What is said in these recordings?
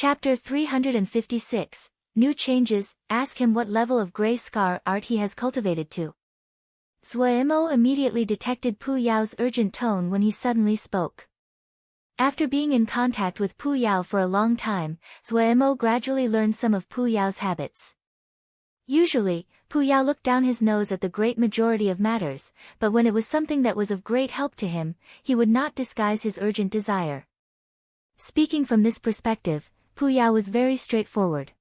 Chapter 356, New Changes. Ask him what level of gray scar art he has cultivated to. Zuemo immediately detected Pu Yao's urgent tone when he suddenly spoke. After being in contact with Pu Yao for a long time, Zuemo gradually learned some of Pu Yao's habits. Usually, Pu Yao looked down his nose at the great majority of matters, but when it was something that was of great help to him, he would not disguise his urgent desire. Speaking from this perspective, Pu Yao was very straightforward.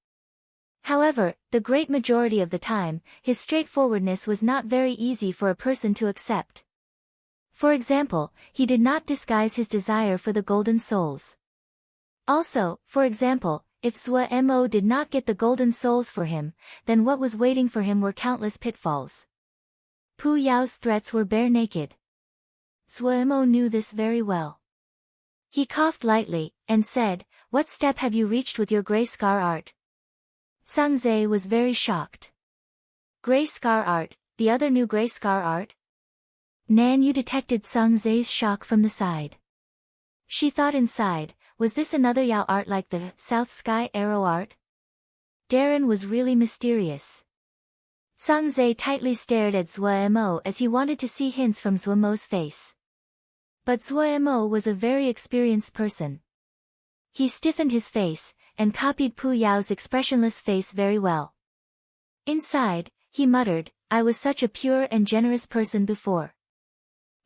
However, the great majority of the time, his straightforwardness was not very easy for a person to accept. For example, he did not disguise his desire for the golden souls. Also, for example, if Zuemo did not get the golden souls for him, then what was waiting for him were countless pitfalls. Pu Yao's threats were bare naked. Zuemo knew this very well. He coughed lightly, and said, "What step have you reached with your gray scar art?" Sangze was very shocked. Gray scar art, the other new gray scar art? Nan Yu detected Sangze's shock from the side. She thought inside, was this another Yao art like the South Sky Arrow art? Darren was really mysterious. Sangze tightly stared at Zuemo as he wanted to see hints from Zuemo's face. But Zuemo was a very experienced person. He stiffened his face, and copied Pu Yao's expressionless face very well. Inside, he muttered, "I was such a pure and generous person before.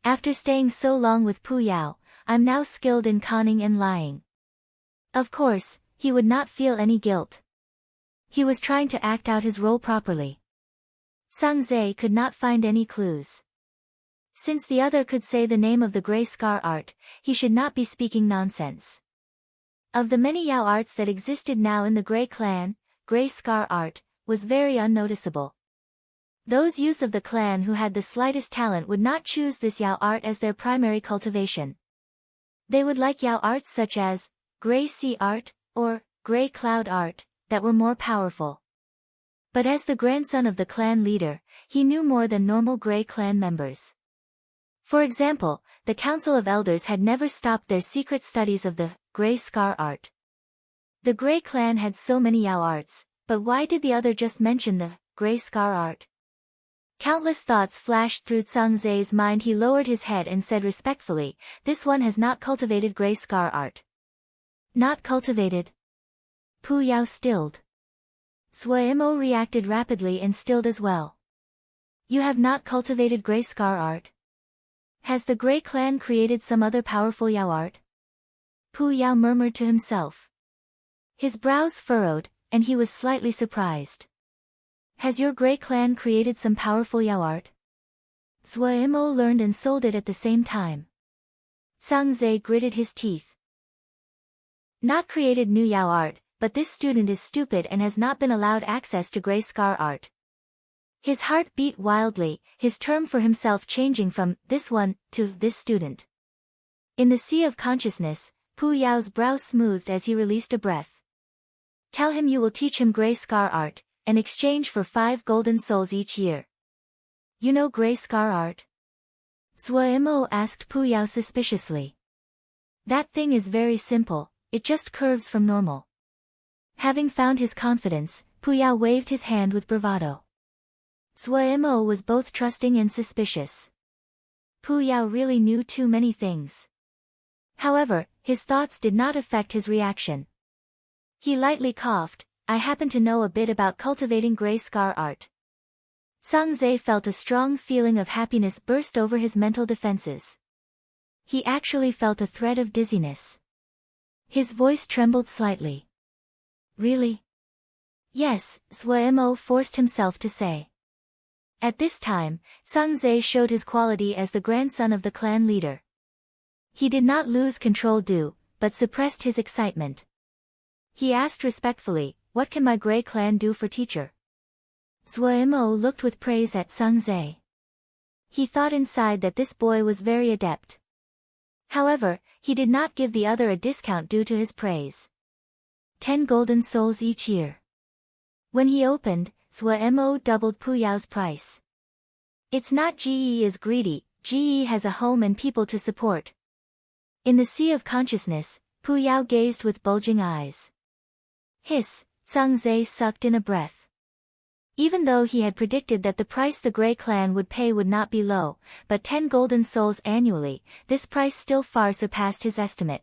After staying so long with Pu Yao, I'm now skilled in conning and lying." Of course, he would not feel any guilt. He was trying to act out his role properly. Sangze could not find any clues. Since the other could say the name of the gray scar art, he should not be speaking nonsense. Of the many Yao arts that existed now in the Gray clan, gray scar art was very unnoticeable. Those youths of the clan who had the slightest talent would not choose this Yao art as their primary cultivation. They would like Yao arts such as gray sea art or gray cloud art that were more powerful. But as the grandson of the clan leader, he knew more than normal Gray clan members. For example, the Council of Elders had never stopped their secret studies of the gray scar art. The Gray clan had so many Yao arts, but why did the other just mention the gray scar art? Countless thoughts flashed through Sangze's mind. He lowered his head and said respectfully, "This one has not cultivated gray scar art." Not cultivated? Pu Yao stilled. Zuemo reacted rapidly and stilled as well. You have not cultivated gray scar art? Has the Gray clan created some other powerful Yao art? Pu Yao murmured to himself. His brows furrowed, and he was slightly surprised. Has your Gray clan created some powerful Yao art? Zuemo learned and sold it at the same time. Sangze gritted his teeth. Not created new Yao art, but this student is stupid and has not been allowed access to gray scar art. His heart beat wildly, his term for himself changing from this one to this student. In the sea of consciousness, Pu Yao's brow smoothed as he released a breath. Tell him you will teach him gray scar art, in exchange for 5 golden souls each year. You know gray scar art? Zuemo asked Pu Yao suspiciously. That thing is very simple, it just curves from normal. Having found his confidence, Pu Yao waved his hand with bravado. Zuemo was both trusting and suspicious. Pu Yao really knew too many things. However, his thoughts did not affect his reaction. He lightly coughed, I happen to know a bit about cultivating gray scar art. Sangze felt a strong feeling of happiness burst over his mental defenses. He actually felt a thread of dizziness. His voice trembled slightly. Really? Yes, Zuemo forced himself to say. At this time, Sangze showed his quality as the grandson of the clan leader. He did not lose control but suppressed his excitement. He asked respectfully, what can my Gray clan do for teacher? Zuemo looked with praise at Sangze. He thought inside that this boy was very adept. However, he did not give the other a discount due to his praise. 10 golden souls each year. When he opened, Zuemo doubled Pu Yao's price. It's not GE is greedy, GE has a home and people to support. In the sea of consciousness, Pu Yao gazed with bulging eyes. Hiss, Zhang sucked in a breath. Even though he had predicted that the price the Grey clan would pay would not be low, but 10 golden souls annually, this price still far surpassed his estimate.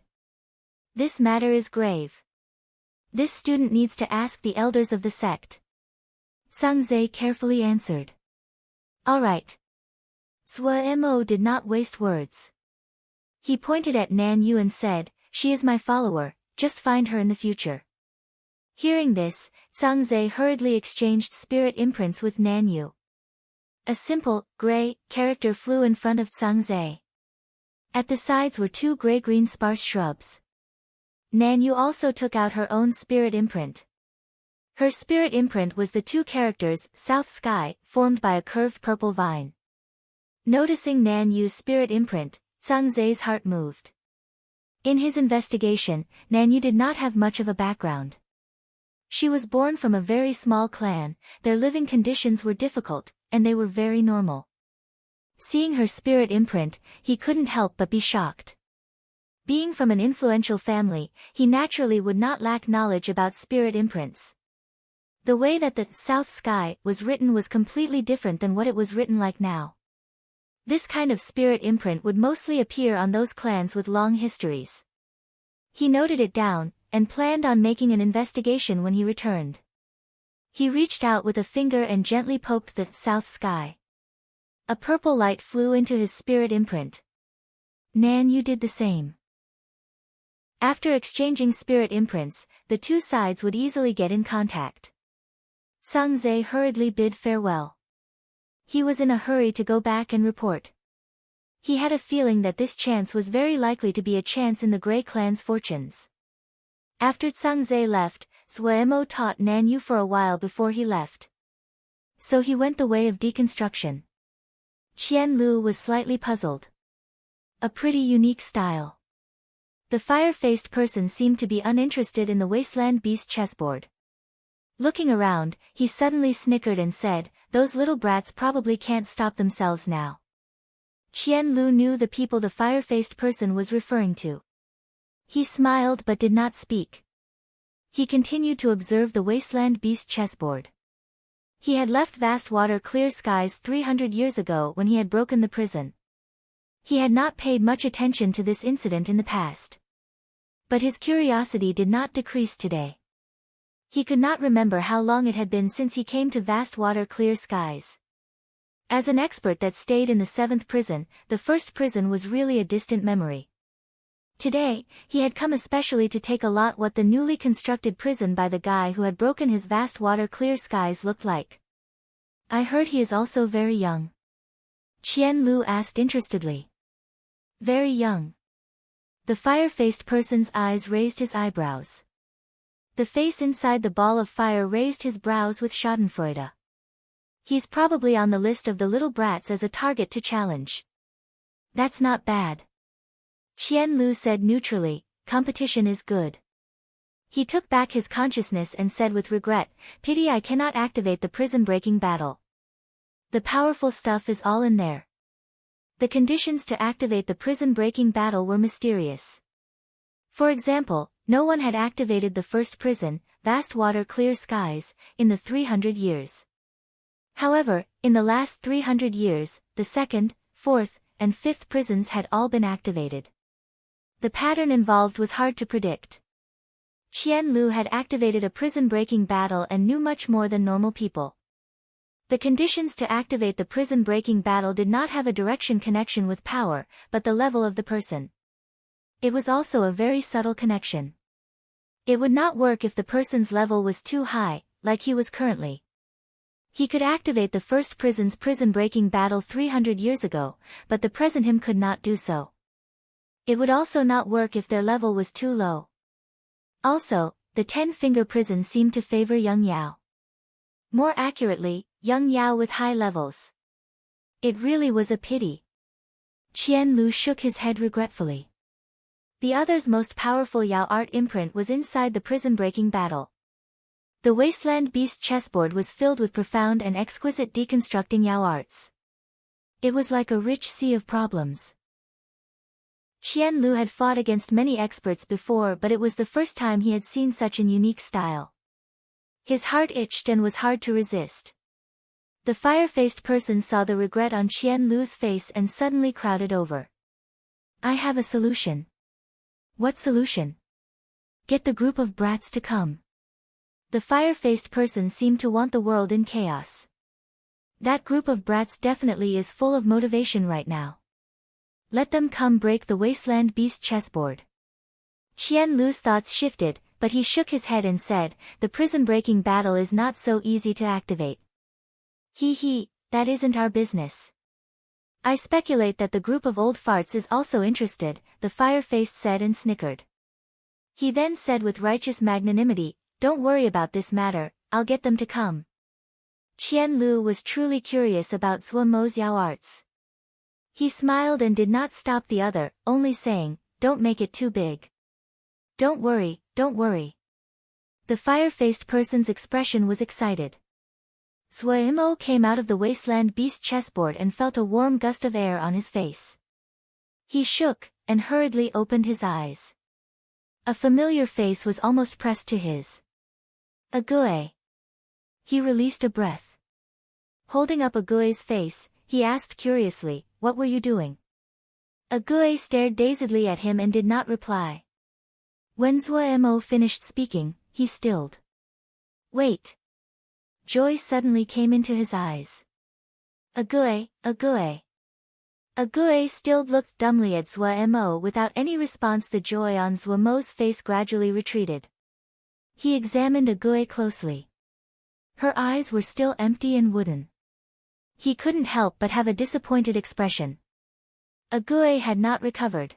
This matter is grave. This student needs to ask the elders of the sect. Zhang carefully answered. All right. Mo did not waste words. He pointed at Nan Yu and said, she is my follower, just find her in the future. Hearing this, Zhang hurriedly exchanged spirit imprints with Nan Yu. A simple, gray, character flew in front of Zhang. At the sides were 2 gray-green sparse shrubs. Nan Yu also took out her own spirit imprint. Her spirit imprint was the 2 characters, South Sky, formed by a curved purple vine. Noticing Nan Yu's spirit imprint, Zhang heart moved. In his investigation, Nan Yu did not have much of a background. She was born from a very small clan, their living conditions were difficult, and they were very normal. Seeing her spirit imprint, he couldn't help but be shocked. Being from an influential family, he naturally would not lack knowledge about spirit imprints. The way that the South Sky was written was completely different than what it was written like now. This kind of spirit imprint would mostly appear on those clans with long histories. He noted it down, and planned on making an investigation when he returned. He reached out with a finger and gently poked the South Sky. A purple light flew into his spirit imprint. Nan Yu did the same. After exchanging spirit imprints, the 2 sides would easily get in contact. Zhang hurriedly bid farewell. He was in a hurry to go back and report. He had a feeling that this chance was very likely to be a chance in the Grey clan's fortunes. After Zhang left, Mo taught Nan Yu for a while before he left. So he went the way of deconstruction. Qian Lu was slightly puzzled. A pretty unique style. The fire-faced person seemed to be uninterested in the wasteland beast chessboard. Looking around, he suddenly snickered and said, those little brats probably can't stop themselves now. Qian Lu knew the people the fire-faced person was referring to. He smiled but did not speak. He continued to observe the wasteland beast chessboard. He had left vast water clear skies 300 years ago when he had broken the prison. He had not paid much attention to this incident in the past. But his curiosity did not decrease today. He could not remember how long it had been since he came to vast water clear skies. As an expert that stayed in the 7th prison, the first prison was really a distant memory. Today, he had come especially to take a lot what the newly constructed prison by the guy who had broken his vast water clear skies looked like. I heard he is also very young. Qian Lu asked interestedly. Very young. The fire-faced person's eyes raised his eyebrows. The face inside the ball of fire raised his brows with schadenfreude. He's probably on the list of the little brats as a target to challenge. That's not bad. Qian Lu said neutrally, competition is good. He took back his consciousness and said with regret, pity I cannot activate the prison-breaking battle. The powerful stuff is all in there. The conditions to activate the prison-breaking battle were mysterious. For example, no one had activated the first prison, vast water clear skies, in the 300 years. However, in the last 300 years, the 2nd, 4th, and 5th prisons had all been activated. The pattern involved was hard to predict. Qian Lu had activated a prison-breaking battle and knew much more than normal people. The conditions to activate the prison-breaking battle did not have a direction connection with power, but the level of the person. It was also a very subtle connection. It would not work if the person's level was too high, like he was currently. He could activate the first prison's prison-breaking battle 300 years ago, but the present him could not do so. It would also not work if their level was too low. Also, the 10-finger prison seemed to favor young Yao. More accurately, young Yao with high levels. It really was a pity. Qian Lu shook his head regretfully. The other's most powerful Yao art imprint was inside the prison-breaking battle. The wasteland beast chessboard was filled with profound and exquisite deconstructing Yao arts. It was like a rich sea of problems. Qian Lu had fought against many experts before, but it was the first time he had seen such an unique style. His heart itched and was hard to resist. The fire-faced person saw the regret on Qian Lu's face and suddenly crowded over. I have a solution. What solution? Get the group of brats to come. The fire-faced person seemed to want the world in chaos. That group of brats definitely is full of motivation right now. Let them come break the wasteland beast chessboard. Qian Lu's thoughts shifted, but he shook his head and said, the prison-breaking battle is not so easy to activate. That isn't our business. I speculate that the group of old farts is also interested, the fire-faced said and snickered. He then said with righteous magnanimity, don't worry about this matter, I'll get them to come. Qian Lu was truly curious about Zhuo Mo's Yao arts. He smiled and did not stop the other, only saying, don't make it too big. Don't worry, don't worry. The fire-faced person's expression was excited. Zhuo Mo came out of the wasteland beast chessboard and felt a warm gust of air on his face. He shook, and hurriedly opened his eyes. A familiar face was almost pressed to his. Ague. He released a breath. Holding up Ague's face, he asked curiously, what were you doing? Ague stared dazedly at him and did not reply. When Zhuo Mo finished speaking, he stilled. Wait. Joy suddenly came into his eyes. Ague. Ague still looked dumbly at Zhuo Mo without any response. The joy on Zhuo Mo's face gradually retreated. He examined Ague closely. Her eyes were still empty and wooden. He couldn't help but have a disappointed expression. Ague had not recovered.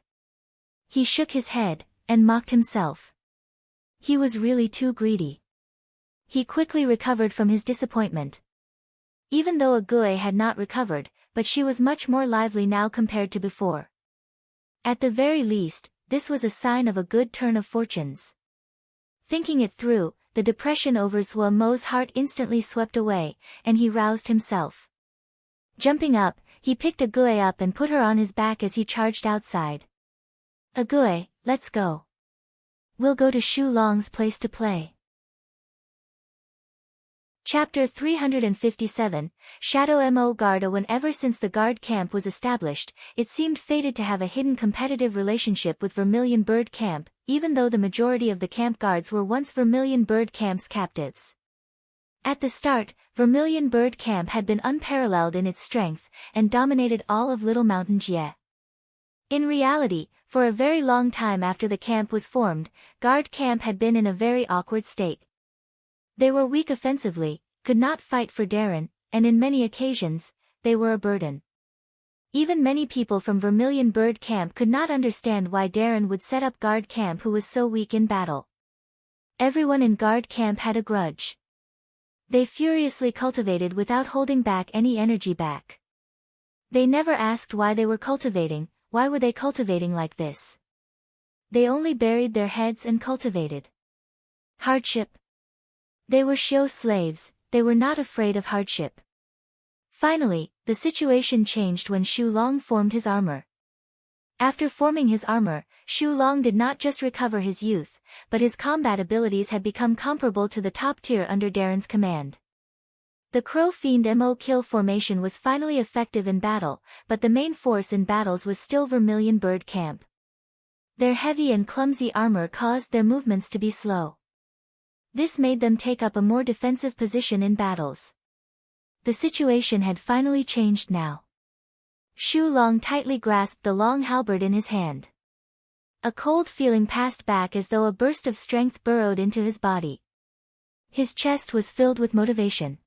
He shook his head, and mocked himself. He was really too greedy. He quickly recovered from his disappointment. Even though Ague had not recovered, but she was much more lively now compared to before. At the very least, this was a sign of a good turn of fortunes. Thinking it through, the depression over Zhuo Mo's heart instantly swept away, and he roused himself. Jumping up, he picked Ague up and put her on his back as he charged outside. Ague, let's go. We'll go to Shu Long's place to play. Chapter 357, Shadow Mo Garda. Whenever since the guard camp was established, it seemed fated to have a hidden competitive relationship with Vermilion Bird Camp, even though the majority of the camp guards were once Vermilion Bird Camp's captives. At the start, Vermilion Bird Camp had been unparalleled in its strength, and dominated all of Little Mountain Jie. In reality, for a very long time after the camp was formed, Guard Camp had been in a very awkward state. They were weak offensively, could not fight for Darren, and in many occasions, they were a burden. Even many people from Vermilion Bird Camp could not understand why Darren would set up Guard Camp who was so weak in battle. Everyone in Guard Camp had a grudge. They furiously cultivated without holding back any energy back. They never asked why they were cultivating, why were they cultivating like this? They only buried their heads and cultivated. Hardship. They were show slaves, they were not afraid of hardship. Finally, the situation changed when Shu Long formed his armor. After forming his armor, Shu Long did not just recover his youth, but his combat abilities had become comparable to the top tier under Darren's command. The Crow Fiend Mo kill formation was finally effective in battle, but the main force in battles was still Vermilion Bird Camp. Their heavy and clumsy armor caused their movements to be slow. This made them take up a more defensive position in battles. The situation had finally changed now. Shu Long tightly grasped the long halberd in his hand. A cold feeling passed back as though a burst of strength burrowed into his body. His chest was filled with motivation.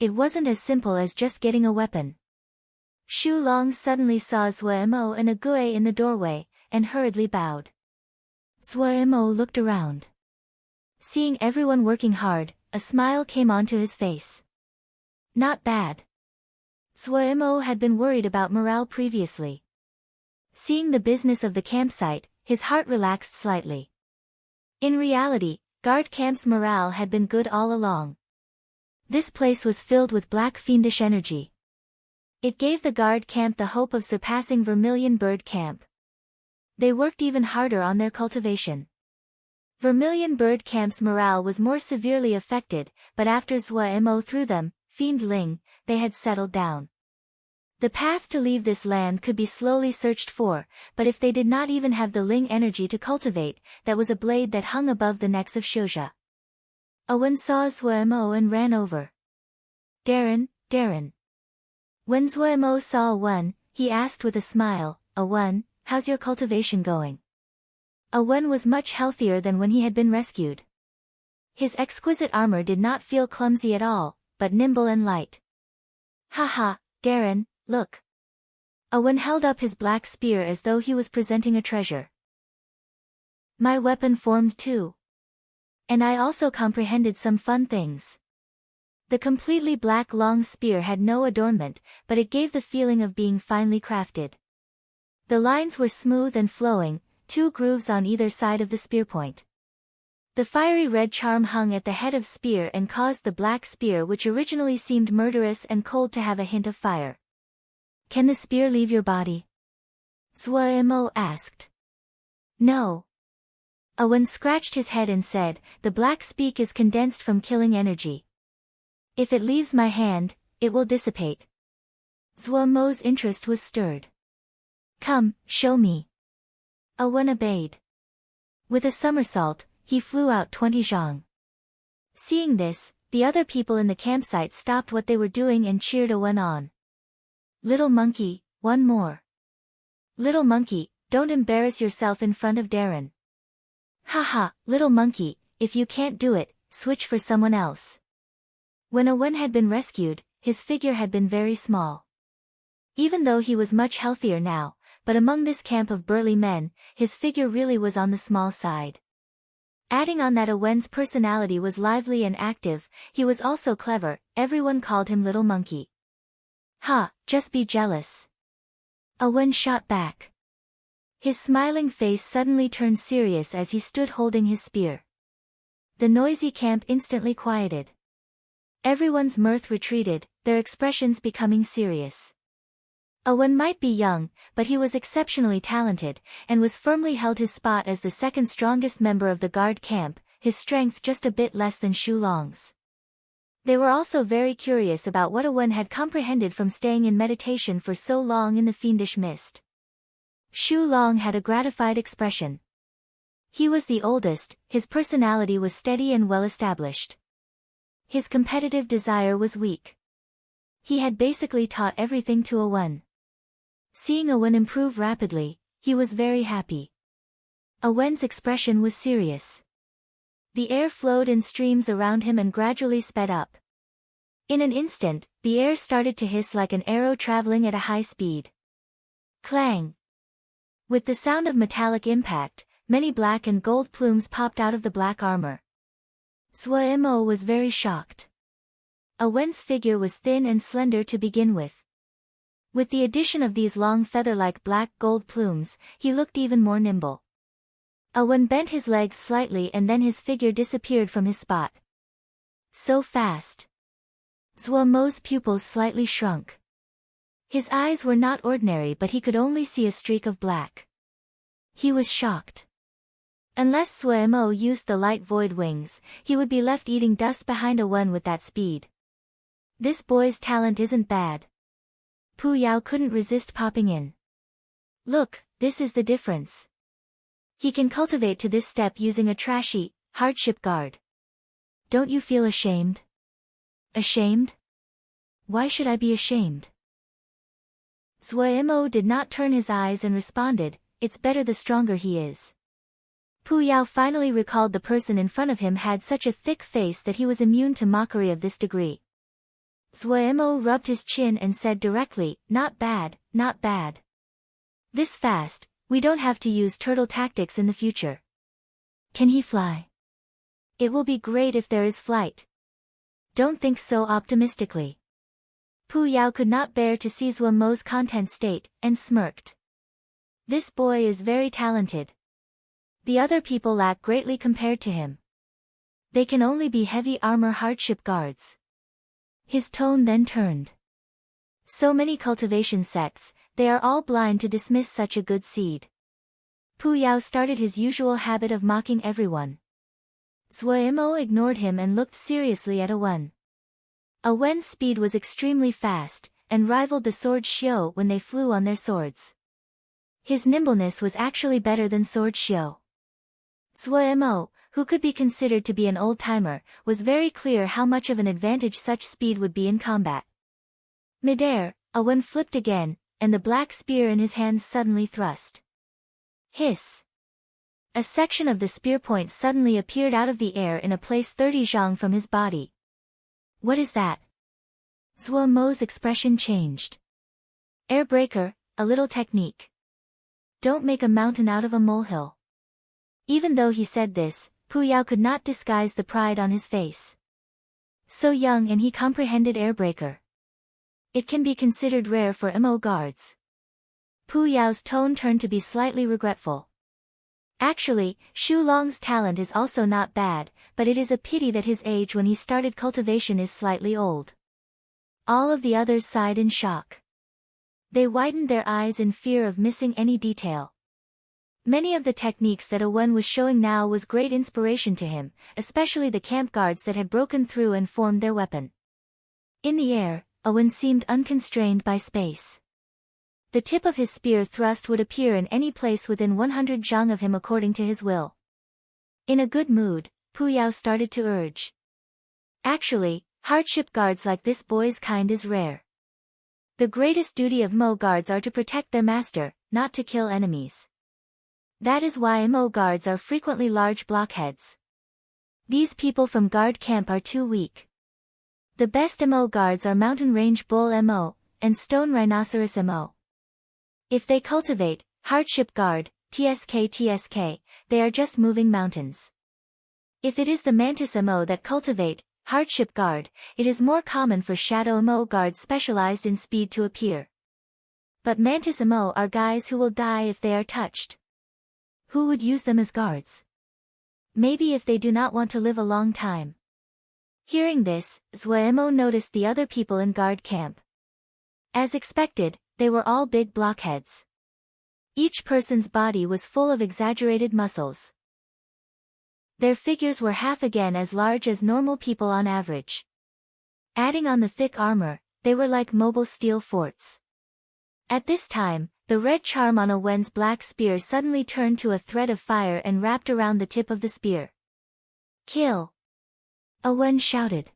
It wasn't as simple as just getting a weapon. Shu Long suddenly saw Zhuo Mo and Ague in the doorway, and hurriedly bowed. Zhuo Mo looked around. Seeing everyone working hard, a smile came onto his face. Not bad. Zhuo Mo had been worried about morale previously. Seeing the business of the campsite, his heart relaxed slightly. In reality, Guard Camp's morale had been good all along. This place was filled with black fiendish energy. It gave the Guard Camp the hope of surpassing Vermilion Bird Camp. They worked even harder on their cultivation. Vermilion Bird Camp's morale was more severely affected, but after Zhua Mo threw them, Fiend Ling, they had settled down. The path to leave this land could be slowly searched for, but if they did not even have the Ling energy to cultivate, that was a blade that hung above the necks of Shouja. Owen saw Zhua Mo and ran over. Darren, Darren. When Zhua Mo saw Owen, he asked with a smile, Owen, how's your cultivation going? Owen was much healthier than when he had been rescued. His exquisite armor did not feel clumsy at all, but nimble and light. Haha, Darren, look. Owen held up his black spear as though he was presenting a treasure. My weapon formed too. And I also comprehended some fun things. The completely black long spear had no adornment, but it gave the feeling of being finely crafted. The lines were smooth and flowing, 2 grooves on either side of the spear point. The fiery red charm hung at the head of spear and caused the black spear, which originally seemed murderous and cold, to have a hint of fire. Can the spear leave your body? Zhua Mo asked. No. Owen scratched his head and said, the black speak is condensed from killing energy. If it leaves my hand, it will dissipate. Zhua Mo's interest was stirred. Come, show me. Owen obeyed. With a somersault, he flew out 20 zhang. Seeing this, the other people in the campsite stopped what they were doing and cheered Owen on. Little monkey, one more. Little monkey, don't embarrass yourself in front of Darren. Haha, little monkey, if you can't do it, switch for someone else. When Owen had been rescued, his figure had been very small. Even though he was much healthier now, but among this camp of burly men, his figure really was on the small side. Adding on that Owen's personality was lively and active, he was also clever, everyone called him Little Monkey. Ha, just be jealous. Owen shot back. His smiling face suddenly turned serious as he stood holding his spear. The noisy camp instantly quieted. Everyone's mirth retreated, their expressions becoming serious. Owen might be young, but he was exceptionally talented, and was firmly held his spot as the second strongest member of the guard camp, his strength just a bit less than Shu Long's. They were also very curious about what Owen had comprehended from staying in meditation for so long in the fiendish mist. Shu Long had a gratified expression. He was the oldest, his personality was steady and well established. His competitive desire was weak. He had basically taught everything to Owen. Seeing Owen improve rapidly, he was very happy. Owen's expression was serious. The air flowed in streams around him and gradually sped up. In an instant, the air started to hiss like an arrow traveling at a high speed. Clang! With the sound of metallic impact, many black and gold plumes popped out of the black armor. Zhua Mo was very shocked. Owen's figure was thin and slender to begin with. With the addition of these long feather-like black gold plumes, he looked even more nimble. Owen bent his legs slightly and then his figure disappeared from his spot. So fast. Zhua Mo's pupils slightly shrunk. His eyes were not ordinary, but he could only see a streak of black. He was shocked. Unless Zhua Mo used the light void wings, he would be left eating dust behind Owen with that speed. This boy's talent isn't bad. Pu Yao couldn't resist popping in. Look, this is the difference. He can cultivate to this step using a trashy, hardship guard. Don't you feel ashamed? Ashamed? Why should I be ashamed? Zhua Mo did not turn his eyes and responded, it's better the stronger he is. Pu Yao finally recalled the person in front of him had such a thick face that he was immune to mockery of this degree. Zhua Mo rubbed his chin and said directly, not bad, not bad. This fast, we don't have to use turtle tactics in the future. Can he fly? It will be great if there is flight. Don't think so optimistically. Pu Yao could not bear to see Zhua Mo's content state, and smirked. This boy is very talented. The other people lack greatly compared to him. They can only be heavy armor hardship guards. His tone then turned. So many cultivation sects, they are all blind to dismiss such a good seed. Pu Yao started his usual habit of mocking everyone. Zhuemo ignored him and looked seriously at Awen. Awen's speed was extremely fast, and rivaled the sword Xiao when they flew on their swords. His nimbleness was actually better than sword Xiao. Zhuemo, who could be considered to be an old-timer, was very clear how much of an advantage such speed would be in combat. Midair, Awen flipped again, and the black spear in his hands suddenly thrust. Hiss! A section of the spear point suddenly appeared out of the air in a place 30 zhang from his body. What is that? Zhuemo's expression changed. Airbreaker, a little technique. Don't make a mountain out of a molehill. Even though he said this, Pu Yao could not disguise the pride on his face. So young and he comprehended airbreaker. It can be considered rare for MO guards. Pu Yao's tone turned to be slightly regretful. Actually, Xu Long's talent is also not bad, but it is a pity that his age when he started cultivation is slightly old. All of the others sighed in shock. They widened their eyes in fear of missing any detail. Many of the techniques that Awen was showing now was great inspiration to him, especially the camp guards that had broken through and formed their weapon. In the air, Awen seemed unconstrained by space. The tip of his spear thrust would appear in any place within 100 zhang of him according to his will. In a good mood, Pu Yao started to urge. Actually, hardship guards like this boy's kind is rare. The greatest duty of Mo guards are to protect their master, not to kill enemies. That is why Mo guards are frequently large blockheads. These people from guard camp are too weak. The best Mo guards are mountain range bull Mo, and stone rhinoceros Mo. If they cultivate, hardship guard, TSK, they are just moving mountains. If it is the mantis Mo that cultivate, hardship guard, it is more common for shadow Mo guards specialized in speed to appear. But mantis Mo are guys who will die if they are touched. Who would use them as guards? Maybe if they do not want to live a long time. Hearing this, Zhuemo noticed the other people in guard camp. As expected, they were all big blockheads. Each person's body was full of exaggerated muscles. Their figures were half again as large as normal people on average. Adding on the thick armor, they were like mobile steel forts. At this time, the red charm on Awen's black spear suddenly turned to a thread of fire and wrapped around the tip of the spear. Kill! Awen shouted.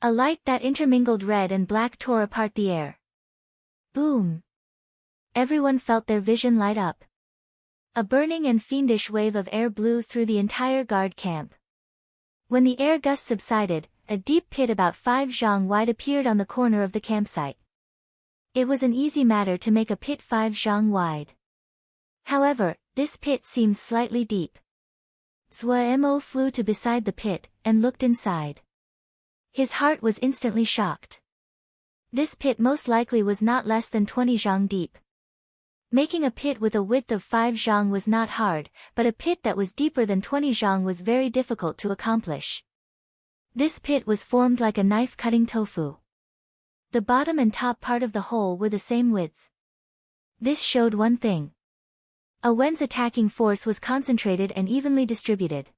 A light that intermingled red and black tore apart the air. Boom! Everyone felt their vision light up. A burning and fiendish wave of air blew through the entire guard camp. When the air gust subsided, a deep pit about 5 zhang wide appeared on the corner of the campsite. It was an easy matter to make a pit 5 zhang wide. However, this pit seemed slightly deep. Zhuemo flew to beside the pit, and looked inside. His heart was instantly shocked. This pit most likely was not less than 20 zhang deep. Making a pit with a width of 5 zhang was not hard, but a pit that was deeper than 20 zhang was very difficult to accomplish. This pit was formed like a knife cutting tofu. The bottom and top part of the hole were the same width. This showed one thing. Awen's attacking force was concentrated and evenly distributed.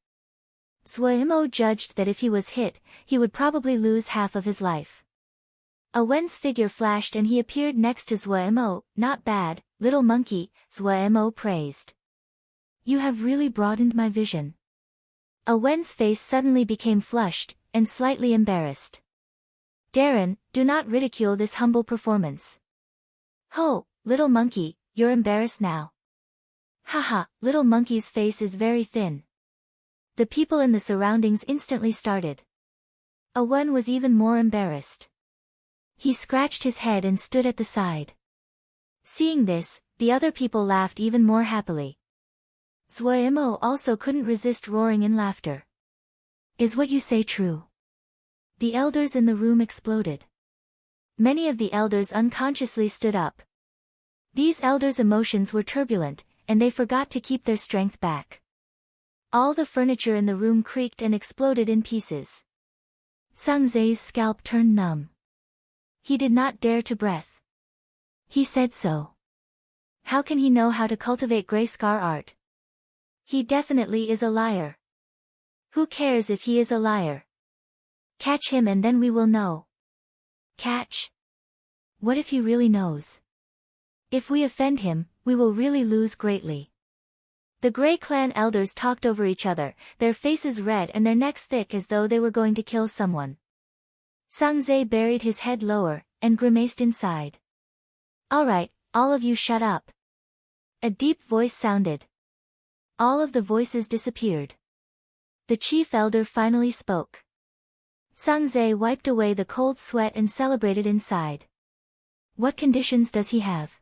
Zhuemo judged that if he was hit, he would probably lose half of his life. Awen's figure flashed and he appeared next to Zhuemo. Not bad, little monkey, Zhuemo praised. You have really broadened my vision. Awen's face suddenly became flushed, and slightly embarrassed. Darren, do not ridicule this humble performance. Ho, little monkey, you're embarrassed now. Haha, little monkey's face is very thin. The people in the surroundings instantly started. Awen was even more embarrassed. He scratched his head and stood at the side. Seeing this, the other people laughed even more happily. Zhuemo also couldn't resist roaring in laughter. Is what you say true? The elders in the room exploded. Many of the elders unconsciously stood up. These elders' emotions were turbulent, and they forgot to keep their strength back. All the furniture in the room creaked and exploded in pieces. Zhangzai's scalp turned numb. He did not dare to breathe. He said so. How can he know how to cultivate gray scar art? He definitely is a liar. Who cares if he is a liar? Catch him and then we will know. Catch? What if he really knows? If we offend him, we will really lose greatly. The Grey Clan elders talked over each other, their faces red and their necks thick as though they were going to kill someone. Sangze buried his head lower, and grimaced inside. All right, all of you shut up. A deep voice sounded. All of the voices disappeared. The chief elder finally spoke. Sangze wiped away the cold sweat and celebrated inside. What conditions does he have?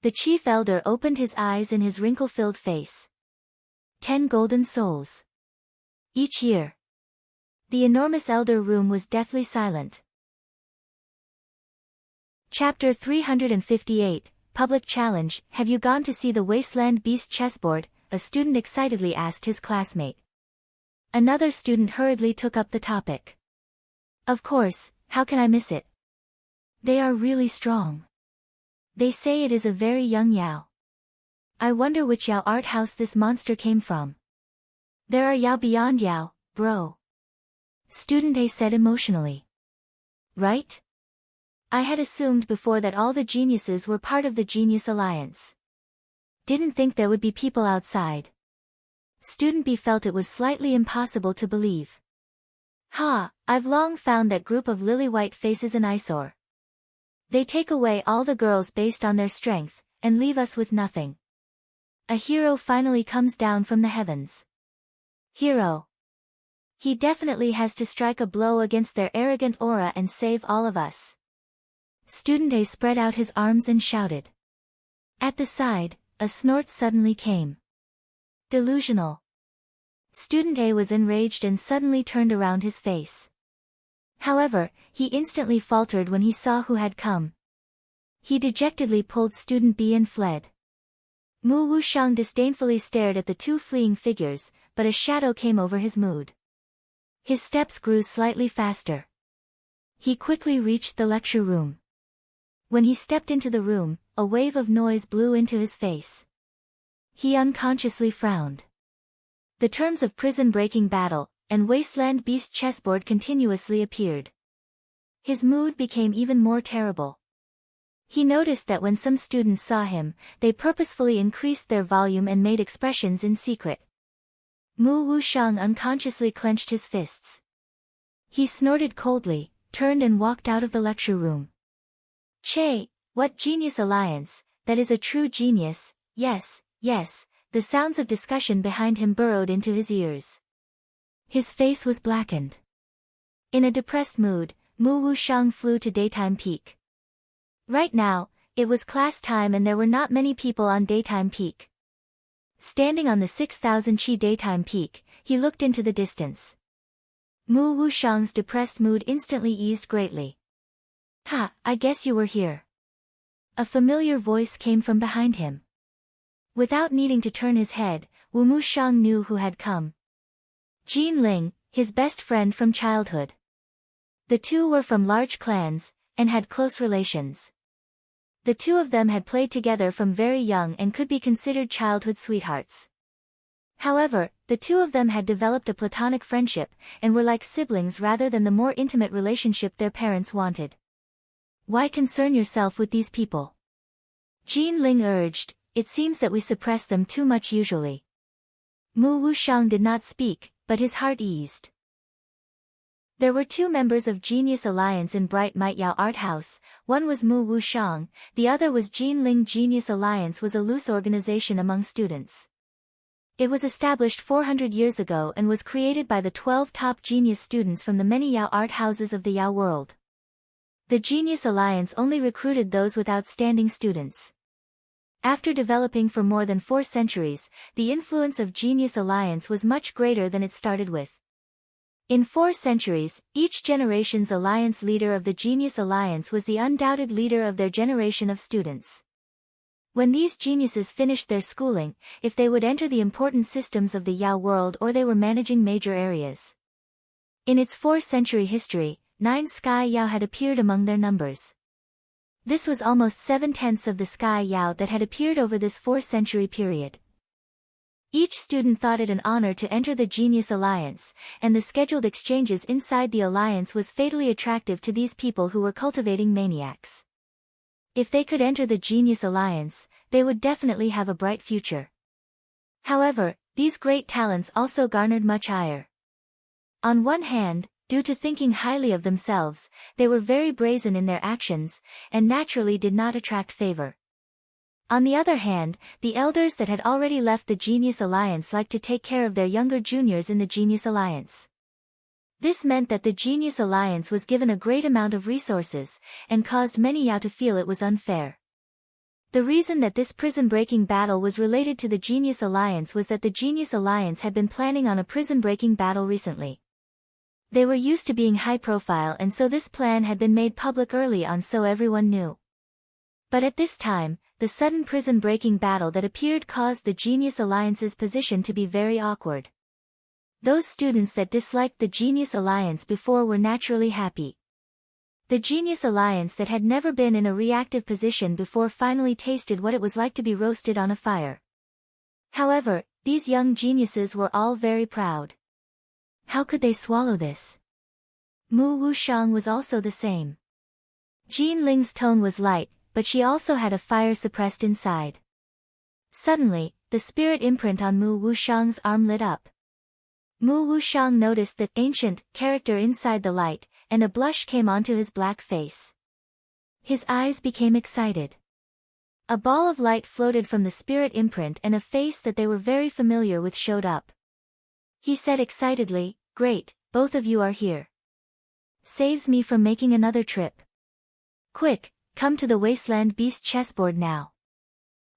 The chief elder opened his eyes in his wrinkle-filled face. 10 golden souls. Each year. The enormous elder room was deathly silent. Chapter 358, Public Challenge. Have you gone to see the Wasteland Beast chessboard? A student excitedly asked his classmate. Another student hurriedly took up the topic. Of course, how can I miss it? They are really strong. They say it is a very young Yao. I wonder which Yao art house this monster came from. There are Yao beyond Yao, bro. Student A said emotionally. Right? I had assumed before that all the geniuses were part of the Genius Alliance. Didn't think there would be people outside. Student B felt it was slightly impossible to believe. Ha, I've long found that group of lily-white faces an eyesore. They take away all the girls based on their strength, and leave us with nothing. A hero finally comes down from the heavens. Hero. He definitely has to strike a blow against their arrogant aura and save all of us. Student A spread out his arms and shouted. At the side, a snort suddenly came. Delusional. Student A was enraged and suddenly turned around his face. However, he instantly faltered when he saw who had come. He dejectedly pulled Student B and fled. Mu Wushang disdainfully stared at the two fleeing figures, but a shadow came over his mood. His steps grew slightly faster. He quickly reached the lecture room. When he stepped into the room, a wave of noise blew into his face. He unconsciously frowned. The terms of prison-breaking battle and Wasteland Beast chessboard continuously appeared. His mood became even more terrible. He noticed that when some students saw him, they purposefully increased their volume and made expressions in secret. Mu Wushang unconsciously clenched his fists. He snorted coldly, turned and walked out of the lecture room. Che, what Genius Alliance, that is a true genius, yes, yes, the sounds of discussion behind him burrowed into his ears. His face was blackened. In a depressed mood, Mu Wushang flew to Daytime Peak. Right now, it was class time and there were not many people on Daytime Peak. Standing on the 6,000 chi Daytime Peak, he looked into the distance. Mu Wushang's depressed mood instantly eased greatly. Ha, I guess you were here. A familiar voice came from behind him. Without needing to turn his head, Wu Wushang knew who had come. Jin Ling, his best friend from childhood. The two were from large clans, and had close relations. The two of them had played together from very young and could be considered childhood sweethearts. However, the two of them had developed a platonic friendship, and were like siblings rather than the more intimate relationship their parents wanted. Why concern yourself with these people? Jin Ling urged, it seems that we suppress them too much usually. Mu Wushang did not speak, but his heart eased. There were two members of Genius Alliance in Bright Might Yao Art House, one was Mu Wushang, the other was Jin Ling. Genius Alliance was a loose organization among students. It was established 400 years ago and was created by the 12 top genius students from the many Yao art houses of the Yao world. The Genius Alliance only recruited those with outstanding students. After developing for more than 4 centuries, the influence of Genius Alliance was much greater than it started with. In 4 centuries, each generation's alliance leader of the Genius Alliance was the undoubted leader of their generation of students. When these geniuses finished their schooling, if they would enter the important systems of the Yao world or they were managing major areas. In its 4-century history, 9 Sky Yao had appeared among their numbers. This was almost 7/10 of the Sky Yao that had appeared over this 4-century period. Each student thought it an honor to enter the Genius Alliance, and the scheduled exchanges inside the alliance was fatally attractive to these people who were cultivating maniacs. If they could enter the Genius Alliance, they would definitely have a bright future. However, these great talents also garnered much ire. On one hand, due to thinking highly of themselves, they were very brazen in their actions, and naturally did not attract favor. On the other hand, the elders that had already left the Genius Alliance liked to take care of their younger juniors in the Genius Alliance. This meant that the Genius Alliance was given a great amount of resources, and caused many Yao to feel it was unfair. The reason that this prison-breaking battle was related to the Genius Alliance was that the Genius Alliance had been planning on a prison-breaking battle recently. They were used to being high-profile, and so this plan had been made public early on so everyone knew. But at this time, the sudden prison-breaking battle that appeared caused the Genius Alliance's position to be very awkward. Those students that disliked the Genius Alliance before were naturally happy. The Genius Alliance that had never been in a reactive position before finally tasted what it was like to be roasted on a fire. However, these young geniuses were all very proud. How could they swallow this? Mu Wushang was also the same. Jin Ling's tone was light, but she also had a fire suppressed inside. Suddenly, the spirit imprint on Mu Wushang's arm lit up. Mu Wushang noticed the ancient character inside the light, and a blush came onto his black face. His eyes became excited. A ball of light floated from the spirit imprint and a face that they were very familiar with showed up. He said excitedly, "Great, both of you are here. Saves me from making another trip. Quick, come to the Wasteland Beast chessboard now."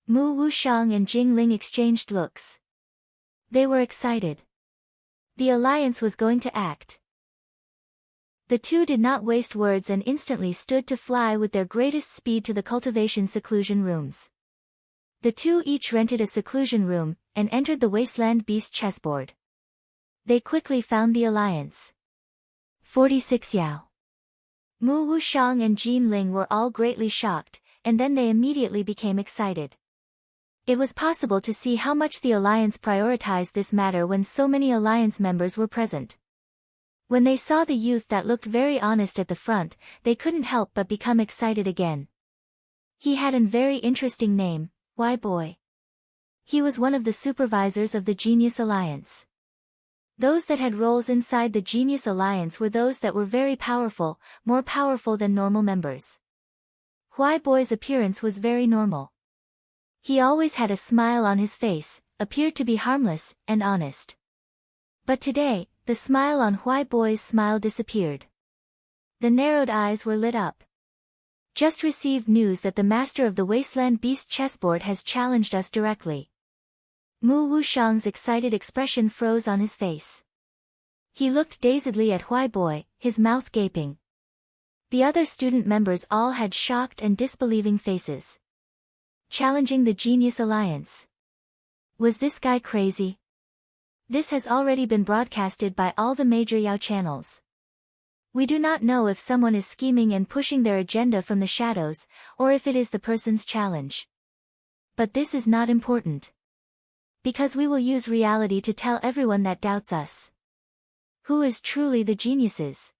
Mu Wushang and Jing Ling exchanged looks. They were excited. The alliance was going to act. The two did not waste words and instantly stood to fly with their greatest speed to the cultivation seclusion rooms. The two each rented a seclusion room, and entered the Wasteland Beast chessboard. They quickly found the alliance. 46 Yao. Mu Wushang and Jin Ling were all greatly shocked, and then they immediately became excited. It was possible to see how much the alliance prioritized this matter when so many alliance members were present. When they saw the youth that looked very honest at the front, they couldn't help but become excited again. He had a very interesting name, Why Boy. He was one of the supervisors of the Genius Alliance. Those that had roles inside the Genius Alliance were those that were very powerful, more powerful than normal members. Why Boy's appearance was very normal. He always had a smile on his face, appeared to be harmless and honest. But today, the smile on Why Boy's smile disappeared. The narrowed eyes were lit up. Just received news that the master of the Wasteland Beast chessboard has challenged us directly. Mu Wushang's excited expression froze on his face. He looked dazedly at Why Boy, his mouth gaping. The other student members all had shocked and disbelieving faces. Challenging the Genius Alliance. Was this guy crazy? This has already been broadcasted by all the major Yao channels. We do not know if someone is scheming and pushing their agenda from the shadows, or if it is the person's challenge. But this is not important. Because we will use reality to tell everyone that doubts us. Who is truly the geniuses?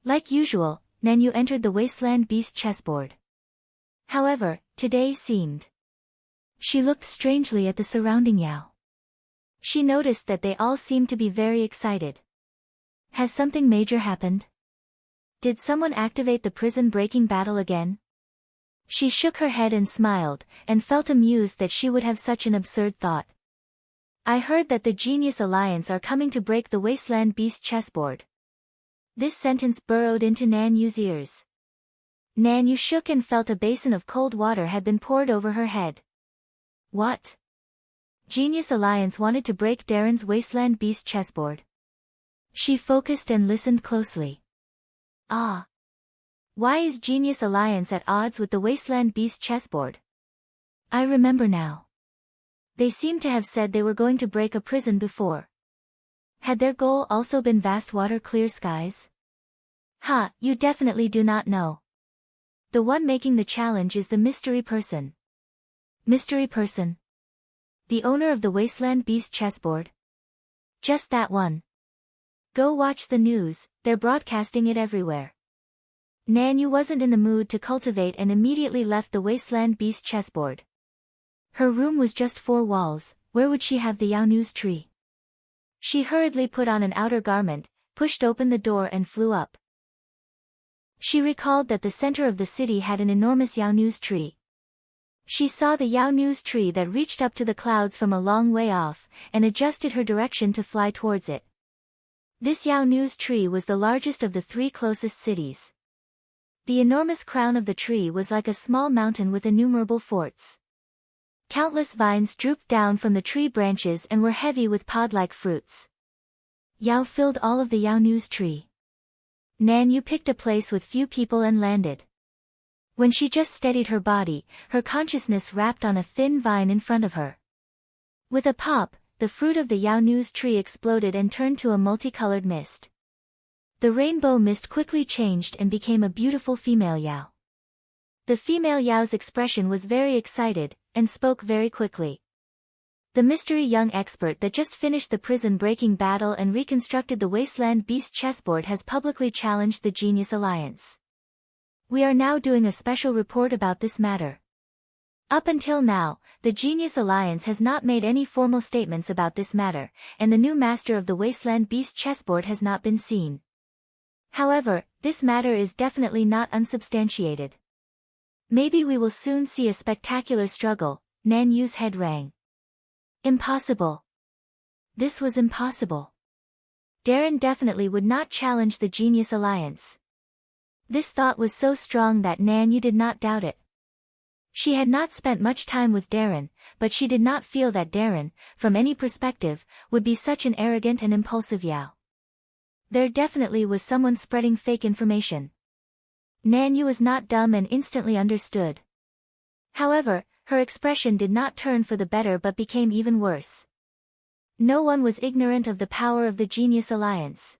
Like usual, Nanyu entered the Wasteland Beast chessboard. However, today seemed. She looked strangely at the surrounding Yao. She noticed that they all seemed to be very excited. Has something major happened? Did someone activate the prison-breaking battle again? She shook her head and smiled, and felt amused that she would have such an absurd thought. I heard that the Genius Alliance are coming to break the Wasteland Beast chessboard. This sentence burrowed into Nanyu's ears. Nanyu shook and felt a basin of cold water had been poured over her head. What? Genius Alliance wanted to break Darren's Wasteland Beast chessboard. She focused and listened closely. Ah. Why is Genius Alliance at odds with the Wasteland Beast chessboard? I remember now. They seem to have said they were going to break a prison before. Had their goal also been vast water clear skies? Ha, you definitely do not know. The one making the challenge is the mystery person. Mystery person? The owner of the Wasteland Beast chessboard? Just that one. Go watch the news, they're broadcasting it everywhere. Nanyu wasn't in the mood to cultivate and immediately left the Wasteland Beast chessboard. Her room was just 4 walls, where would she have the Yao Nu's tree? She hurriedly put on an outer garment, pushed open the door and flew up. She recalled that the center of the city had an enormous Yao Nu's tree. She saw the Yao Nu's tree that reached up to the clouds from a long way off, and adjusted her direction to fly towards it. This Yao Nu's tree was the largest of the 3 closest cities. The enormous crown of the tree was like a small mountain with innumerable forts. Countless vines drooped down from the tree branches and were heavy with pod-like fruits. Yao filled all of the Yao Nu's tree. Nanyu picked a place with few people and landed. When she just steadied her body, her consciousness wrapped on a thin vine in front of her. With a pop, the fruit of the Yao Nu's tree exploded and turned to a multicolored mist. The rainbow mist quickly changed and became a beautiful female Yao. The female Yao's expression was very excited, and spoke very quickly. The mystery young expert that just finished the prison-breaking battle and reconstructed the Wasteland Beast chessboard has publicly challenged the Genius Alliance. We are now doing a special report about this matter. Up until now, the Genius Alliance has not made any formal statements about this matter, and the new master of the Wasteland Beast chessboard has not been seen. However, this matter is definitely not unsubstantiated. Maybe we will soon see a spectacular struggle, Nanyu's head rang. Impossible. This was impossible. Darren definitely would not challenge the Genius Alliance. This thought was so strong that Nanyu did not doubt it. She had not spent much time with Darren, but she did not feel that Darren, from any perspective, would be such an arrogant and impulsive Yao. There definitely was someone spreading fake information. Nanyu was not dumb and instantly understood. However, her expression did not turn for the better but became even worse. No one was ignorant of the power of the Genius Alliance.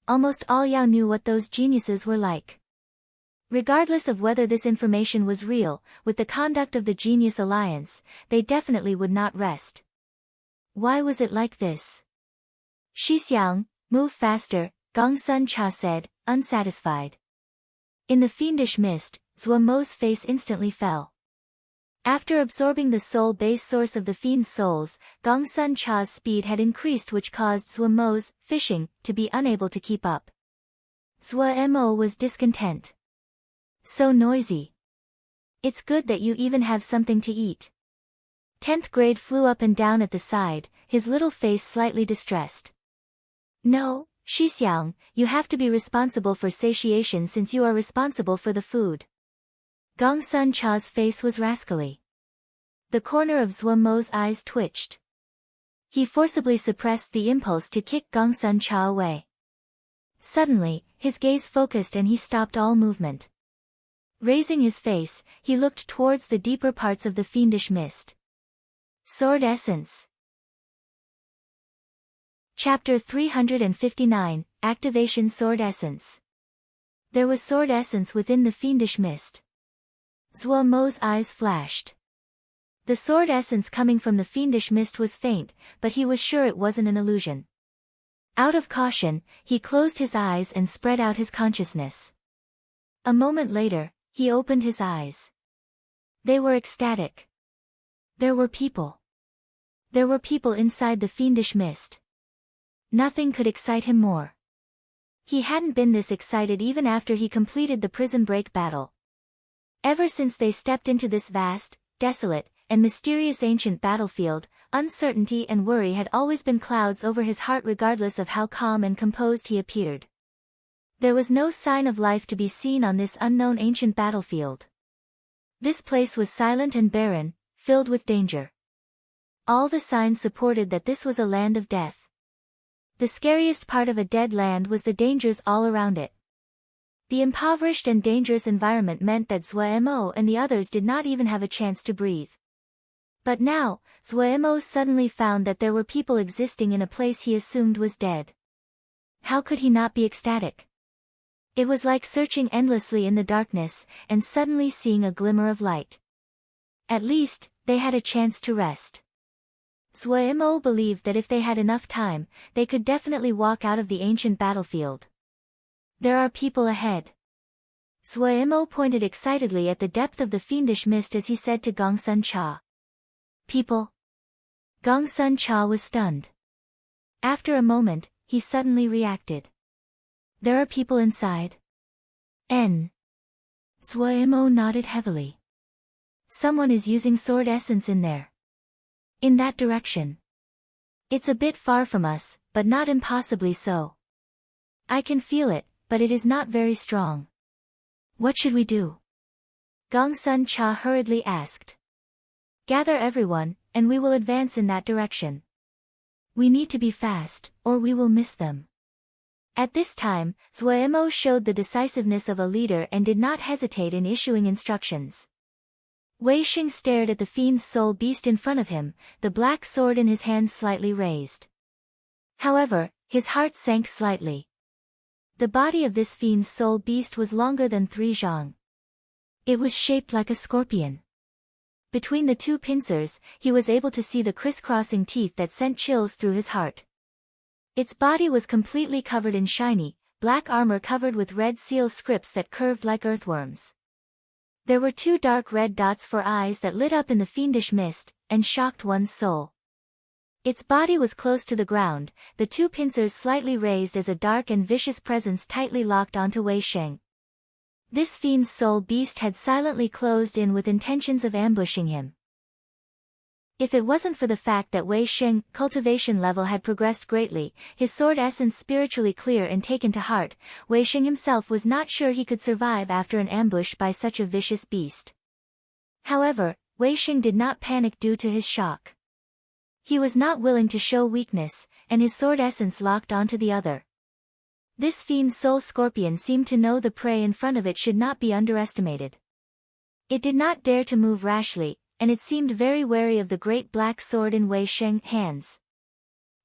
Almost all Yao knew what those geniuses were like. Regardless of whether this information was real, with the conduct of the Genius Alliance, they definitely would not rest. Why was it like this? Shixiang, move faster, Gong Sun Cha said, unsatisfied. In the fiendish mist, Zhuo Mo's face instantly fell. After absorbing the soul base source of the fiend's souls, Gong Sun Cha's speed had increased, which caused Zhuo Mo's fishing to be unable to keep up. Zhuo Mo was discontent. So noisy. It's good that you even have something to eat. 10th grade flew up and down at the side, his little face slightly distressed. No, Shixiang, you have to be responsible for satiation since you are responsible for the food. Gong Sun Cha's face was rascally. The corner of Zhuo Mo's eyes twitched. He forcibly suppressed the impulse to kick Gong Sun Cha away. Suddenly, his gaze focused and he stopped all movement. Raising his face, he looked towards the deeper parts of the fiendish mist. Sword Essence. Chapter 359, Activation Sword Essence. There was sword essence within the fiendish mist. Zhuo Mo's eyes flashed. The sword essence coming from the fiendish mist was faint, but he was sure it wasn't an illusion. Out of caution, he closed his eyes and spread out his consciousness. A moment later, he opened his eyes. They were ecstatic. There were people. There were people inside the fiendish mist. Nothing could excite him more. He hadn't been this excited even after he completed the prison break battle. Ever since they stepped into this vast, desolate, and mysterious ancient battlefield, uncertainty and worry had always been clouds over his heart regardless of how calm and composed he appeared. There was no sign of life to be seen on this unknown ancient battlefield. This place was silent and barren, filled with danger. All the signs supported that this was a land of death. The scariest part of a dead land was the dangers all around it. The impoverished and dangerous environment meant that Zhuo Mo and the others did not even have a chance to breathe. But now, Zhuo Mo suddenly found that there were people existing in a place he assumed was dead. How could he not be ecstatic? It was like searching endlessly in the darkness, and suddenly seeing a glimmer of light. At least, they had a chance to rest. Mo believed that if they had enough time, they could definitely walk out of the ancient battlefield. There are people ahead. Mo pointed excitedly at the depth of the fiendish mist as he said to Gong Sun Cha. People? Gong Sun Cha was stunned. After a moment, he suddenly reacted. There are people inside? Mo nodded heavily. Someone is using sword essence in there. In that direction. It's a bit far from us, but not impossibly so. I can feel it, but it is not very strong. What should we do? Gong Sun Cha hurriedly asked. Gather everyone, and we will advance in that direction. We need to be fast, or we will miss them. At this time, Mo showed the decisiveness of a leader and did not hesitate in issuing instructions. Wei Xing stared at the fiend's soul beast in front of him, the black sword in his hand slightly raised. However, his heart sank slightly. The body of this fiend's soul beast was longer than 3 zhang. It was shaped like a scorpion. Between the 2 pincers, he was able to see the crisscrossing teeth that sent chills through his heart. Its body was completely covered in shiny, black armor covered with red seal scripts that curved like earthworms. There were 2 dark red dots for eyes that lit up in the fiendish mist, and shocked one's soul. Its body was close to the ground, the 2 pincers slightly raised as a dark and vicious presence tightly locked onto Wei Xing. This fiend's soul beast had silently closed in with intentions of ambushing him. If it wasn't for the fact that Wei Xing's cultivation level had progressed greatly, his sword essence spiritually clear and taken to heart, Wei Xing himself was not sure he could survive after an ambush by such a vicious beast. However, Wei Xing did not panic due to his shock. He was not willing to show weakness, and his sword essence locked onto the other. This fiend's soul scorpion seemed to know the prey in front of it should not be underestimated. It did not dare to move rashly, and it seemed very wary of the great black sword in Wei Xing's hands.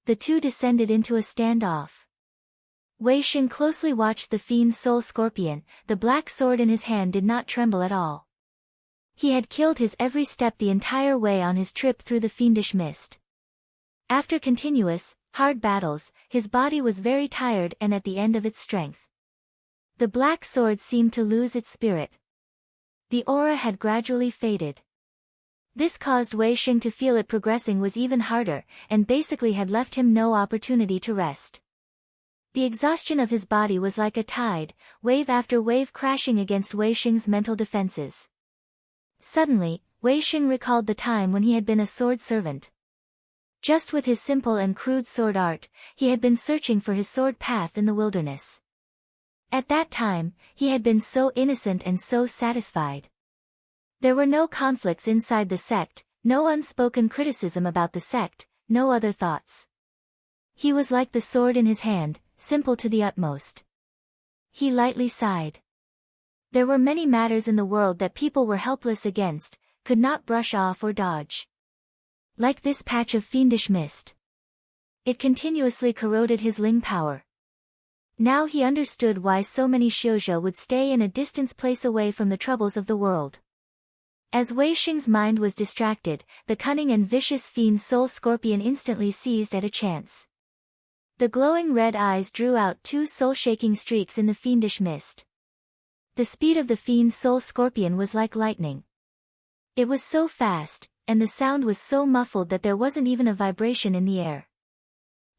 The 2 descended into a standoff. Wei Xing closely watched the fiend's soul scorpion, the black sword in his hand did not tremble at all. He had killed his every step the entire way on his trip through the fiendish mist. After continuous, hard battles, his body was very tired and at the end of its strength. The black sword seemed to lose its spirit. The aura had gradually faded. This caused Wei Xing to feel it progressing was even harder, and basically had left him no opportunity to rest. The exhaustion of his body was like a tide, wave after wave crashing against Wei Xing's mental defenses. Suddenly, Wei Xing recalled the time when he had been a sword servant. Just with his simple and crude sword art, he had been searching for his sword path in the wilderness. At that time, he had been so innocent and so satisfied. There were no conflicts inside the sect, no unspoken criticism about the sect, no other thoughts. He was like the sword in his hand, simple to the utmost. He lightly sighed. There were many matters in the world that people were helpless against, could not brush off or dodge. Like this patch of fiendish mist. It continuously corroded his Ling power. Now he understood why so many Xiuzhou would stay in a distant place away from the troubles of the world. As Wei Xing's mind was distracted, the cunning and vicious fiend soul scorpion instantly seized at a chance. The glowing red eyes drew out 2 soul-shaking streaks in the fiendish mist. The speed of the fiend soul scorpion was like lightning. It was so fast, and the sound was so muffled that there wasn't even a vibration in the air.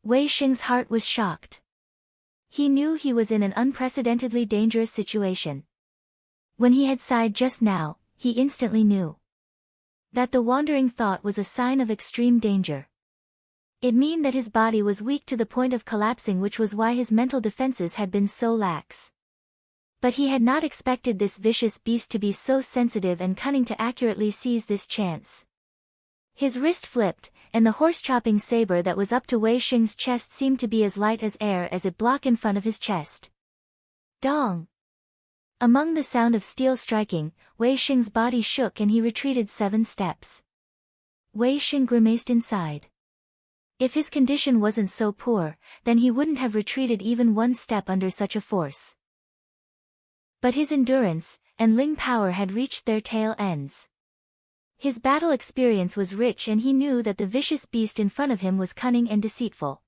Wei Xing's heart was shocked. He knew he was in an unprecedentedly dangerous situation. When he had sighed just now, he instantly knew that the wandering thought was a sign of extreme danger. It meant that his body was weak to the point of collapsing, which was why his mental defenses had been so lax. But he had not expected this vicious beast to be so sensitive and cunning to accurately seize this chance. His wrist flipped, and the horse-chopping saber that was up to Wei Xing's chest seemed to be as light as air as it blocked in front of his chest. Dong! Among the sound of steel striking, Wei Xing's body shook and he retreated 7 steps. Wei Xing grimaced inside. If his condition wasn't so poor, then he wouldn't have retreated even 1 step under such a force. But his endurance and Ling power had reached their tail ends. His battle experience was rich and he knew that the vicious beast in front of him was cunning and deceitful.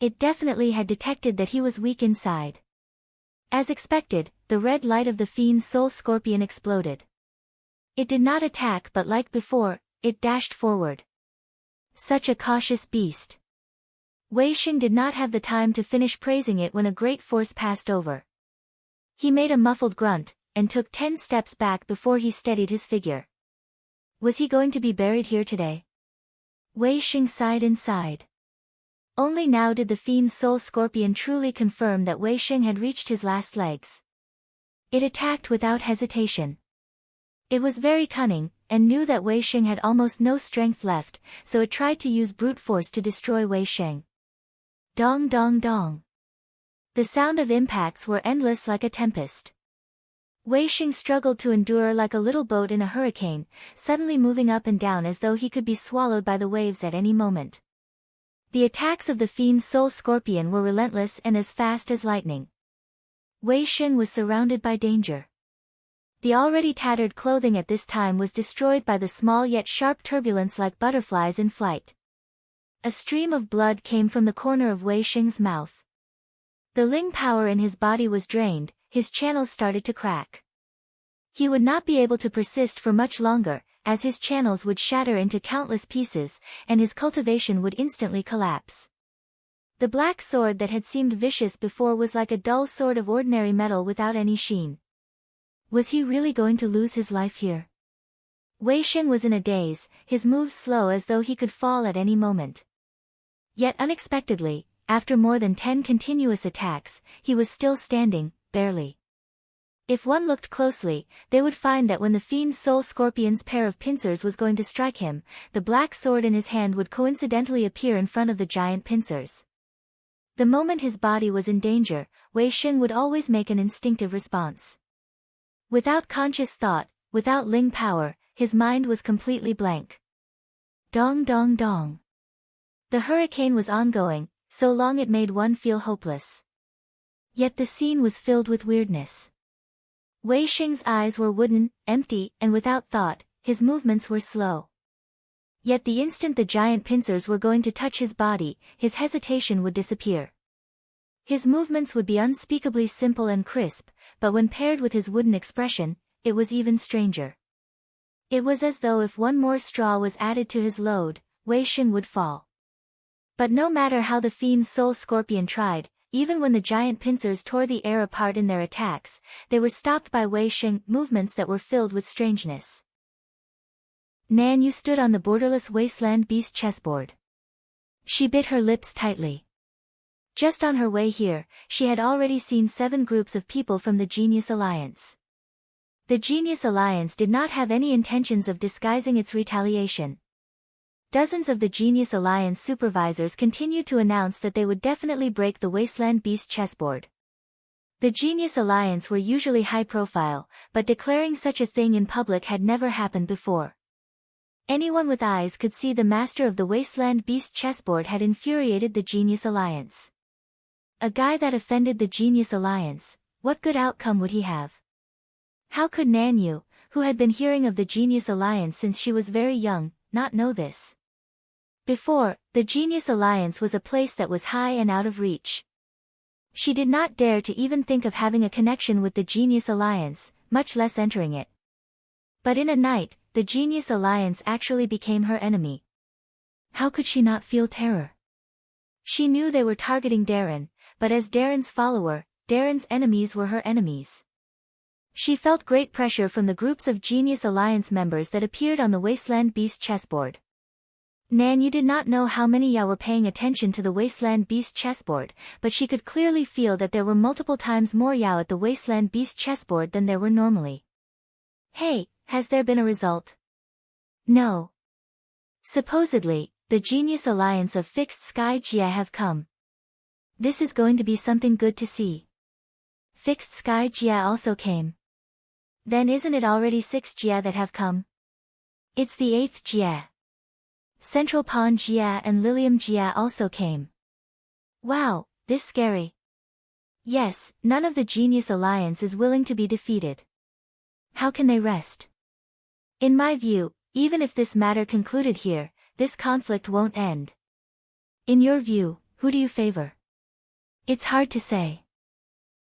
It definitely had detected that he was weak inside. As expected, the red light of the fiend's soul scorpion exploded. It did not attack but like before, it dashed forward. Such a cautious beast. Wei Xing did not have the time to finish praising it when a great force passed over. He made a muffled grunt, and took 10 steps back before he steadied his figure. Was he going to be buried here today? Wei Xing sighed inside. Only now did the fiend's soul scorpion truly confirm that Wei Xing had reached his last legs. It attacked without hesitation. It was very cunning, and knew that Wei Xing had almost no strength left, so it tried to use brute force to destroy Wei Xing. Dong dong dong. The sound of impacts were endless like a tempest. Wei Xing struggled to endure like a little boat in a hurricane, suddenly moving up and down as though he could be swallowed by the waves at any moment. The attacks of the fiend's soul scorpion were relentless and as fast as lightning. Wei Xing was surrounded by danger. The already tattered clothing at this time was destroyed by the small yet sharp turbulence like butterflies in flight. A stream of blood came from the corner of Wei Xing's mouth. The Ling power in his body was drained, his channels started to crack. He would not be able to persist for much longer, as his channels would shatter into countless pieces, and his cultivation would instantly collapse. The black sword that had seemed vicious before was like a dull sword of ordinary metal without any sheen. Was he really going to lose his life here? Wei Xing was in a daze, his moves slow as though he could fall at any moment. Yet unexpectedly, after more than 10 continuous attacks, he was still standing, barely. If one looked closely, they would find that when the fiend's soul scorpion's pair of pincers was going to strike him, the black sword in his hand would coincidentally appear in front of the giant pincers. The moment his body was in danger, Wei Xing would always make an instinctive response. Without conscious thought, without Ling power, his mind was completely blank. Dong dong dong. The hurricane was ongoing, so long it made one feel hopeless. Yet the scene was filled with weirdness. Wei Xing's eyes were wooden, empty, and without thought, his movements were slow. Yet the instant the giant pincers were going to touch his body, his hesitation would disappear. His movements would be unspeakably simple and crisp, but when paired with his wooden expression, it was even stranger. It was as though if one more straw was added to his load, Wei Xing would fall. But no matter how the fiend's soul scorpion tried, even when the giant pincers tore the air apart in their attacks, they were stopped by Wei Xing, movements that were filled with strangeness. Nan Yu stood on the borderless wasteland beast chessboard. She bit her lips tightly. Just on her way here, she had already seen 7 groups of people from the Genius Alliance. The Genius Alliance did not have any intentions of disguising its retaliation. Dozens of the Genius Alliance supervisors continued to announce that they would definitely break the Wasteland Beast chessboard. The Genius Alliance were usually high-profile, but declaring such a thing in public had never happened before. Anyone with eyes could see the master of the Wasteland Beast chessboard had infuriated the Genius Alliance. A guy that offended the Genius Alliance, what good outcome would he have? How could Nan Yu, who had been hearing of the Genius Alliance since she was very young, not know this? Before, the Genius Alliance was a place that was high and out of reach. She did not dare to even think of having a connection with the Genius Alliance, much less entering it. But in a night, the Genius Alliance actually became her enemy. How could she not feel terror? She knew they were targeting Darren, but as Darren's follower, Darren's enemies were her enemies. She felt great pressure from the groups of Genius Alliance members that appeared on the Wasteland Beast chessboard. Nan Yu did not know how many Ya were paying attention to the Wasteland Beast chessboard, but she could clearly feel that there were multiple times more Ya at the Wasteland Beast chessboard than there were normally. Hey, has there been a result? No. Supposedly, the Genius Alliance of Fixed Sky Jia have come. This is going to be something good to see. Fixed Sky Jia also came. Then isn't it already 6 Jia that have come? It's the 8th Jia. Central Pond Jia and Lilium Jia also came. Wow, this scary. Yes, none of the Genius Alliance is willing to be defeated. How can they rest? In my view, even if this matter concluded here, this conflict won't end. In your view, who do you favor? It's hard to say.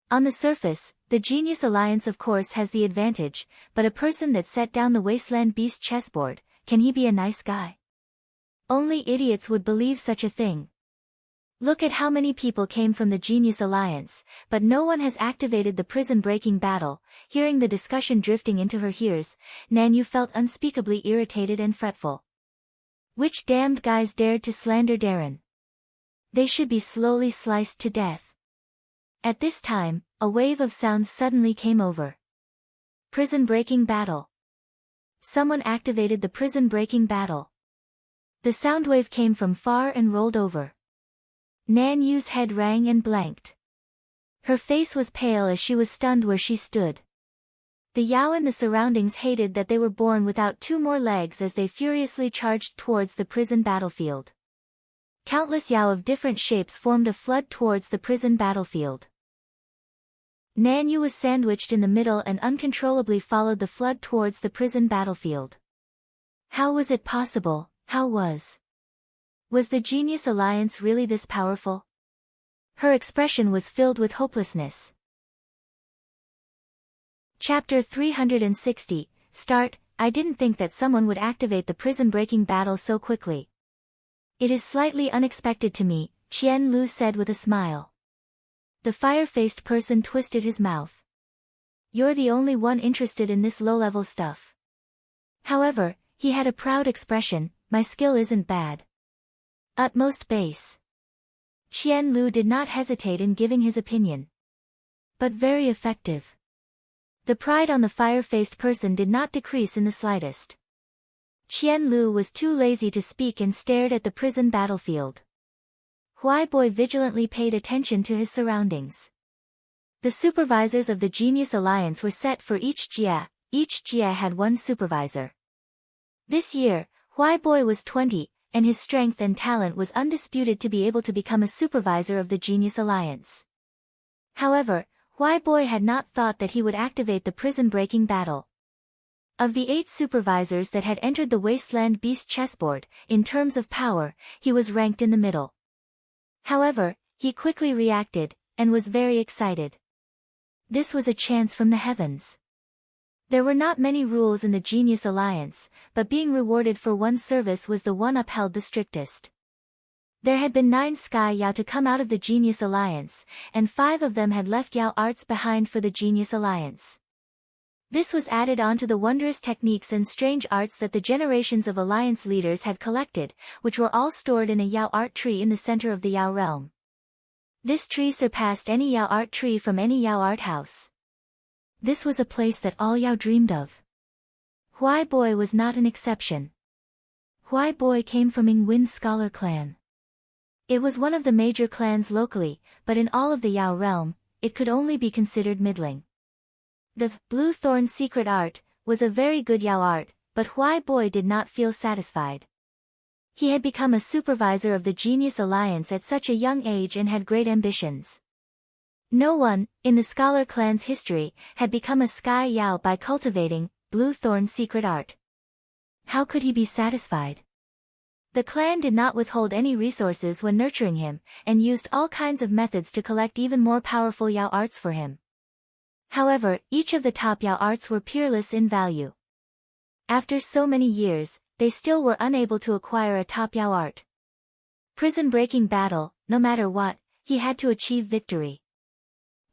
On the surface, the Genius Alliance of course has the advantage, but a person that set down the Wasteland Beast chessboard, can he be a nice guy? Only idiots would believe such a thing. Look at how many people came from the Genius Alliance, but no one has activated the prison-breaking battle. Hearing the discussion drifting into her ears, Nanyu felt unspeakably irritated and fretful. Which damned guys dared to slander Darren? They should be slowly sliced to death. At this time, a wave of sounds suddenly came over. Prison-breaking battle. Someone activated the prison-breaking battle. The sound wave came from far and rolled over. Nanyu's head rang and blanked. Her face was pale as she was stunned where she stood. The Yao in the surroundings hated that they were born without 2 more legs as they furiously charged towards the prison battlefield. Countless Yao of different shapes formed a flood towards the prison battlefield. Nanyu was sandwiched in the middle and uncontrollably followed the flood towards the prison battlefield. How was it possible? How was the Genius Alliance really this powerful? Her expression was filled with hopelessness. Chapter 360, Start. I didn't think that someone would activate the prison-breaking battle so quickly. It is slightly unexpected to me, Qian Lu said with a smile. The fire-faced person twisted his mouth. You're the only one interested in this low-level stuff. However, he had a proud expression. My skill isn't bad. Utmost base. Qian Lu did not hesitate in giving his opinion. But very effective. The pride on the fire-faced person did not decrease in the slightest. Qian Lu was too lazy to speak and stared at the prison battlefield. Huai vigilantly paid attention to his surroundings. The supervisors of the Genius Alliance were set for each Jia. Each Jia had 1 supervisor. This year, Huai was 20, and his strength and talent was undisputed to be able to become a supervisor of the Genius Alliance. However, Huai had not thought that he would activate the prison-breaking battle. Of the 8 supervisors that had entered the Wasteland Beast chessboard, in terms of power, he was ranked in the middle. However, he quickly reacted, and was very excited. This was a chance from the heavens. There were not many rules in the Genius Alliance, but being rewarded for one's service was the one upheld the strictest. There had been 9 Sky Yao to come out of the Genius Alliance, and 5 of them had left Yao arts behind for the Genius Alliance. This was added on to the wondrous techniques and strange arts that the generations of Alliance leaders had collected, which were all stored in a Yao art tree in the center of the Yao realm. This tree surpassed any Yao art tree from any Yao art house. This was a place that all Yao dreamed of. Huai was not an exception. Huai came from Yingwen Scholar clan. It was one of the major clans locally, but in all of the Yao realm, it could only be considered middling. The Blue Thorn secret art was a very good Yao art, but Huai did not feel satisfied. He had become a supervisor of the Genius Alliance at such a young age and had great ambitions. No one, in the Scholar clan's history, had become a Sky Yao by cultivating Blue Thorn secret art. How could he be satisfied? The clan did not withhold any resources when nurturing him, and used all kinds of methods to collect even more powerful Yao arts for him. However, each of the top Yao arts were peerless in value. After so many years, they still were unable to acquire a top Yao art. Prison-breaking battle, no matter what, he had to achieve victory.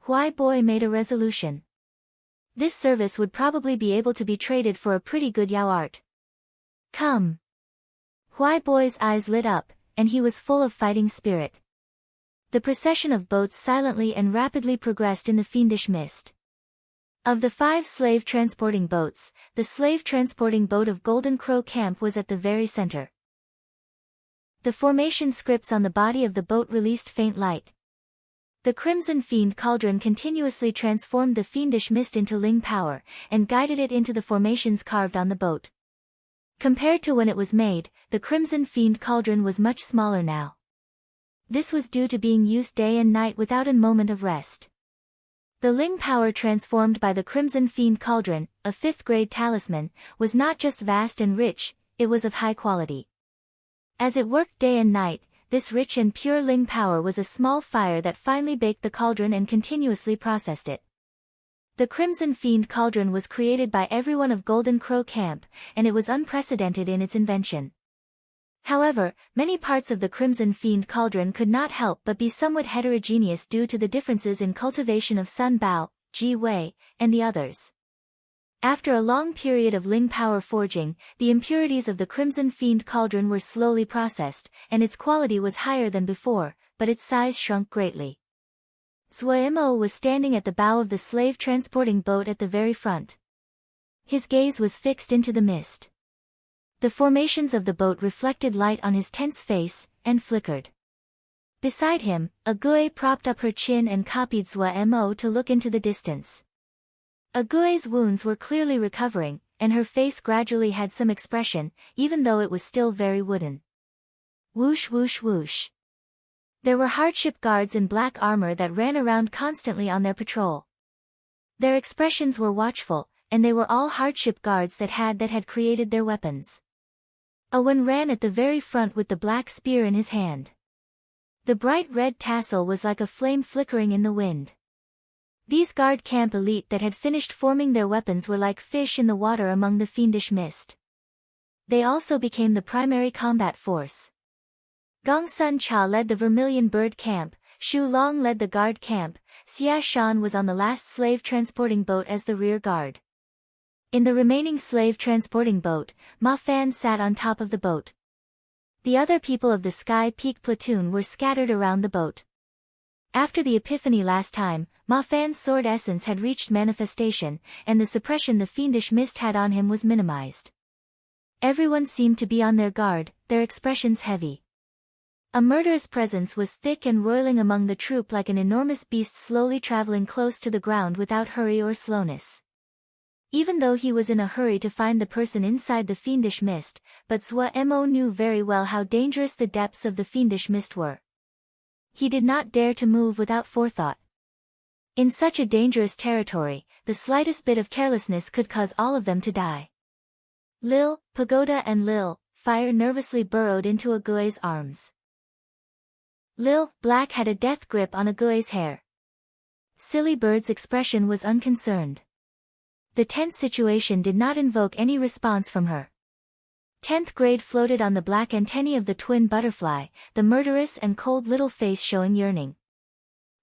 Huai made a resolution. This service would probably be able to be traded for a pretty good Yao art. Come. Huai's eyes lit up, and he was full of fighting spirit. The procession of boats silently and rapidly progressed in the fiendish mist. Of the 5 slave-transporting boats, the slave-transporting boat of Golden Crow Camp was at the very center. The formation scripts on the body of the boat released faint light. The Crimson Fiend Cauldron continuously transformed the fiendish mist into Ling power, and guided it into the formations carved on the boat. Compared to when it was made, the Crimson Fiend Cauldron was much smaller now. This was due to being used day and night without a moment of rest. The Ling power transformed by the Crimson Fiend Cauldron, a 5th-grade talisman, was not just vast and rich, it was of high quality. As it worked day and night, this rich and pure Ling power was a small fire that finally baked the cauldron and continuously processed it. The Crimson Fiend Cauldron was created by everyone of Golden Crow Camp, and it was unprecedented in its invention. However, many parts of the Crimson Fiend Cauldron could not help but be somewhat heterogeneous due to the differences in cultivation of Sun Bao, Ji Wei, and the others. After a long period of Ling power forging, the impurities of the Crimson Fiend Cauldron were slowly processed, and its quality was higher than before, but its size shrunk greatly. Suemo was standing at the bow of the slave-transporting boat at the very front. His gaze was fixed into the mist. The formations of the boat reflected light on his tense face, and flickered. Beside him, Ague propped up her chin and copied Suemo to look into the distance. Ague's wounds were clearly recovering, and her face gradually had some expression, even though it was still very wooden. Whoosh whoosh whoosh. There were hardship guards in black armor that ran around constantly on their patrol. Their expressions were watchful, and they were all hardship guards that had created their weapons. Owen ran at the very front with the black spear in his hand. The bright red tassel was like a flame flickering in the wind. These guard camp elite that had finished forming their weapons were like fish in the water among the fiendish mist. They also became the primary combat force. Gong Sun Cha led the Vermilion Bird camp, Shu Long led the guard camp, Xia Shan was on the last slave-transporting boat as the rear guard. In the remaining slave-transporting boat, Ma Fan sat on top of the boat. The other people of the Sky Peak platoon were scattered around the boat. After the epiphany last time, Ma Fan's sword essence had reached manifestation, and the suppression the fiendish mist had on him was minimized. Everyone seemed to be on their guard, their expressions heavy. A murderous presence was thick and roiling among the troop like an enormous beast slowly traveling close to the ground without hurry or slowness. Even though he was in a hurry to find the person inside the fiendish mist, but Suemo knew very well how dangerous the depths of the fiendish mist were. He did not dare to move without forethought. In such a dangerous territory, the slightest bit of carelessness could cause all of them to die. Lil, Pagoda and Lil, Fire nervously burrowed into Ague's arms. Lil, Black had a death grip on Ague's hair. Silly Bird's expression was unconcerned. The tense situation did not invoke any response from her. 10th grade floated on the black antennae of the twin butterfly, the murderous and cold little face showing yearning.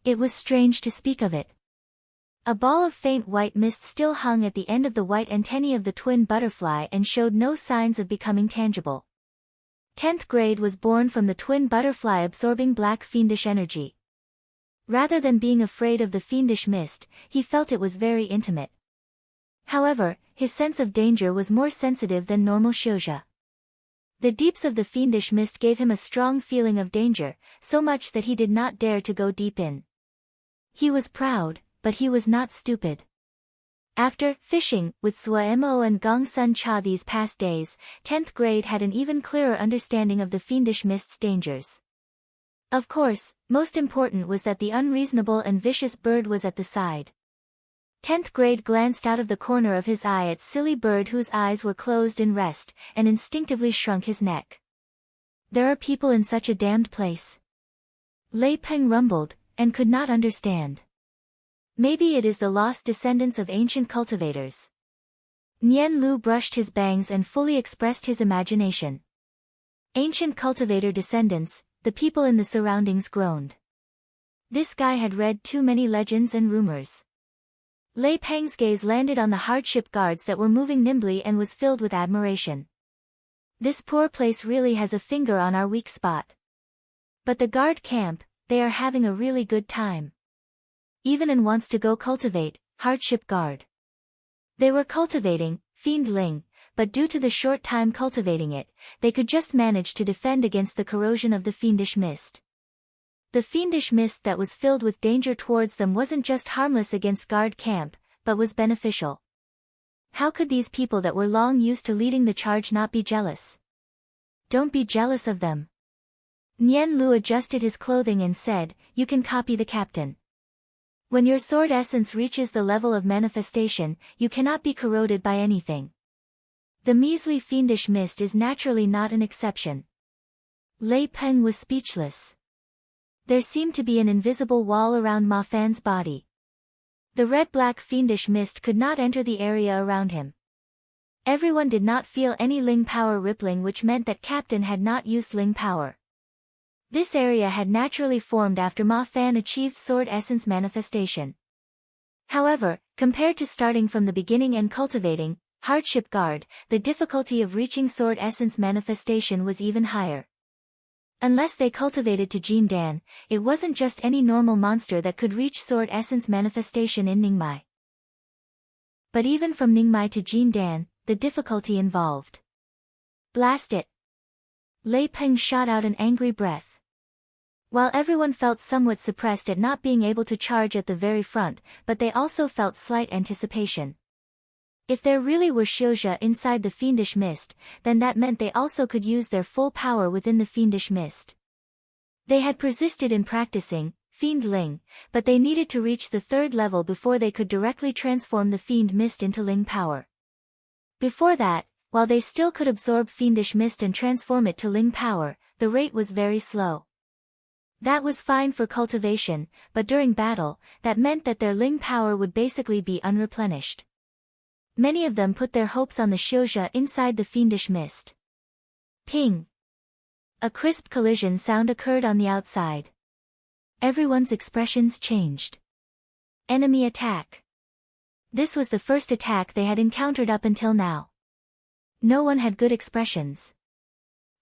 It was strange to speak of it. A ball of faint white mist still hung at the end of the white antennae of the twin butterfly and showed no signs of becoming tangible. 10th grade was born from the twin butterfly absorbing black fiendish energy. Rather than being afraid of the fiendish mist, he felt it was very intimate. However, his sense of danger was more sensitive than normal shouja. The deeps of the fiendish mist gave him a strong feeling of danger, so much that he did not dare to go deep in. He was proud, but he was not stupid. After fishing with Suemo and Gong Sun Cha these past days, 10th grade had an even clearer understanding of the fiendish mist's dangers. Of course, most important was that the unreasonable and vicious bird was at the side. 10th grade glanced out of the corner of his eye at Silly Bird whose eyes were closed in rest, and instinctively shrunk his neck. There are people in such a damned place. Lei Peng rumbled, and could not understand. Maybe it is the lost descendants of ancient cultivators. Nian Lu brushed his bangs and fully expressed his imagination. Ancient cultivator descendants, the people in the surroundings groaned. This guy had read too many legends and rumors. Lei Peng's gaze landed on the hardship guards that were moving nimbly and was filled with admiration. This poor place really has a finger on our weak spot. But the guard camp, they are having a really good time. Evenin wants to go cultivate, hardship guard. They were cultivating, Fiend Ling, but due to the short time cultivating it, they could just manage to defend against the corrosion of the fiendish mist. The fiendish mist that was filled with danger towards them wasn't just harmless against guard camp, but was beneficial. How could these people that were long used to leading the charge not be jealous? Don't be jealous of them. Nian Lu adjusted his clothing and said, "You can copy the captain." When your sword essence reaches the level of manifestation, you cannot be corroded by anything. The measly fiendish mist is naturally not an exception. Lei Peng was speechless. There seemed to be an invisible wall around Ma Fan's body. The red-black fiendish mist could not enter the area around him. Everyone did not feel any Ling power rippling, which meant that Captain had not used Ling power. This area had naturally formed after Ma Fan achieved sword essence manifestation. However, compared to starting from the beginning and cultivating hardship guard, the difficulty of reaching sword essence manifestation was even higher. Unless they cultivated to Jin Dan, it wasn't just any normal monster that could reach sword essence manifestation in Ningmai. But even from Ningmai to Jin Dan, the difficulty involved. Blast it! Lei Peng shot out an angry breath. While everyone felt somewhat suppressed at not being able to charge at the very front, but they also felt slight anticipation. If there really were Xiuzha inside the fiendish mist, then that meant they also could use their full power within the fiendish mist. They had persisted in practicing Fiend Ling, but they needed to reach the third level before they could directly transform the fiend mist into Ling power. Before that, while they still could absorb fiendish mist and transform it to Ling power, the rate was very slow. That was fine for cultivation, but during battle, that meant that their Ling power would basically be unreplenished. Many of them put their hopes on the Xiuzha inside the fiendish mist. Ping! A crisp collision sound occurred on the outside. Everyone's expressions changed. Enemy attack. This was the first attack they had encountered up until now. No one had good expressions.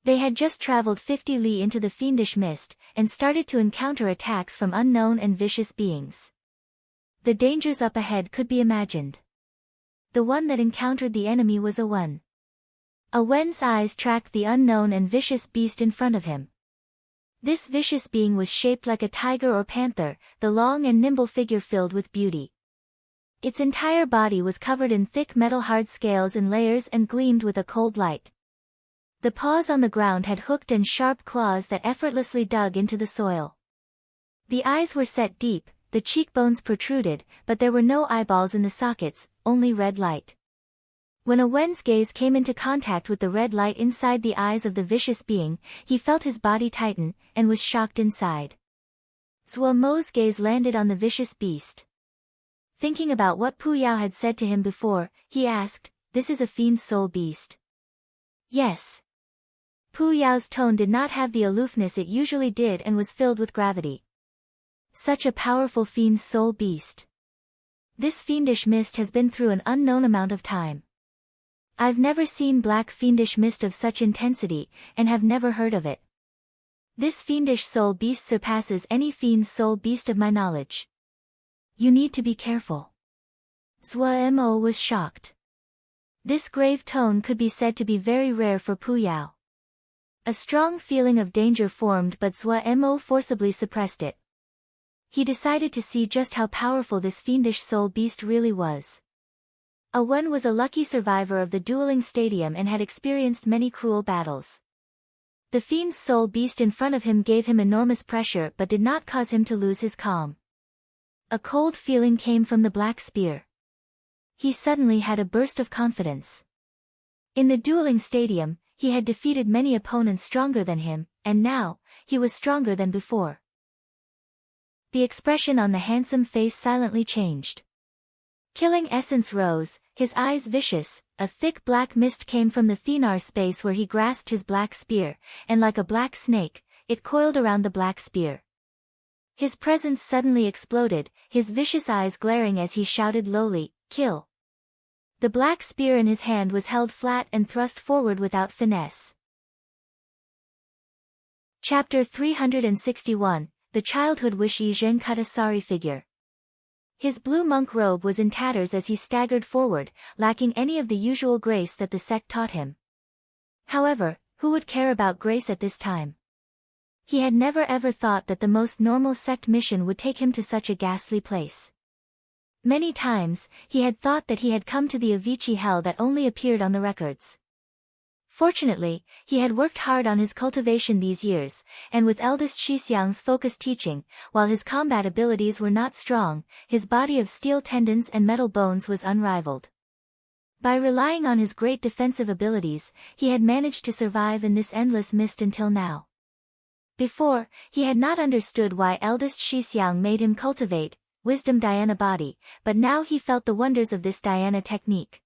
They had just traveled 50 li into the fiendish mist, and started to encounter attacks from unknown and vicious beings. The dangers up ahead could be imagined. The one that encountered the enemy was a Wen. A Wen's eyes tracked the unknown and vicious beast in front of him. This vicious being was shaped like a tiger or panther, the long and nimble figure filled with beauty. Its entire body was covered in thick metal-hard scales and layers and gleamed with a cold light. The paws on the ground had hooked and sharp claws that effortlessly dug into the soil. The eyes were set deep, the cheekbones protruded, but there were no eyeballs in the sockets, only red light. When a Wen's gaze came into contact with the red light inside the eyes of the vicious being, he felt his body tighten, and was shocked inside. Zhua Mo's gaze landed on the vicious beast. Thinking about what Pu Yao had said to him before, he asked, "This is a fiend's soul beast?" "Yes." Pu Yao's tone did not have the aloofness it usually did and was filled with gravity. "Such a powerful fiend's soul beast. This fiendish mist has been through an unknown amount of time. I've never seen black fiendish mist of such intensity, and have never heard of it. This fiendish soul beast surpasses any fiend's soul beast of my knowledge. You need to be careful." Zhua Mo was shocked. This grave tone could be said to be very rare for Pu Yao. A strong feeling of danger formed, but Zhua Mo forcibly suppressed it. He decided to see just how powerful this fiendish soul beast really was. A Wen was a lucky survivor of the dueling stadium and had experienced many cruel battles. The fiend's soul beast in front of him gave him enormous pressure but did not cause him to lose his calm. A cold feeling came from the black spear. He suddenly had a burst of confidence. In the dueling stadium, he had defeated many opponents stronger than him, and now, he was stronger than before. The expression on the handsome face silently changed. Killing essence rose, his eyes vicious, a thick black mist came from the Thenar space where he grasped his black spear, and like a black snake, it coiled around the black spear. His presence suddenly exploded, his vicious eyes glaring as he shouted lowly, "Kill!" The black spear in his hand was held flat and thrust forward without finesse. Chapter 361, The Childhood Wish. Zheng cut a sorry figure. His blue monk robe was in tatters as he staggered forward, lacking any of the usual grace that the sect taught him. However, who would care about grace at this time? He had never ever thought that the most normal sect mission would take him to such a ghastly place. Many times, he had thought that he had come to the Avicii hell that only appeared on the records. Fortunately, he had worked hard on his cultivation these years, and with eldest Shixiang's focused teaching, while his combat abilities were not strong, his body of steel tendons and metal bones was unrivaled. By relying on his great defensive abilities, he had managed to survive in this endless mist until now. Before, he had not understood why eldest Shixiang made him cultivate wisdom dhyana body, but now he felt the wonders of this dhyana technique.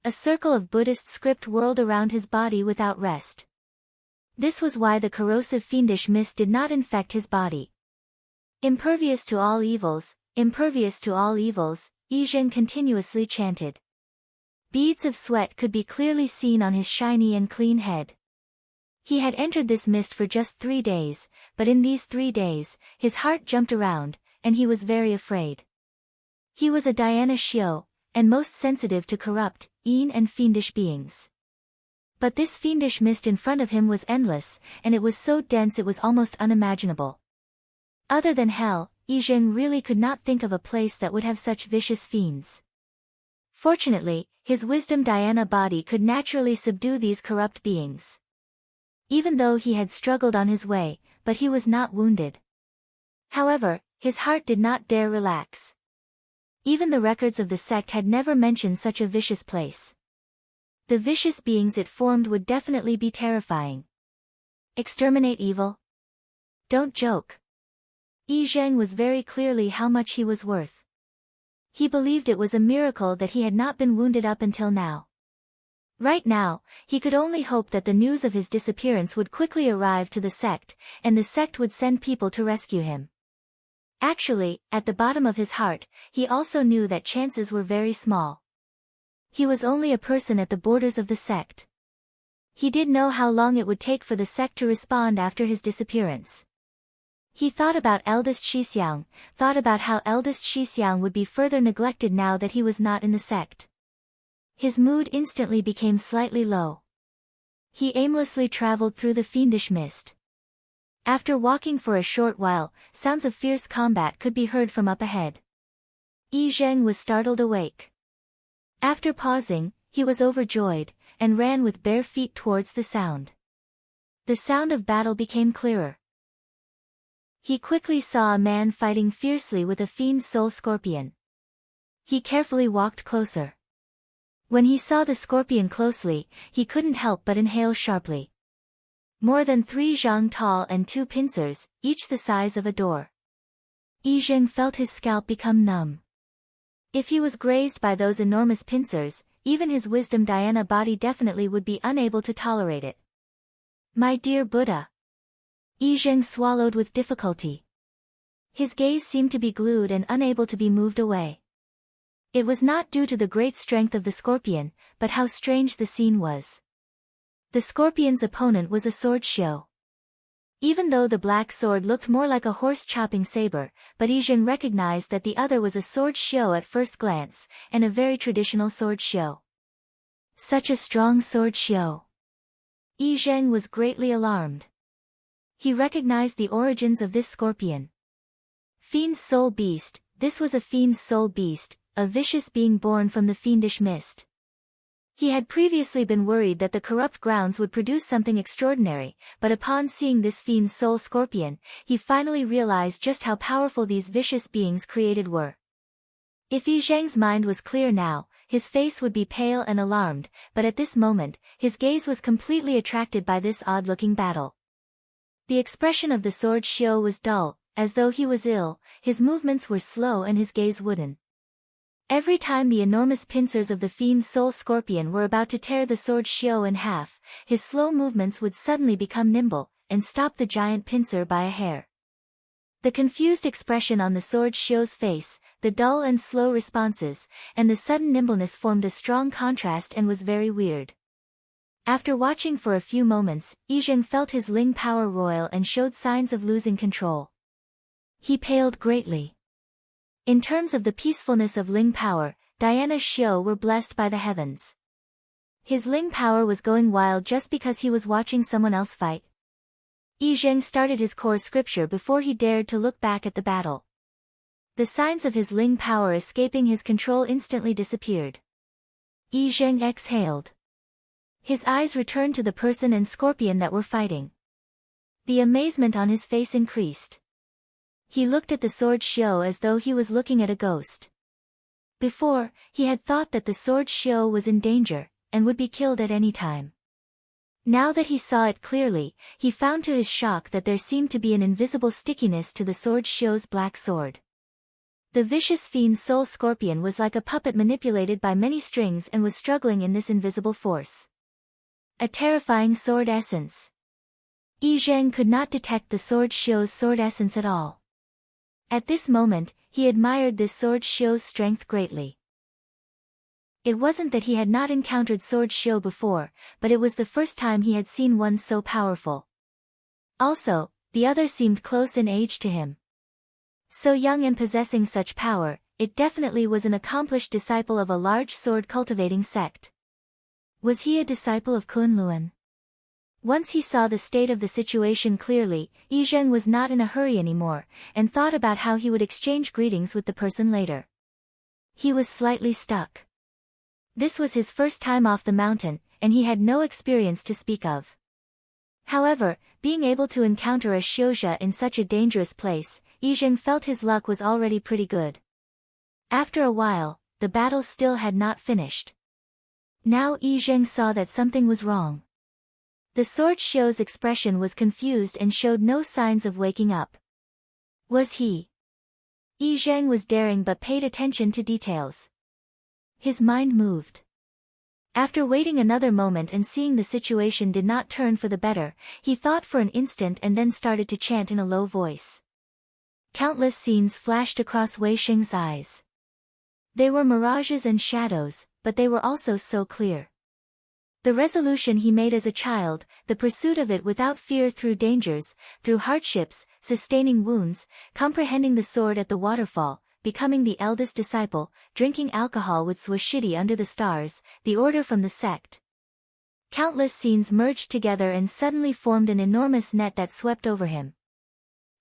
A circle of Buddhist script whirled around his body without rest. This was why the corrosive fiendish mist did not infect his body. Impervious to all evils, impervious to all evils, Yizhen continuously chanted. Beads of sweat could be clearly seen on his shiny and clean head. He had entered this mist for just 3 days, but in these 3 days, his heart jumped around, and he was very afraid. He was a dhyana shio, and most sensitive to corrupt, mean and fiendish beings. But this fiendish mist in front of him was endless, and it was so dense it was almost unimaginable. Other than hell, Yizhen really could not think of a place that would have such vicious fiends. Fortunately, his wisdom dhyana body could naturally subdue these corrupt beings. Even though he had struggled on his way, but he was not wounded. However, his heart did not dare relax. Even the records of the sect had never mentioned such a vicious place. The vicious beings it formed would definitely be terrifying. Exterminate evil? Don't joke. Yi Zheng was very clearly how much he was worth. He believed it was a miracle that he had not been wounded up until now. Right now, he could only hope that the news of his disappearance would quickly arrive to the sect, and the sect would send people to rescue him. Actually, at the bottom of his heart, he also knew that chances were very small. He was only a person at the borders of the sect. He did know how long it would take for the sect to respond after his disappearance. He thought about eldest Shixiang, thought about how eldest Shixiang would be further neglected now that he was not in the sect. His mood instantly became slightly low. He aimlessly traveled through the fiendish mist. After walking for a short while, sounds of fierce combat could be heard from up ahead. Yi Zheng was startled awake. After pausing, he was overjoyed, and ran with bare feet towards the sound. The sound of battle became clearer. He quickly saw a man fighting fiercely with a fiend soul scorpion. He carefully walked closer. When he saw the scorpion closely, he couldn't help but inhale sharply. More than 3 zhang tall and 2 pincers, each the size of a door. Yi Zheng felt his scalp become numb. If he was grazed by those enormous pincers, even his wisdom dhyana body definitely would be unable to tolerate it. My dear Buddha. Yi Zheng swallowed with difficulty. His gaze seemed to be glued and unable to be moved away. It was not due to the great strength of the scorpion, but how strange the scene was. The scorpion's opponent was a sword shio. Even though the black sword looked more like a horse-chopping saber, but Yizhen recognized that the other was a sword shio at first glance, and a very traditional sword shio. Such a strong sword shio. Yizhen was greatly alarmed. He recognized the origins of this scorpion. Fiend's soul beast, this was a fiend's soul beast, a vicious being born from the fiendish mist. He had previously been worried that the corrupt grounds would produce something extraordinary, but upon seeing this fiend's soul scorpion, he finally realized just how powerful these vicious beings created were. If Yi Zheng's mind was clear now, his face would be pale and alarmed, but at this moment, his gaze was completely attracted by this odd-looking battle. The expression of the sword shio was dull, as though he was ill, his movements were slow and his gaze wooden. Every time the enormous pincers of the fiend's soul scorpion were about to tear the sword shio in half, his slow movements would suddenly become nimble, and stop the giant pincer by a hair. The confused expression on the sword shio's face, the dull and slow responses, and the sudden nimbleness formed a strong contrast and was very weird. After watching for a few moments, Yizhen felt his Ling power roil and showed signs of losing control. He paled greatly. In terms of the peacefulness of Ling power, Diana's shio were blessed by the heavens. His Ling power was going wild just because he was watching someone else fight. Yi Zheng started his core scripture before he dared to look back at the battle. The signs of his Ling power escaping his control instantly disappeared. Yi Zheng exhaled. His eyes returned to the person and scorpion that were fighting. The amazement on his face increased. He looked at the sword Xiao as though he was looking at a ghost. Before, he had thought that the sword Xiao was in danger, and would be killed at any time. Now that he saw it clearly, he found to his shock that there seemed to be an invisible stickiness to the sword Xiao's black sword. The vicious fiend soul scorpion was like a puppet manipulated by many strings and was struggling in this invisible force. A terrifying sword essence. Yi Zheng could not detect the sword Xiao's sword essence at all. At this moment, he admired this sword Xiao's strength greatly. It wasn't that he had not encountered sword Xiao before, but it was the first time he had seen one so powerful. Also, the other seemed close in age to him. So young and possessing such power, it definitely was an accomplished disciple of a large sword-cultivating sect. Was he a disciple of Kunlun? Once he saw the state of the situation clearly, Yi Zheng was not in a hurry anymore, and thought about how he would exchange greetings with the person later. He was slightly stuck. This was his first time off the mountain, and he had no experience to speak of. However, being able to encounter a Xiuzha in such a dangerous place, Yi Zheng felt his luck was already pretty good. After a while, the battle still had not finished. Now Yi Zheng saw that something was wrong. The sword Xiao's expression was confused and showed no signs of waking up. Was he? Yi Zheng was daring but paid attention to details. His mind moved. After waiting another moment and seeing the situation did not turn for the better, he thought for an instant and then started to chant in a low voice. Countless scenes flashed across Wei Sheng's eyes. They were mirages and shadows, but they were also so clear. The resolution he made as a child, the pursuit of it without fear through dangers, through hardships, sustaining wounds, comprehending the sword at the waterfall, becoming the eldest disciple, drinking alcohol with Swashiti under the stars, the order from the sect. Countless scenes merged together and suddenly formed an enormous net that swept over him.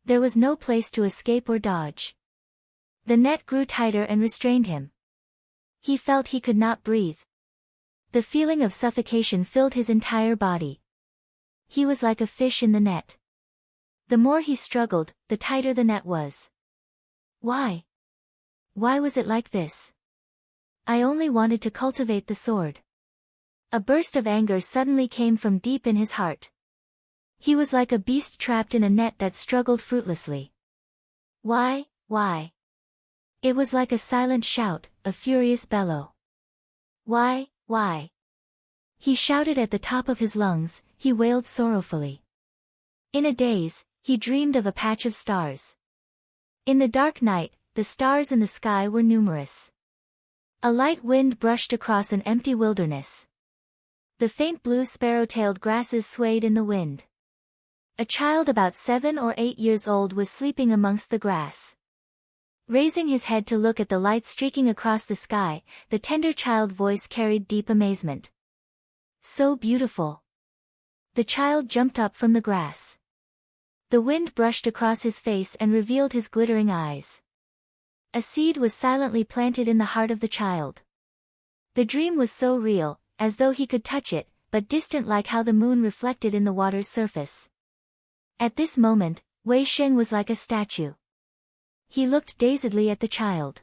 There was no place to escape or dodge. The net grew tighter and restrained him. He felt he could not breathe. The feeling of suffocation filled his entire body. He was like a fish in the net. The more he struggled, the tighter the net was. Why? Why was it like this? I only wanted to cultivate the sword. A burst of anger suddenly came from deep in his heart. He was like a beast trapped in a net that struggled fruitlessly. Why? It was like a silent shout, a furious bellow. Why? He shouted at the top of his lungs, he wailed sorrowfully. In a daze, he dreamed of a patch of stars. In the dark night, the stars in the sky were numerous. A light wind brushed across an empty wilderness. The faint blue sparrow-tailed grasses swayed in the wind. A child about 7 or 8 years old was sleeping amongst the grass. Raising his head to look at the light streaking across the sky, the tender child voice carried deep amazement. So beautiful. The child jumped up from the grass. The wind brushed across his face and revealed his glittering eyes. A seed was silently planted in the heart of the child. The dream was so real, as though he could touch it, but distant like how the moon reflected in the water's surface. At this moment, Wei Sheng was like a statue. He looked dazedly at the child.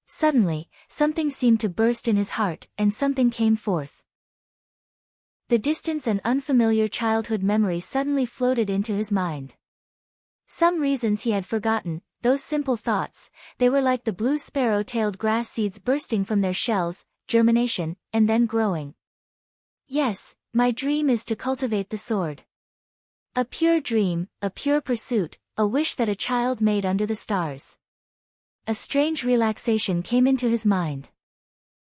Suddenly, something seemed to burst in his heart, and something came forth. The distance and unfamiliar childhood memory suddenly floated into his mind. Some reasons he had forgotten, those simple thoughts, they were like the blue sparrow-tailed grass seeds bursting from their shells, germination, and then growing. Yes, my dream is to cultivate the sword. A pure dream, a pure pursuit, a wish that a child made under the stars. A strange relaxation came into his mind.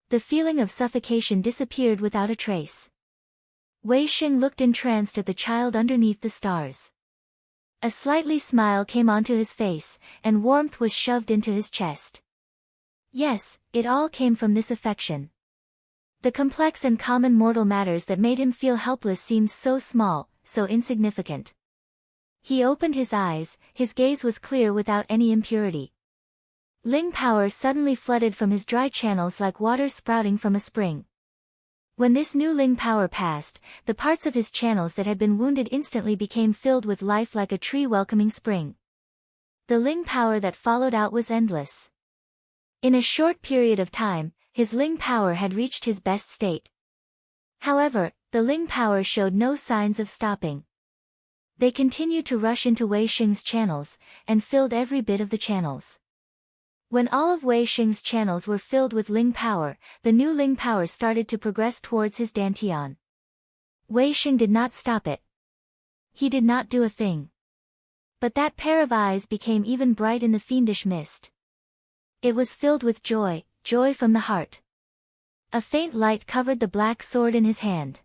The feeling of suffocation disappeared without a trace. Wei Sheng looked entranced at the child underneath the stars. A slightly smile came onto his face, and warmth was shoved into his chest. Yes, it all came from this affection. The complex and common mortal matters that made him feel helpless seemed so small, so insignificant. He opened his eyes, his gaze was clear without any impurity. Ling power suddenly flooded from his dry channels like water sprouting from a spring. When this new Ling power passed, the parts of his channels that had been wounded instantly became filled with life like a tree welcoming spring. The Ling power that followed out was endless. In a short period of time, his Ling power had reached his best state. However, the Ling power showed no signs of stopping. They continued to rush into Wei Xing's channels, and filled every bit of the channels. When all of Wei Xing's channels were filled with Ling power, the new Ling power started to progress towards his dantian. Wei Xing did not stop it. He did not do a thing. But that pair of eyes became even bright in the fiendish mist. It was filled with joy, joy from the heart. A faint light covered the black sword in his hand.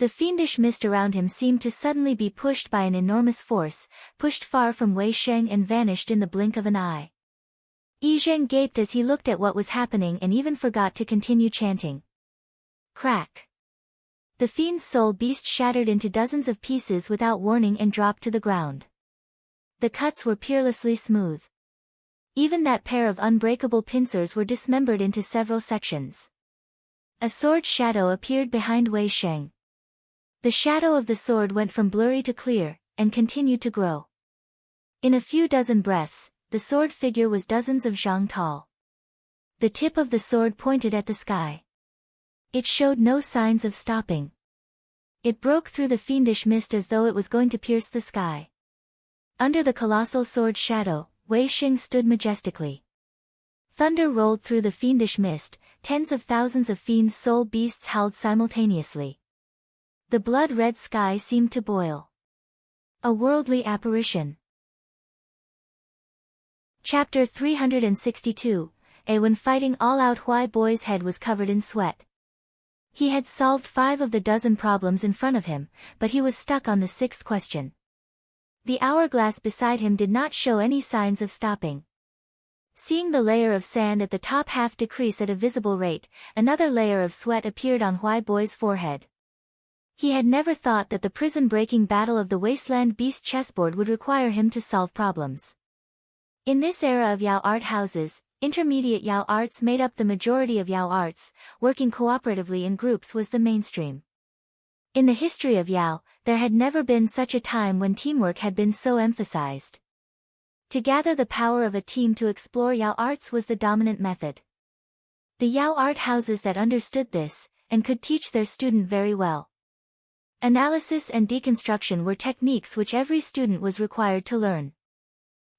The fiendish mist around him seemed to suddenly be pushed by an enormous force, pushed far from Wei Xing and vanished in the blink of an eye. Yi Zheng gaped as he looked at what was happening and even forgot to continue chanting. Crack! The fiend's soul beast shattered into dozens of pieces without warning and dropped to the ground. The cuts were peerlessly smooth. Even that pair of unbreakable pincers were dismembered into several sections. A sword shadow appeared behind Wei Xing. The shadow of the sword went from blurry to clear, and continued to grow. In a few dozen breaths, the sword figure was dozens of zhang tall. The tip of the sword pointed at the sky. It showed no signs of stopping. It broke through the fiendish mist as though it was going to pierce the sky. Under the colossal sword shadow, Wei Xing stood majestically. Thunder rolled through the fiendish mist, tens of thousands of fiend's soul beasts howled simultaneously. The blood-red sky seemed to boil. A worldly apparition. Chapter 362, When fighting all out, Huai Boy's head was covered in sweat. He had solved 5 of the dozen problems in front of him, but he was stuck on the 6th question. The hourglass beside him did not show any signs of stopping. Seeing the layer of sand at the top half decrease at a visible rate, another layer of sweat appeared on Huai Boy's forehead. He had never thought that the prison-breaking battle of the Wasteland Beast chessboard would require him to solve problems. In this era of Yao art houses, intermediate Yao arts made up the majority of Yao arts. Working cooperatively in groups was the mainstream. In the history of Yao, there had never been such a time when teamwork had been so emphasized. To gather the power of a team to explore Yao arts was the dominant method. The Yao art houses that understood this, and could teach their student very well. Analysis and deconstruction were techniques which every student was required to learn.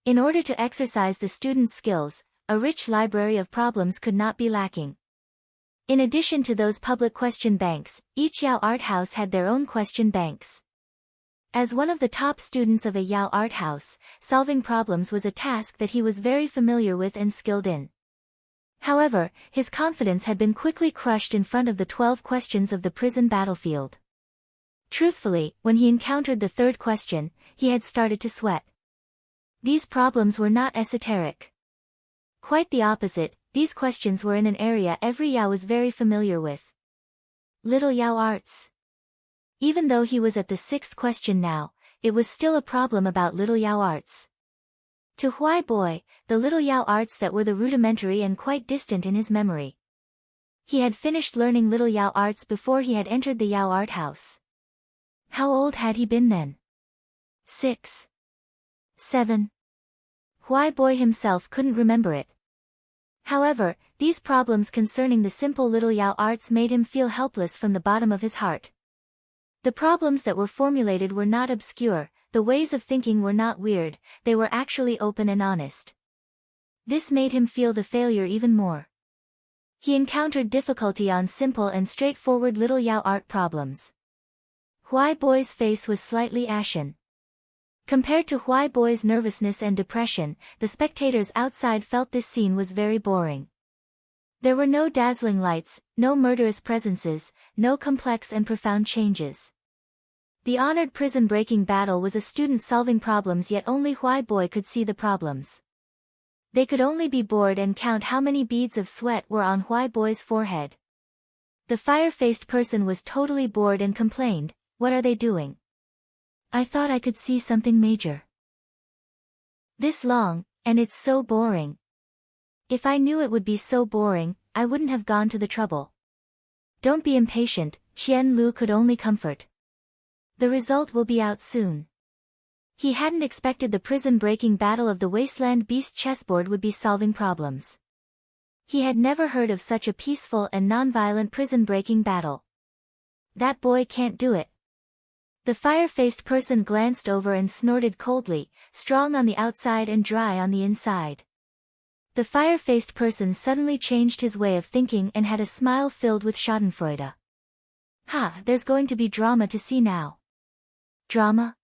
In order to exercise the student's skills, a rich library of problems could not be lacking. In addition to those public question banks, each Yao art house had their own question banks. As one of the top students of a Yao art house, solving problems was a task that he was very familiar with and skilled in. However, his confidence had been quickly crushed in front of the 12 questions of the prison battlefield. Truthfully, when he encountered the 3rd question, he had started to sweat. These problems were not esoteric. Quite the opposite, these questions were in an area every Yao was very familiar with. Little Yao arts. Even though he was at the 6th question now, it was still a problem about little Yao arts. To Huai Boy, the little Yao arts that were the rudimentary and quite distant in his memory. He had finished learning little Yao arts before he had entered the Yao art house. How old had he been then? 6. 7. Huai Boy himself couldn't remember it. However, these problems concerning the simple little Yao arts made him feel helpless from the bottom of his heart. The problems that were formulated were not obscure, the ways of thinking were not weird, they were actually open and honest. This made him feel the failure even more. He encountered difficulty on simple and straightforward little Yao art problems. Huai Boy's face was slightly ashen. Compared to Huai Boy's nervousness and depression, the spectators outside felt this scene was very boring. There were no dazzling lights, no murderous presences, no complex and profound changes. The honored prison-breaking battle was a student solving problems, yet only Huai Boy could see the problems. They could only be bored and count how many beads of sweat were on Huai Boy's forehead. The fire-faced person was totally bored and complained, "What are they doing? I thought I could see something major. This long, and it's so boring. If I knew it would be so boring, I wouldn't have gone to the trouble." Don't be impatient, Qian Lu could only comfort. The result will be out soon. He hadn't expected the prison-breaking battle of the wasteland beast chessboard would be solving problems. He had never heard of such a peaceful and non-violent prison-breaking battle. That boy can't do it. The fire-faced person glanced over and snorted coldly, strong on the outside and dry on the inside. The fire-faced person suddenly changed his way of thinking and had a smile filled with schadenfreude. Ha, there's going to be drama to see now. Drama?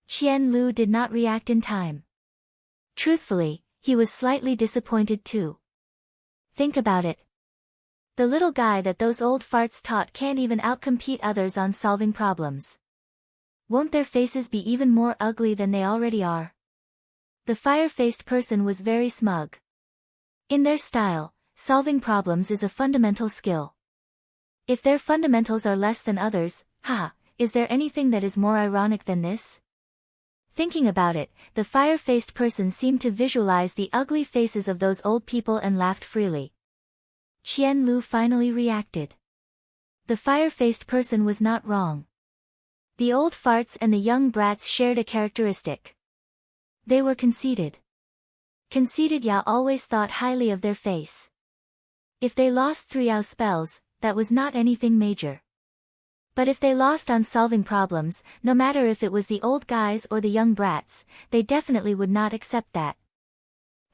Qian Lu did not react in time. Truthfully, he was slightly disappointed too. Think about it. The little guy that those old farts taught can't even outcompete others on solving problems. Won't their faces be even more ugly than they already are? The fire-faced person was very smug. In their style, solving problems is a fundamental skill. If their fundamentals are less than others, is there anything that is more ironic than this? Thinking about it, the fire-faced person seemed to visualize the ugly faces of those old people and laughed freely. Qian Lu finally reacted. The fire-faced person was not wrong. The old farts and the young brats shared a characteristic. They were conceited. Conceited Yao always thought highly of their face. If they lost 3 Yao spells, that was not anything major. But if they lost on solving problems, no matter if it was the old guys or the young brats, they definitely would not accept that.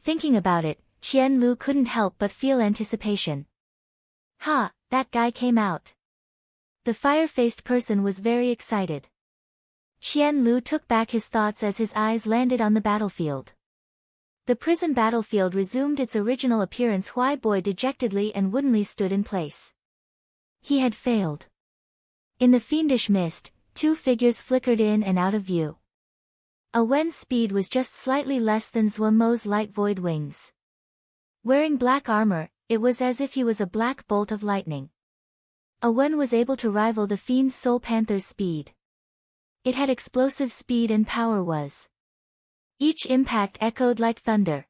Thinking about it, Qian Lu couldn't help but feel anticipation. That guy came out. The fire-faced person was very excited. Qian Lu took back his thoughts as his eyes landed on the battlefield. The prison battlefield resumed its original appearance. Huai Boy dejectedly and woodenly stood in place. He had failed. In the fiendish mist, 2 figures flickered in and out of view. Wen's speed was just slightly less than Zuomo's light void wings. Wearing black armor, it was as if he was a black bolt of lightning. Wen was able to rival the fiend's Soul Panther's speed. It had explosive speed and power was. Each impact echoed like thunder.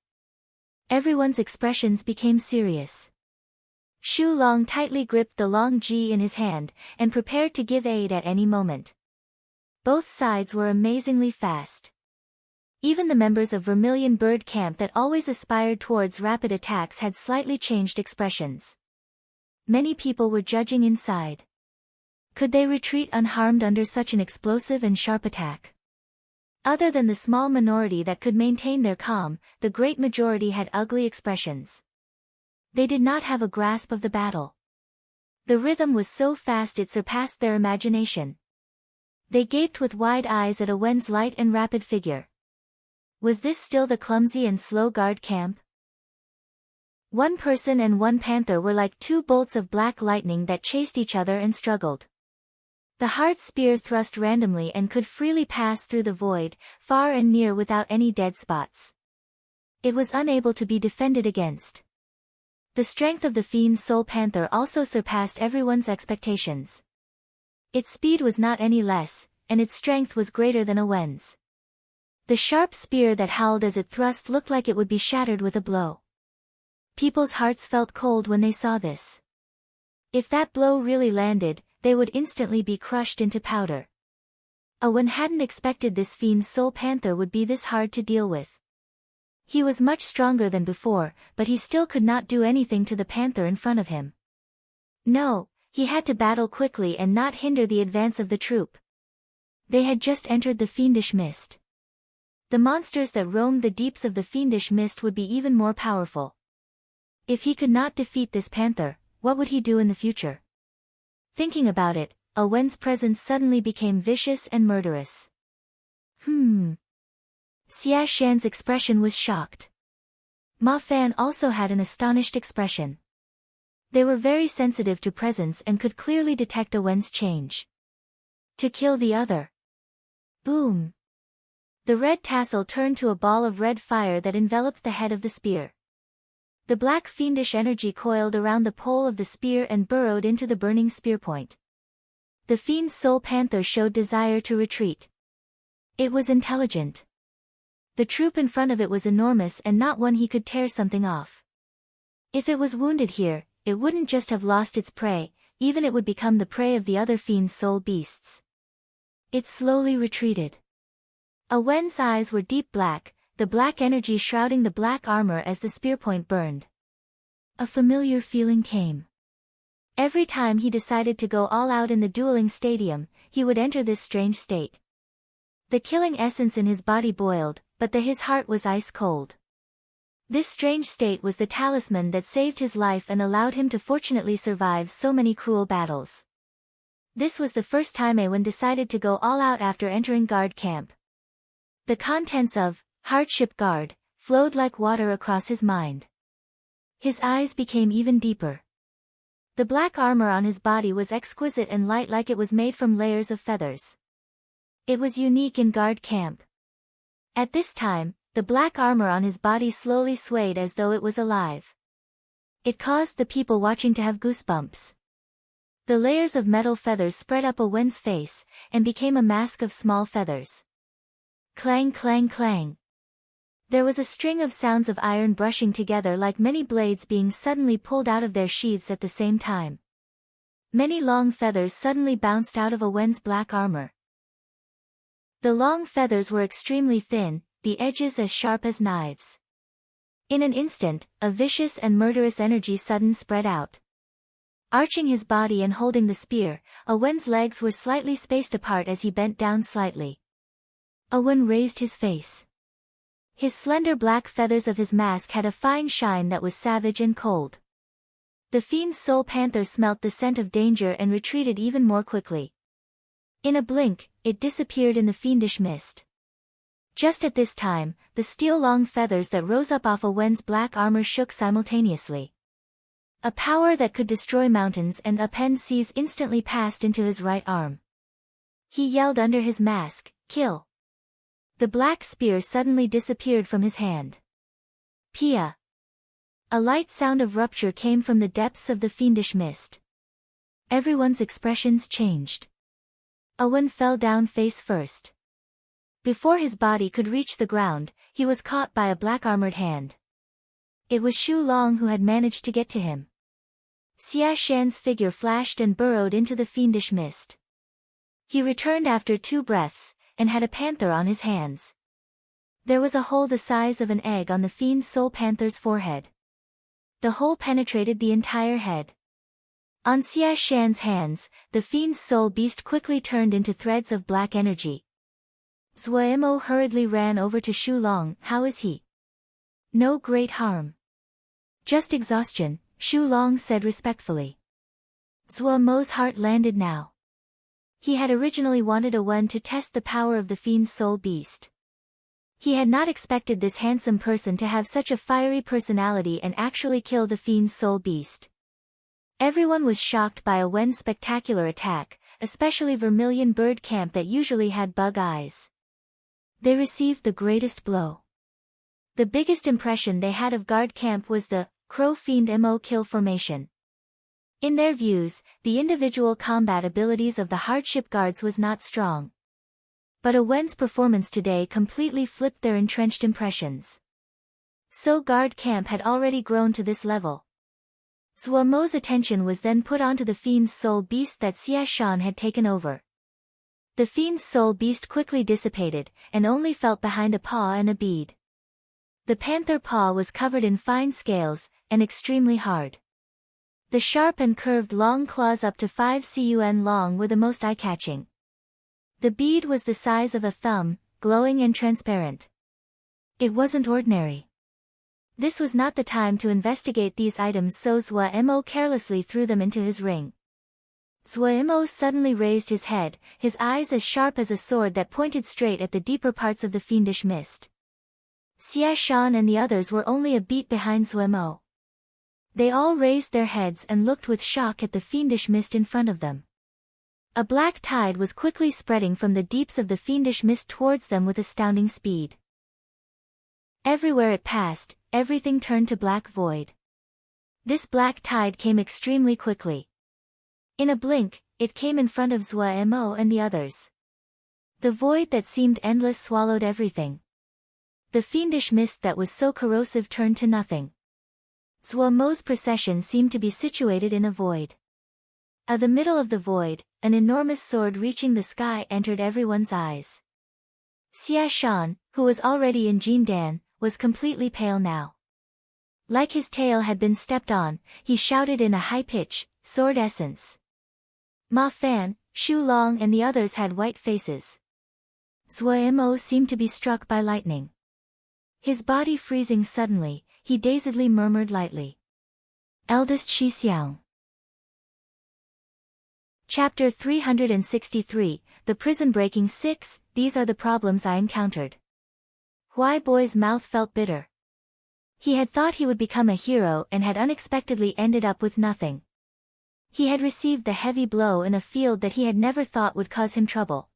Everyone's expressions became serious. Shu Long tightly gripped the long ji in his hand, and prepared to give aid at any moment. Both sides were amazingly fast. Even the members of Vermilion Bird Camp that always aspired towards rapid attacks had slightly changed expressions. Many people were judging inside. Could they retreat unharmed under such an explosive and sharp attack? Other than the small minority that could maintain their calm, the great majority had ugly expressions. They did not have a grasp of the battle. The rhythm was so fast it surpassed their imagination. They gaped with wide eyes at Wen's light and rapid figure. Was this still the clumsy and slow guard camp? One person and one panther were like 2 bolts of black lightning that chased each other and struggled. The hard spear thrust randomly and could freely pass through the void, far and near without any dead spots. It was unable to be defended against. The strength of the fiend's Soul Panther also surpassed everyone's expectations. Its speed was not any less, and its strength was greater than Wen's. The sharp spear that howled as it thrust looked like it would be shattered with a blow. People's hearts felt cold when they saw this. If that blow really landed, they would instantly be crushed into powder. Wen hadn't expected this fiend's Soul Panther would be this hard to deal with. He was much stronger than before, but he still could not do anything to the panther in front of him. No, he had to battle quickly and not hinder the advance of the troop. They had just entered the fiendish mist. The monsters that roamed the deeps of the fiendish mist would be even more powerful. If he could not defeat this panther, what would he do in the future? Thinking about it, Wen's presence suddenly became vicious and murderous. Xia Shan's expression was shocked. Ma Fan also had an astonished expression. They were very sensitive to presence and could clearly detect Wen's change. To kill the other. Boom! The red tassel turned to a ball of red fire that enveloped the head of the spear. The black fiendish energy coiled around the pole of the spear and burrowed into the burning spear point. The fiend's Soul Panther showed desire to retreat. It was intelligent. The troop in front of it was enormous and not one he could tear something off. If it was wounded here, it wouldn't just have lost its prey, even it would become the prey of the other fiend's soul beasts. It slowly retreated. Wen's eyes were deep black, the black energy shrouding the black armor as the spear point burned. A familiar feeling came. Every time he decided to go all out in the dueling stadium, he would enter this strange state. The killing essence in his body boiled, but his heart was ice cold. This strange state was the talisman that saved his life and allowed him to fortunately survive so many cruel battles. This was the first time Awen decided to go all out after entering guard camp. The contents of Hardship Guard flowed like water across his mind. His eyes became even deeper. The black armor on his body was exquisite and light, like it was made from layers of feathers. It was unique in guard camp. At this time, the black armor on his body slowly swayed as though it was alive. It caused the people watching to have goosebumps. The layers of metal feathers spread up Wen's face, and became a mask of small feathers. Clang clang clang. There was a string of sounds of iron brushing together, like many blades being suddenly pulled out of their sheaths at the same time. Many long feathers suddenly bounced out of Wen's black armor. The long feathers were extremely thin, the edges as sharp as knives. In an instant, a vicious and murderous energy suddenly spread out. Arching his body and holding the spear, Wen's legs were slightly spaced apart as he bent down slightly. Wen raised his face. His slender black feathers of his mask had a fine shine that was savage and cold. The fiend's soul panther smelt the scent of danger and retreated even more quickly. In a blink, it disappeared in the fiendish mist. Just at this time, the steel-long feathers that rose up off Wen's black armor shook simultaneously. A power that could destroy mountains and upend seas instantly passed into his right arm. He yelled under his mask, "Kill!" The black spear suddenly disappeared from his hand. Pia! A light sound of rupture came from the depths of the fiendish mist. Everyone's expressions changed. Wen fell down face first. Before his body could reach the ground, he was caught by a black-armored hand. It was Shu Long who had managed to get to him. Xia Shan's figure flashed and burrowed into the fiendish mist. He returned after 2 breaths, and had a panther on his hands. There was a hole the size of an egg on the fiend's soul panther's forehead. The hole penetrated the entire head. On Xia Shan's hands, the fiend's soul beast quickly turned into threads of black energy. Zuo hurriedly ran over to Shu Long. "How is he?" "No great harm. Just exhaustion," Shu Long said respectfully. Zuo's heart landed now. He had originally wanted Wen to test the power of the fiend's soul beast. He had not expected this handsome person to have such a fiery personality and actually kill the fiend's soul beast. Everyone was shocked by Wen's spectacular attack, especially Vermilion Bird Camp that usually had bug eyes. They received the greatest blow. The biggest impression they had of guard camp was the Crow Fiend Mo kill formation. In their views, the individual combat abilities of the hardship guards was not strong. But Wen's performance today completely flipped their entrenched impressions. So guard camp had already grown to this level. Zuo's attention was then put onto the fiend's soul beast that Xia Shan had taken over. The fiend's soul beast quickly dissipated, and only felt behind a paw and a bead. The panther paw was covered in fine scales, and extremely hard. The sharp and curved long claws up to 5 cun long were the most eye-catching. The bead was the size of a thumb, glowing and transparent. It wasn't ordinary. This was not the time to investigate these items, so Zuo carelessly threw them into his ring. Zuo suddenly raised his head, his eyes as sharp as a sword that pointed straight at the deeper parts of the fiendish mist. Xia Shan and the others were only a beat behind Zuo. They all raised their heads and looked with shock at the fiendish mist in front of them. A black tide was quickly spreading from the deeps of the fiendish mist towards them with astounding speed. Everywhere it passed, everything turned to black void. This black tide came extremely quickly. In a blink, it came in front of Zuo and the others. The void that seemed endless swallowed everything. The fiendish mist that was so corrosive turned to nothing. Zuo's procession seemed to be situated in a void. The middle of the void, an enormous sword reaching the sky entered everyone's eyes. Xia Shan, who was already in Jindan, was completely pale now. Like his tail had been stepped on, he shouted in a high pitch, "Sword essence!" Ma Fan, Shu Long and the others had white faces. Zuo seemed to be struck by lightning. His body freezing suddenly, he dazedly murmured lightly, "Eldest Shi Xiang." Chapter 363, The Prison Breaking 6, These are the problems I encountered. Huai Boy's mouth felt bitter. He had thought he would become a hero and had unexpectedly ended up with nothing. He had received the heavy blow in a field that he had never thought would cause him trouble.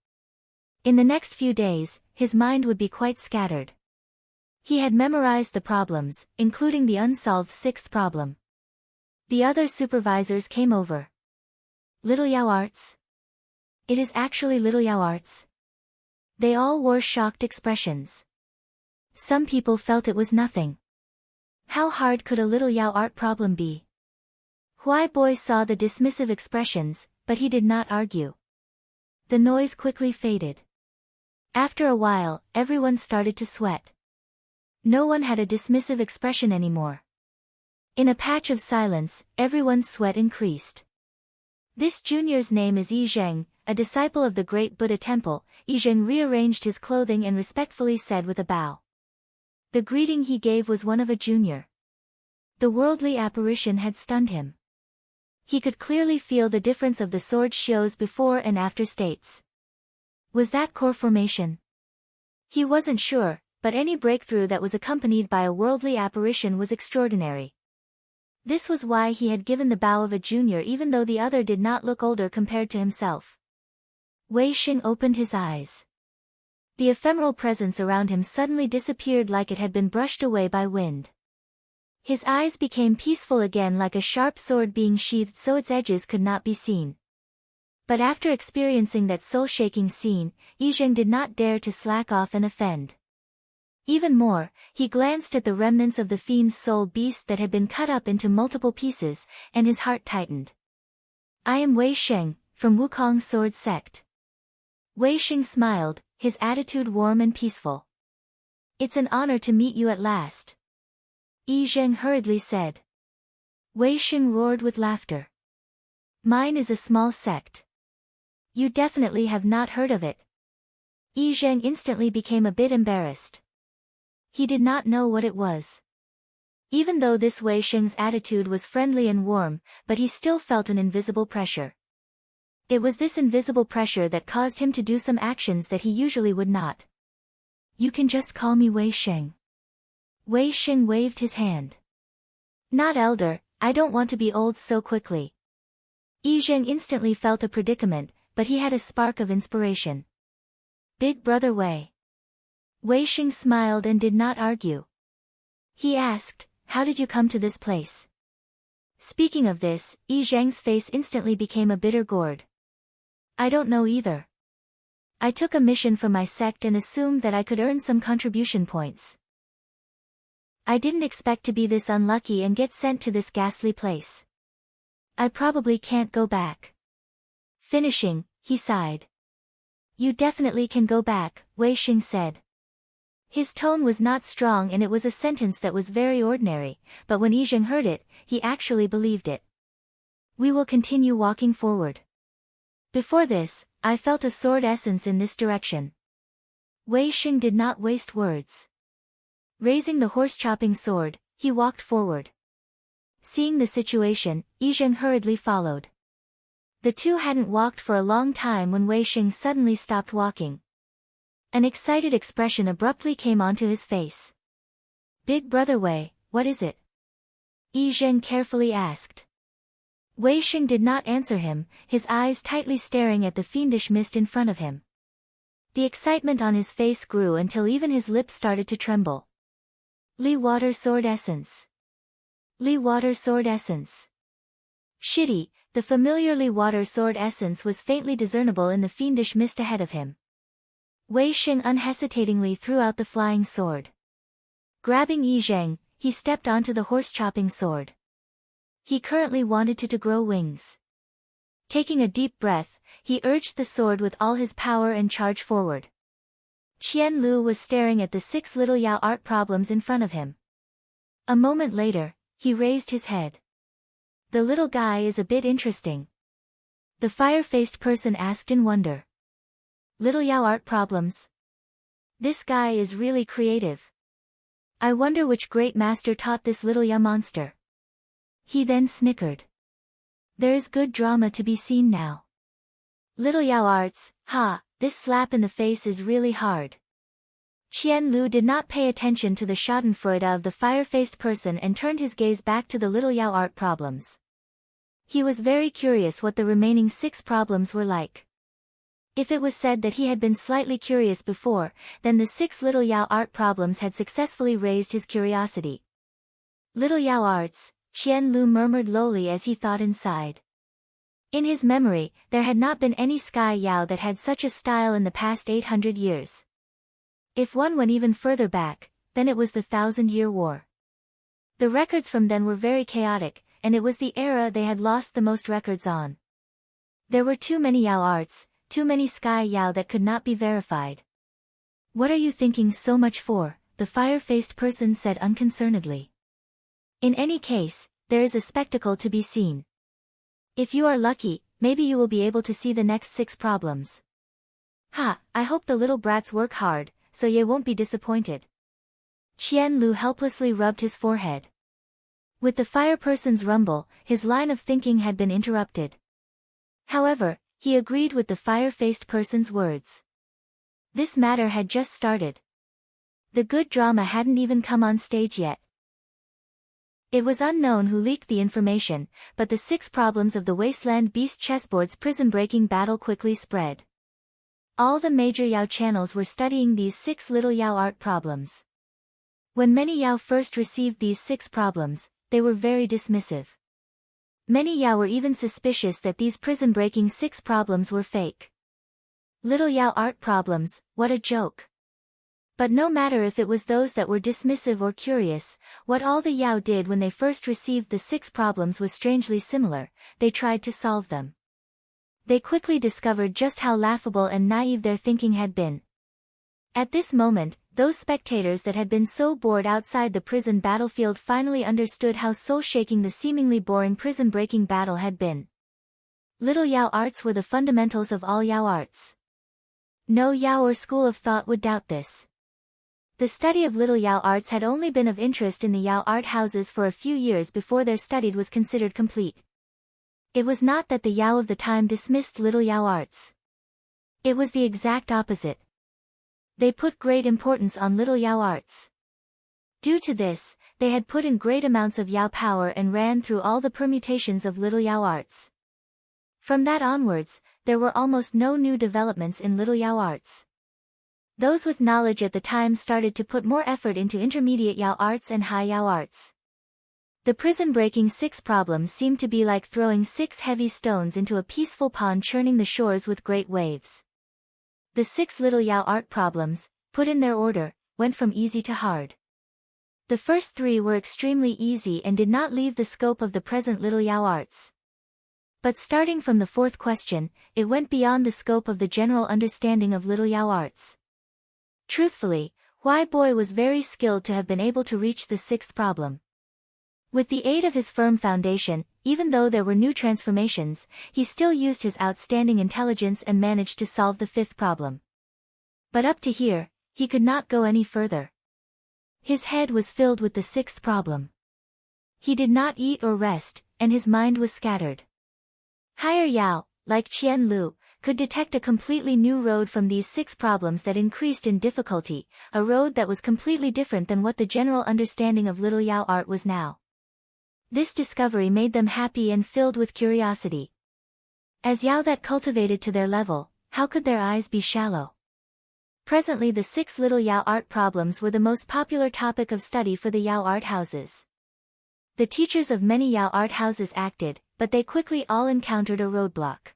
In the next few days, his mind would be quite scattered. He had memorized the problems, including the unsolved sixth problem. The other supervisors came over. Little Yao Arts? It is actually Little Yao Arts. They all wore shocked expressions. Some people felt it was nothing. How hard could a Little Yao Art problem be? Huai Boy saw the dismissive expressions, but he did not argue. The noise quickly faded. After a while, everyone started to sweat. No one had a dismissive expression anymore. In a patch of silence, everyone's sweat increased. This junior's name is Yi Zheng, a disciple of the great Buddha temple. Yi Zheng rearranged his clothing and respectfully said with a bow. The greeting he gave was one of a junior. The worldly apparition had stunned him. He could clearly feel the difference of the sword Xiu's before and after states. Was that core formation? He wasn't sure, but any breakthrough that was accompanied by a worldly apparition was extraordinary. This was why he had given the bow of a junior even though the other did not look older compared to himself. Wei Xing opened his eyes. The ephemeral presence around him suddenly disappeared like it had been brushed away by wind. His eyes became peaceful again like a sharp sword being sheathed so its edges could not be seen. But after experiencing that soul-shaking scene, Yi Zheng did not dare to slack off and offend. Even more, he glanced at the remnants of the fiend's soul beast that had been cut up into multiple pieces, and his heart tightened. I am Wei Sheng, from Wukong Sword Sect. Wei Xing smiled, his attitude warm and peaceful. It's an honor to meet you at last. Yi Zheng hurriedly said. Wei Xing roared with laughter. Mine is a small sect. You definitely have not heard of it. Yi Zheng instantly became a bit embarrassed. He did not know what it was. Even though this Wei Xing's attitude was friendly and warm, but he still felt an invisible pressure. It was this invisible pressure that caused him to do some actions that he usually would not. You can just call me Wei Xing. Wei Xing waved his hand. Not elder, I don't want to be old so quickly. Yi Zheng instantly felt a predicament, but he had a spark of inspiration. Big brother Wei. Wei Xing smiled and did not argue. He asked, how did you come to this place? Speaking of this, Yi Zheng's face instantly became a bitter gourd. I don't know either. I took a mission from my sect and assumed that I could earn some contribution points. I didn't expect to be this unlucky and get sent to this ghastly place. I probably can't go back. Finishing, he sighed. You definitely can go back, Wei Xing said. His tone was not strong and it was a sentence that was very ordinary, but when Yi Zheng heard it, he actually believed it. We will continue walking forward. Before this, I felt a sword essence in this direction. Wei Xing did not waste words. Raising the horse-chopping sword, he walked forward. Seeing the situation, Yi Zheng hurriedly followed. The two hadn't walked for a long time when Wei Xing suddenly stopped walking. An excited expression abruptly came onto his face. Big brother Wei, what is it? Yi Zheng carefully asked. Wei Xing did not answer him, his eyes tightly staring at the fiendish mist in front of him. The excitement on his face grew until even his lips started to tremble. Li Water Sword Essence. Li Water Sword Essence. Shitty, the familiar Li Water Sword Essence was faintly discernible in the fiendish mist ahead of him. Wei Xing unhesitatingly threw out the flying sword. Grabbing Yi Zheng, he stepped onto the horse-chopping sword. He currently wanted to grow wings. Taking a deep breath, he urged the sword with all his power and charged forward. Qian Lu was staring at the 6 little Yao art problems in front of him. A moment later, he raised his head. The little guy is a bit interesting. The fire-faced person asked in wonder. Little Yao art problems? This guy is really creative. I wonder which great master taught this little Yao monster. He then snickered. There is good drama to be seen now. Little Yao arts, this slap in the face is really hard. Qian Lu did not pay attention to the schadenfreude of the fire-faced person and turned his gaze back to the little Yao art problems. He was very curious what the remaining 6 problems were like. If it was said that he had been slightly curious before, then the 6 little Yao art problems had successfully raised his curiosity. Little Yao arts, Qian Lu murmured lowly as he thought inside. In his memory, there had not been any sky Yao that had such a style in the past 800 years. If one went even further back, then it was the 1,000-Year War. The records from then were very chaotic, and it was the era they had lost the most records on. There were too many Yao arts, too many sky Yao that could not be verified. What are you thinking so much for? The fire-faced person said unconcernedly. In any case, there is a spectacle to be seen. If you are lucky, maybe you will be able to see the next 6 problems. I hope the little brats work hard, so ye won't be disappointed. Qian Lu helplessly rubbed his forehead. With the fire person's rumble, his line of thinking had been interrupted. However, he agreed with the fire-faced person's words. This matter had just started. The good drama hadn't even come on stage yet. It was unknown who leaked the information, but the 6 problems of the Wasteland Beast chessboard's prison-breaking battle quickly spread. All the major Yao channels were studying these 6 little Yao art problems. When many Yao first received these 6 problems, they were very dismissive. Many Yao were even suspicious that these prison-breaking 6 problems were fake. Little Yao art problems, what a joke. But no matter if it was those that were dismissive or curious, what all the Yao did when they first received the 6 problems was strangely similar: they tried to solve them. They quickly discovered just how laughable and naive their thinking had been. At this moment, those spectators that had been so bored outside the prison battlefield finally understood how soul-shaking the seemingly boring prison-breaking battle had been. Little Yao arts were the fundamentals of all Yao arts. No Yao or school of thought would doubt this. The study of little Yao arts had only been of interest in the Yao art houses for a few years before their study was considered complete. It was not that the Yao of the time dismissed little Yao arts. It was the exact opposite. They put great importance on little Yao arts. Due to this, they had put in great amounts of Yao power and ran through all the permutations of little Yao arts. From that onwards, there were almost no new developments in little Yao arts. Those with knowledge at the time started to put more effort into intermediate Yao arts and high Yao arts. The prison-breaking 6 problems seemed to be like throwing 6 heavy stones into a peaceful pond churning the shores with great waves. The 6 little Yao art problems, put in their order, went from easy to hard. The first 3 were extremely easy and did not leave the scope of the present little Yao arts. But starting from the 4th question, it went beyond the scope of the general understanding of little Yao arts. Truthfully, Huai Boy was very skilled to have been able to reach the 6th problem. With the aid of his firm foundation, even though there were new transformations, he still used his outstanding intelligence and managed to solve the 5th problem. But up to here, he could not go any further. His head was filled with the 6th problem. He did not eat or rest, and his mind was scattered. Higher Yao, like Qian Lu, could detect a completely new road from these 6 problems that increased in difficulty, a road that was completely different than what the general understanding of little Yao art was now. This discovery made them happy and filled with curiosity. As Yao that cultivated to their level, how could their eyes be shallow? Presently the 6 little Yao art problems were the most popular topic of study for the Yao art houses. The teachers of many Yao art houses acted, but they quickly all encountered a roadblock.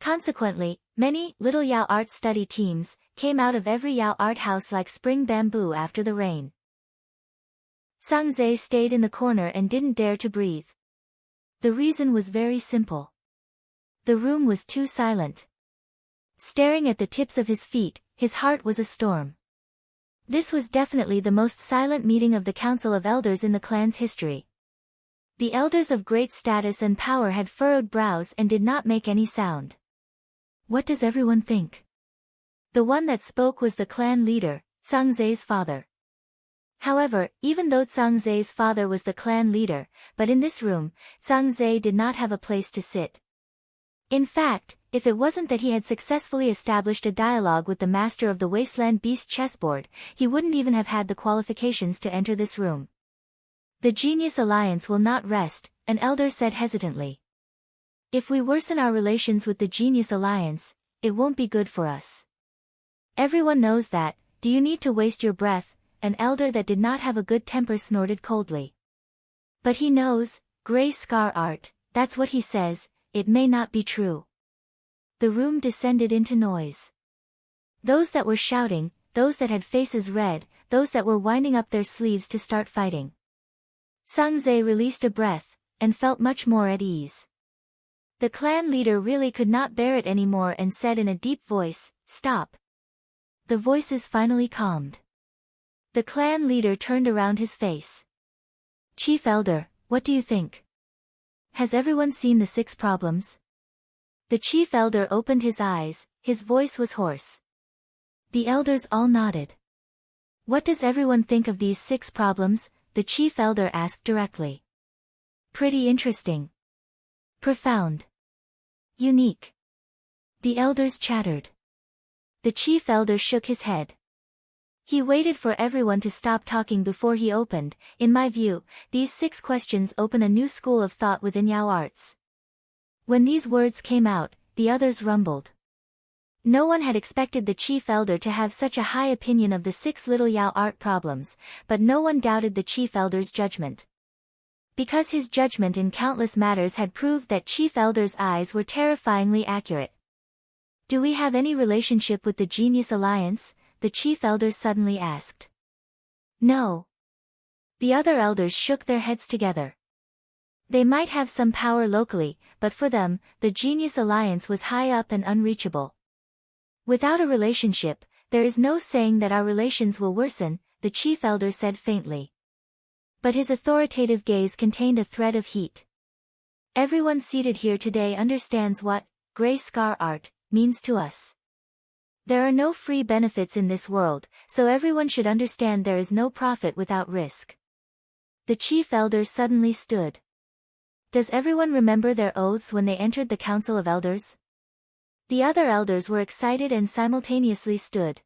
Consequently, many little Yao art study teams came out of every Yao art house like spring bamboo after the rain. Zhang stayed in the corner and didn't dare to breathe. The reason was very simple. The room was too silent. Staring at the tips of his feet, his heart was a storm. This was definitely the most silent meeting of the Council of Elders in the clan's history. The elders of great status and power had furrowed brows and did not make any sound. What does everyone think? The one that spoke was the clan leader, Zhangzai's father. However, even though Zhangzai's father was the clan leader, but in this room, Zhangzai did not have a place to sit. In fact, if it wasn't that he had successfully established a dialogue with the master of the Wasteland Beast chessboard, he wouldn't even have had the qualifications to enter this room. The Genius Alliance will not rest, an elder said hesitantly. If we worsen our relations with the Genius Alliance, it won't be good for us. Everyone knows that. Do you need to waste your breath? An elder that did not have a good temper snorted coldly. But he knows, Gray Scar Art, that's what he says, it may not be true. The room descended into noise. Those that were shouting, those that had faces red, those that were winding up their sleeves to start fighting. Zhangzai released a breath, and felt much more at ease. The clan leader really could not bear it anymore and said in a deep voice, "Stop." The voices finally calmed. The clan leader turned around his face. "Chief Elder, what do you think? Has everyone seen the 6 problems?" The chief elder opened his eyes, his voice was hoarse. The elders all nodded. "What does everyone think of these 6 problems?" the chief elder asked directly. "Pretty interesting. Profound. Unique." The elders chattered. The chief elder shook his head. He waited for everyone to stop talking before he opened. "In my view, these 6 questions open a new school of thought within Yao arts." When these words came out, the others rumbled. No one had expected the chief elder to have such a high opinion of the 6 little Yao art problems, but no one doubted the chief elder's judgment. Because his judgment in countless matters had proved that chief elder's eyes were terrifyingly accurate. "Do we have any relationship with the Genius Alliance?" the chief elder suddenly asked. "No." The other elders shook their heads together. They might have some power locally, but for them, the Genius Alliance was high up and unreachable. "Without a relationship, there is no saying that our relations will worsen," the chief elder said faintly. But his authoritative gaze contained a thread of heat. "Everyone seated here today understands what Gray Scar Art means to us. There are no free benefits in this world, so everyone should understand there is no profit without risk." The chief elder suddenly stood. "Does everyone remember their oaths when they entered the Council of Elders?" The other elders were excited and simultaneously stood.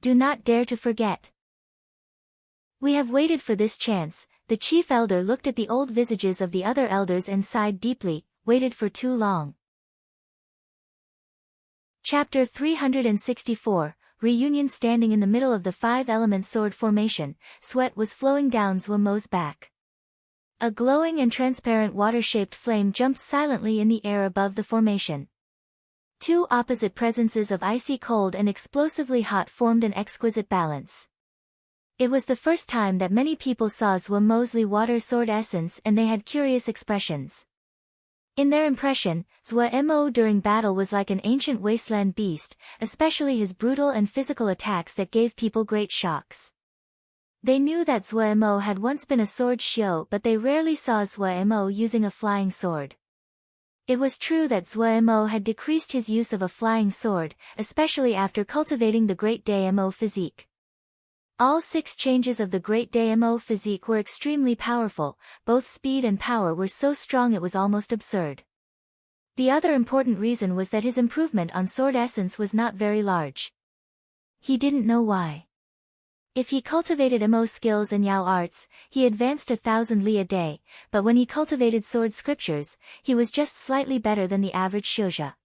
"Do not dare to forget. We have waited for this chance." The chief elder looked at the old visages of the other elders and sighed deeply. "Waited for too long." Chapter 364, Reunion. Standing in the middle of the 5-element sword formation, sweat was flowing down Zhuo Mo's back. A glowing and transparent water-shaped flame jumped silently in the air above the formation. 2 opposite presences of icy cold and explosively hot formed an exquisite balance. It was the first time that many people saw Zhuo Mo's water sword essence, and they had curious expressions. In their impression, Zhuo Mo during battle was like an ancient wasteland beast, especially his brutal and physical attacks that gave people great shocks. They knew that Zhuo Mo had once been a sword xiu, but they rarely saw Zhuo Mo using a flying sword. It was true that Zhuo Mo had decreased his use of a flying sword, especially after cultivating the Great Mo physique. All 6 changes of the Great Mo physique were extremely powerful, both speed and power were so strong it was almost absurd. The other important reason was that his improvement on sword essence was not very large. He didn't know why. If he cultivated Mo skills and Yao arts, he advanced 1,000 li a day, but when he cultivated sword scriptures, he was just slightly better than the average Shouja.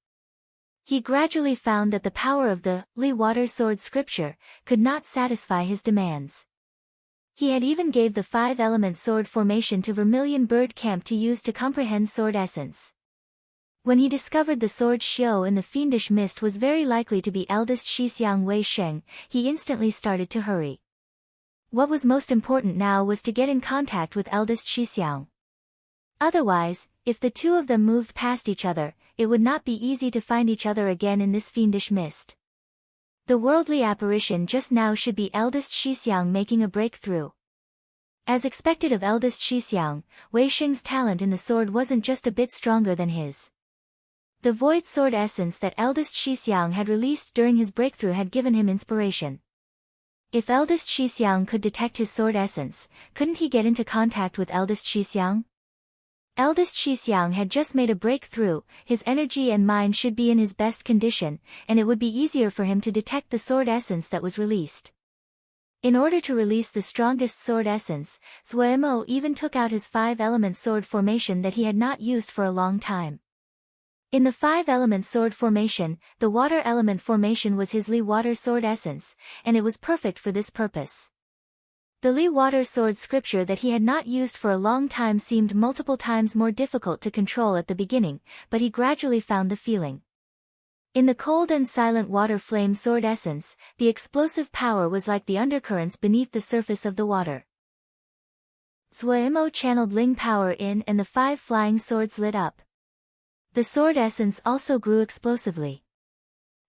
He gradually found that the power of the Li Water Sword Scripture could not satisfy his demands. He had even gave the 5-element sword formation to Vermilion Bird Camp to use to comprehend sword essence. When he discovered the sword Xiu in the fiendish mist was very likely to be eldest Shixiang Wei Sheng, he instantly started to hurry. What was most important now was to get in contact with eldest Shixiang. Otherwise, if the two of them moved past each other, it would not be easy to find each other again in this fiendish mist. The worldly apparition just now should be eldest Shixiang making a breakthrough. As expected of eldest Shixiang, Wei Xing's talent in the sword wasn't just a bit stronger than his. The void sword essence that eldest Shixiang had released during his breakthrough had given him inspiration. If eldest Shixiang could detect his sword essence, couldn't he get into contact with eldest Shixiang? Eldest Shixiang had just made a breakthrough, his energy and mind should be in his best condition, and it would be easier for him to detect the sword essence that was released. In order to release the strongest sword essence, Zuemo even took out his 5-element sword formation that he had not used for a long time. In the 5-element sword formation, the water element formation was his Li water sword essence, and it was perfect for this purpose. The Li water sword scripture that he had not used for a long time seemed multiple times more difficult to control at the beginning, but he gradually found the feeling. In the cold and silent water flame sword essence, the explosive power was like the undercurrents beneath the surface of the water. Zuemo channeled Ling power in and the 5 flying swords lit up. The sword essence also grew explosively.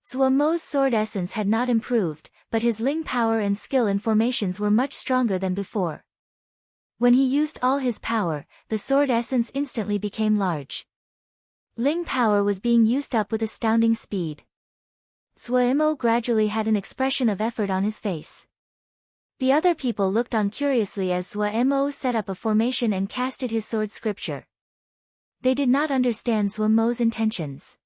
Zuemo's sword essence had not improved, but his Ling power and skill in formations were much stronger than before. When he used all his power, the sword essence instantly became large. Ling power was being used up with astounding speed. Zuemo gradually had an expression of effort on his face. The other people looked on curiously as Zuemo set up a formation and casted his sword scripture. They did not understand Zuemo's intentions.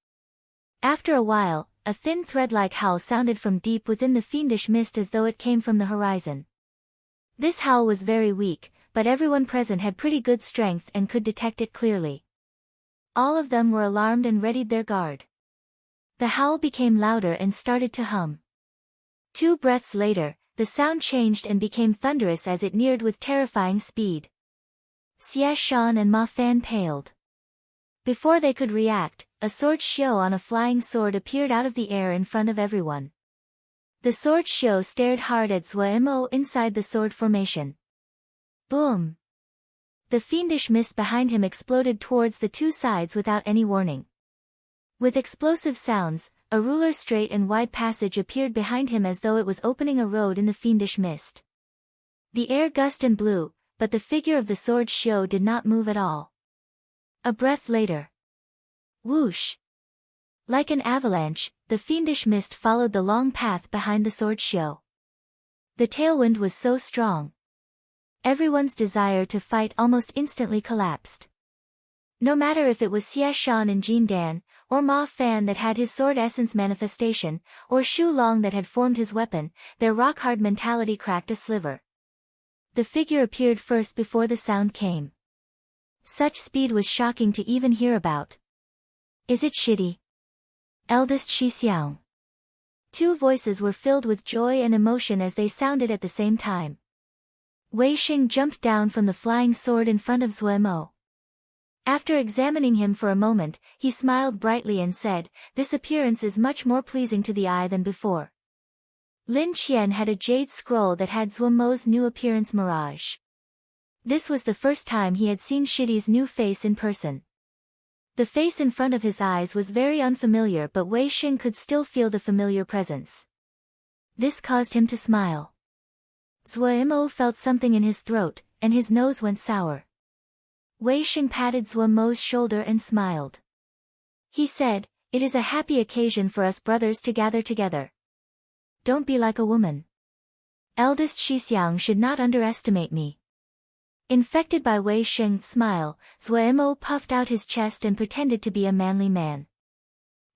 After a while, a thin thread-like howl sounded from deep within the fiendish mist as though it came from the horizon. This howl was very weak, but everyone present had pretty good strength and could detect it clearly. All of them were alarmed and readied their guard. The howl became louder and started to hum. 2 breaths later, the sound changed and became thunderous as it neared with terrifying speed. Xie Shan and Ma Fan paled. Before they could react, a sword shio on a flying sword appeared out of the air in front of everyone. The sword shio stared hard at Zuemo inside the sword formation. Boom! The fiendish mist behind him exploded towards the 2 sides without any warning. With explosive sounds, a ruler straight and wide passage appeared behind him as though it was opening a road in the fiendish mist. The air gusted and blew, but the figure of the sword shio did not move at all. A breath later. Whoosh! Like an avalanche, the fiendish mist followed the long path behind the sword shio. The tailwind was so strong. Everyone's desire to fight almost instantly collapsed. No matter if it was Xie Shan and Jin Dan, or Ma Fan that had his sword essence manifestation, or Shu Long that had formed his weapon, their rock-hard mentality cracked a sliver. The figure appeared first before the sound came. Such speed was shocking to even hear about. Is it shitty? Eldest Shixiang. 2 voices were filled with joy and emotion as they sounded at the same time. Wei Xing jumped down from the flying sword in front of Zuemo. After examining him for a moment, he smiled brightly and said, "This appearance is much more pleasing to the eye than before." Lin Qian had a jade scroll that had Zuemo's new appearance mirage. This was the first time he had seen Shitty's new face in person. The face in front of his eyes was very unfamiliar, but Wei Xing could still feel the familiar presence. This caused him to smile. Zuemo felt something in his throat, and his nose went sour. Wei Xing patted Zuemo's shoulder and smiled. He said, "It is a happy occasion for us brothers to gather together. Don't be like a woman. Eldest Shixiang should not underestimate me." Infected by Wei Xing's smile, Zuemo puffed out his chest and pretended to be a manly man.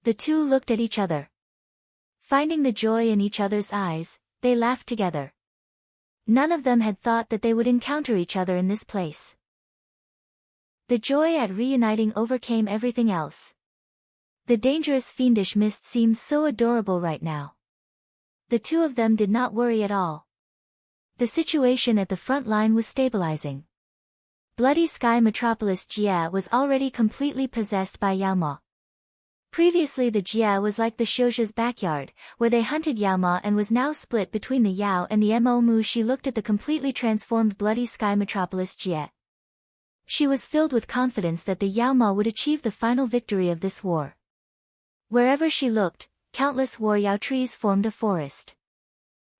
The 2 looked at each other. Finding the joy in each other's eyes, they laughed together. None of them had thought that they would encounter each other in this place. The joy at reuniting overcame everything else. The dangerous fiendish mist seemed so adorable right now. The 2 of them did not worry at all. The situation at the front line was stabilizing. Bloody Sky Metropolis Jia was already completely possessed by Yaoma. Previously the Jia was like the Shouja's backyard, where they hunted Yaoma, and was now split between the Yao and the Mo Mu. She looked at the completely transformed Bloody Sky Metropolis Jia. She was filled with confidence that the Yao Ma would achieve the final victory of this war. Wherever she looked, countless war Yao trees formed a forest.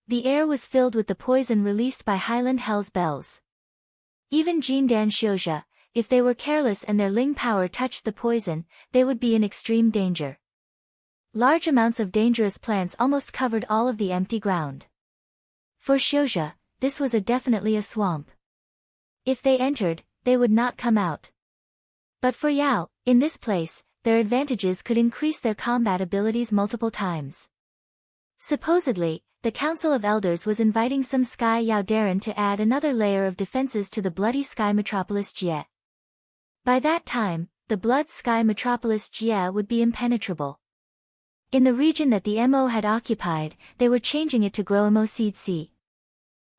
The air was filled with the poison released by Highland Hell's bells. Even Jindan Xiuzhe, if they were careless and their Ling power touched the poison, they would be in extreme danger. Large amounts of dangerous plants almost covered all of the empty ground. For Xiuzhe, this was definitely a swamp. If they entered, they would not come out. But for Yao, in this place, their advantages could increase their combat abilities multiple times. Supposedly, the Council of Elders was inviting some Sky Yao Darren to add another layer of defenses to the bloody Sky Metropolis Jie. By that time, the Blood Sky Metropolis Jie would be impenetrable. In the region that the Mo had occupied, they were changing it to grow Mo Seed Sea.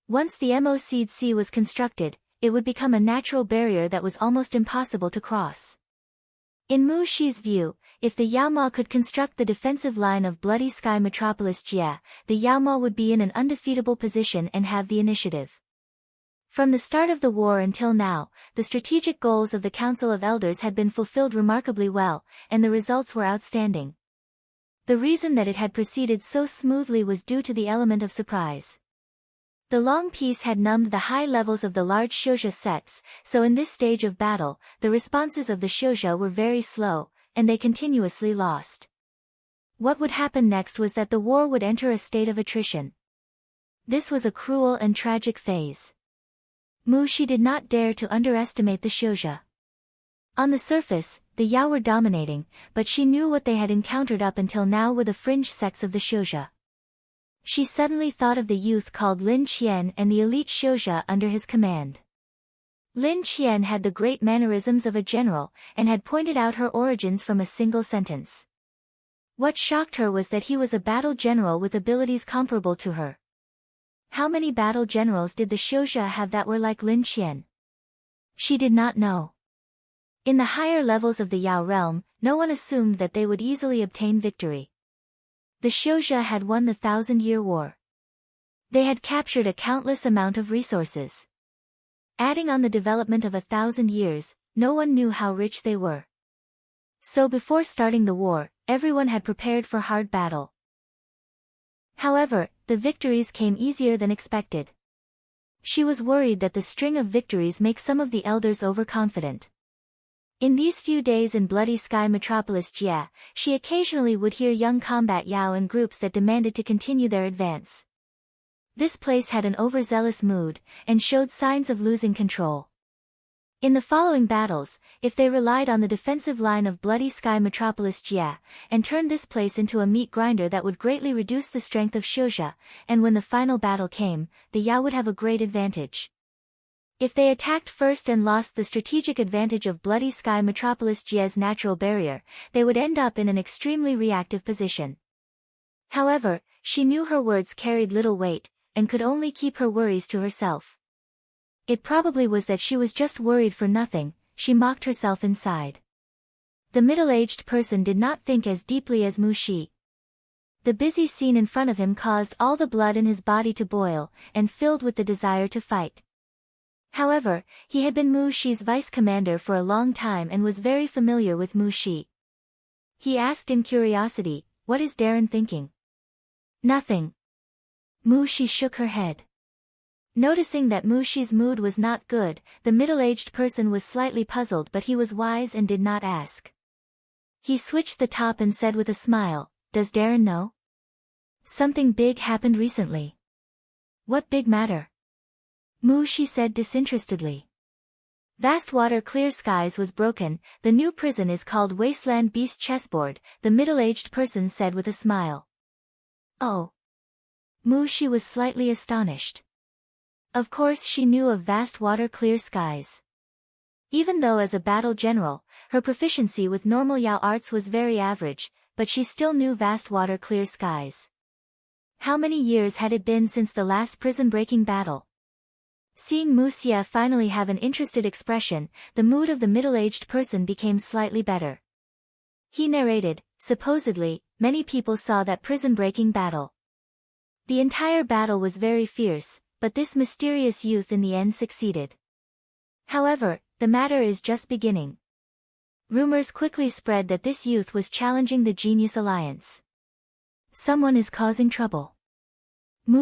Once the Mo Seed Sea was constructed, it would become a natural barrier that was almost impossible to cross. In Mu Shi's view, if the Yao Ma could construct the defensive line of Bloody Sky Metropolis Jie, the Yao Ma would be in an undefeatable position and have the initiative. From the start of the war until now, the strategic goals of the Council of Elders had been fulfilled remarkably well, and the results were outstanding. The reason that it had proceeded so smoothly was due to the element of surprise. The long peace had numbed the high levels of the large Xiuzhe sets, so in this stage of battle, the responses of the Xiuzhe were very slow, and they continuously lost. What would happen next was that the war would enter a state of attrition. This was a cruel and tragic phase. Mu Shi did not dare to underestimate the Xiuzhe. On the surface, the Yao were dominating, but she knew what they had encountered up until now were the fringe sects of the Xiuzhe. She suddenly thought of the youth called Lin Qian and the elite Xiuzhe under his command. Lin Qian had the great mannerisms of a general, and had pointed out her origins from a single sentence. What shocked her was that he was a battle general with abilities comparable to her. How many battle generals did the Xiuzhe have that were like Lin Qian? She did not know. In the higher levels of the Yao realm, no one assumed that they would easily obtain victory. The Xiuzhe had won the 1,000-year war. They had captured a countless amount of resources. Adding on the development of 1,000 years, no one knew how rich they were. So before starting the war, everyone had prepared for hard battle. However, the victories came easier than expected. She was worried that the string of victories makes some of the elders overconfident. In these few days in Bloody Sky Metropolis Jie, she occasionally would hear young combat Yao in groups that demanded to continue their advance. This place had an overzealous mood, and showed signs of losing control. In the following battles, if they relied on the defensive line of Bloody Sky Metropolis Jie, and turned this place into a meat grinder, that would greatly reduce the strength of Xiuzhe, and when the final battle came, the Yao would have a great advantage. If they attacked first and lost the strategic advantage of Bloody Sky Metropolis Jie's natural barrier, they would end up in an extremely reactive position. However, she knew her words carried little weight, and could only keep her worries to herself. It probably was that she was just worried for nothing, she mocked herself inside. The middle-aged person did not think as deeply as Mu Shi. The busy scene in front of him caused all the blood in his body to boil, and filled with the desire to fight. However, he had been Mu Shi's vice-commander for a long time and was very familiar with Mu Shi. He asked in curiosity, "What is Darren thinking?" "Nothing." Mu Shi shook her head. Noticing that Mu Shi's mood was not good, the middle-aged person was slightly puzzled, but he was wise and did not ask. He switched the top and said with a smile, "Does Darren know? Something big happened recently." "What big matter?" Mu Shi said disinterestedly. "Vast water clear skies was broken, the new prison is called Wasteland Beast Chessboard," the middle-aged person said with a smile. "Oh." Mu Shi was slightly astonished. Of course she knew of vast water clear skies. Even though as a battle general, her proficiency with normal Yao arts was very average, but she still knew vast water clear skies. How many years had it been since the last prison-breaking battle? Seeing Mu Xie finally have an interested expression, the mood of the middle-aged person became slightly better. He narrated, supposedly, many people saw that prison-breaking battle. The entire battle was very fierce, but this mysterious youth in the end succeeded. However, the matter is just beginning. Rumors quickly spread that this youth was challenging the Genius Alliance. Someone is causing trouble.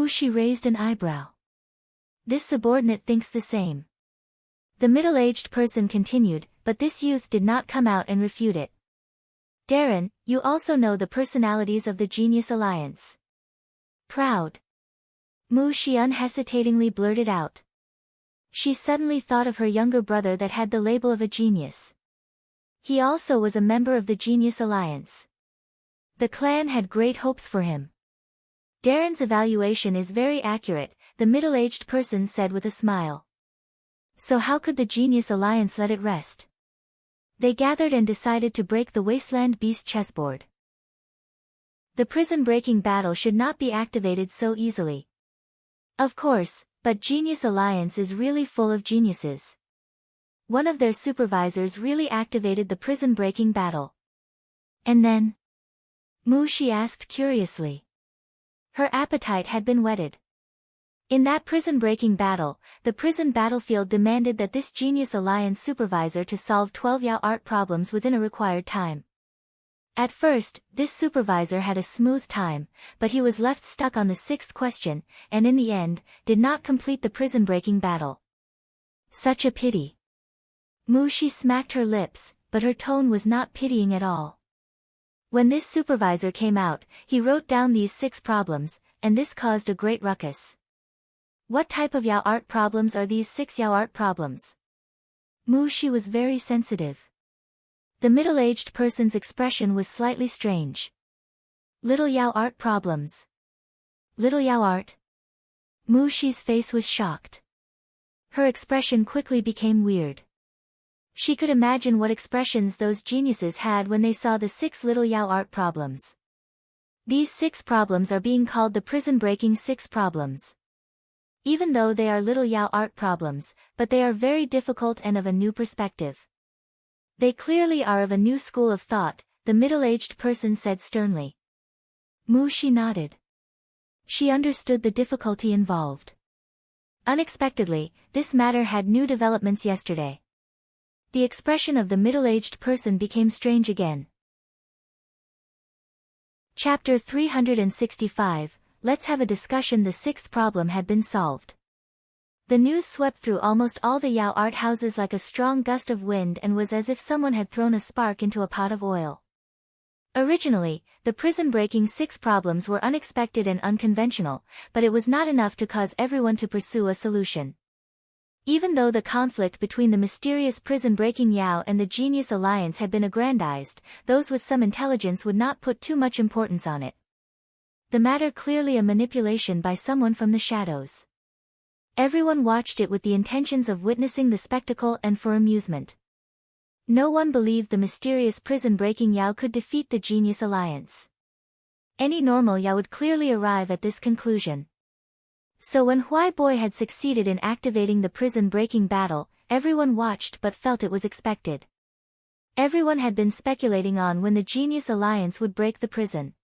She raised an eyebrow. This subordinate thinks the same. The middle-aged person continued, but this youth did not come out and refute it. Darren, you also know the personalities of the Genius Alliance. Proud. She unhesitatingly blurted out. She suddenly thought of her younger brother that had the label of a genius. He also was a member of the Genius Alliance. The clan had great hopes for him. Darren's evaluation is very accurate, the middle-aged person said with a smile. So how could the Genius Alliance let it rest? They gathered and decided to break the Wasteland Beast chessboard. The prison-breaking battle should not be activated so easily. Of course, but Genius Alliance is really full of geniuses. One of their supervisors really activated the prison-breaking battle. And then? She asked curiously. Her appetite had been whetted. In that prison-breaking battle, the prison battlefield demanded that this Genius Alliance supervisor to solve 12 Yao art problems within a required time. At first, this supervisor had a smooth time, but he was left stuck on the 6th question, and in the end, did not complete the prison-breaking battle. Such a pity. She smacked her lips, but her tone was not pitying at all. When this supervisor came out, he wrote down these 6 problems, and this caused a great ruckus. What type of Yao art problems are these 6 Yao art problems? She was very sensitive. The middle-aged person's expression was slightly strange. Little Yao art problems. Little Yao art? She's face was shocked. Her expression quickly became weird. She could imagine what expressions those geniuses had when they saw the 6 little Yao art problems. These 6 problems are being called the prison-breaking 6 problems. Even though they are little Yao art problems, but they are very difficult and of a new perspective. They clearly are of a new school of thought, the middle-aged person said sternly. She nodded. She understood the difficulty involved. Unexpectedly, this matter had new developments yesterday. The expression of the middle-aged person became strange again. Chapter 365, Let's have a discussion. The 6th problem had been solved. The news swept through almost all the Yao art houses like a strong gust of wind and was as if someone had thrown a spark into a pot of oil. Originally, the prison-breaking 6 problems were unexpected and unconventional, but it was not enough to cause everyone to pursue a solution. Even though the conflict between the mysterious prison-breaking Yao and the Genius Alliance had been aggrandized, those with some intelligence would not put too much importance on it. The matter clearly a manipulation by someone from the shadows. Everyone watched it with the intentions of witnessing the spectacle and for amusement. No one believed the mysterious prison-breaking Yao could defeat the Genius Alliance. Any normal Yao would clearly arrive at this conclusion. So when Huai Boy had succeeded in activating the prison-breaking battle, everyone watched but felt it was expected. Everyone had been speculating on when the Genius Alliance would break the prison.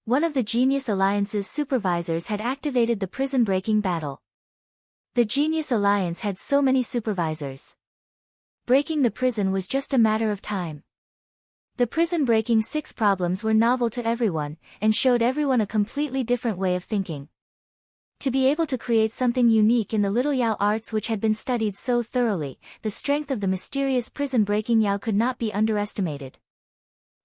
One of the Genius Alliance's supervisors had activated the prison-breaking battle. The Genius Alliance had so many supervisors. Breaking the prison was just a matter of time. The prison-breaking 6 problems were novel to everyone, and showed everyone a completely different way of thinking. To be able to create something unique in the little Yao arts which had been studied so thoroughly, the strength of the mysterious prison-breaking Yao could not be underestimated.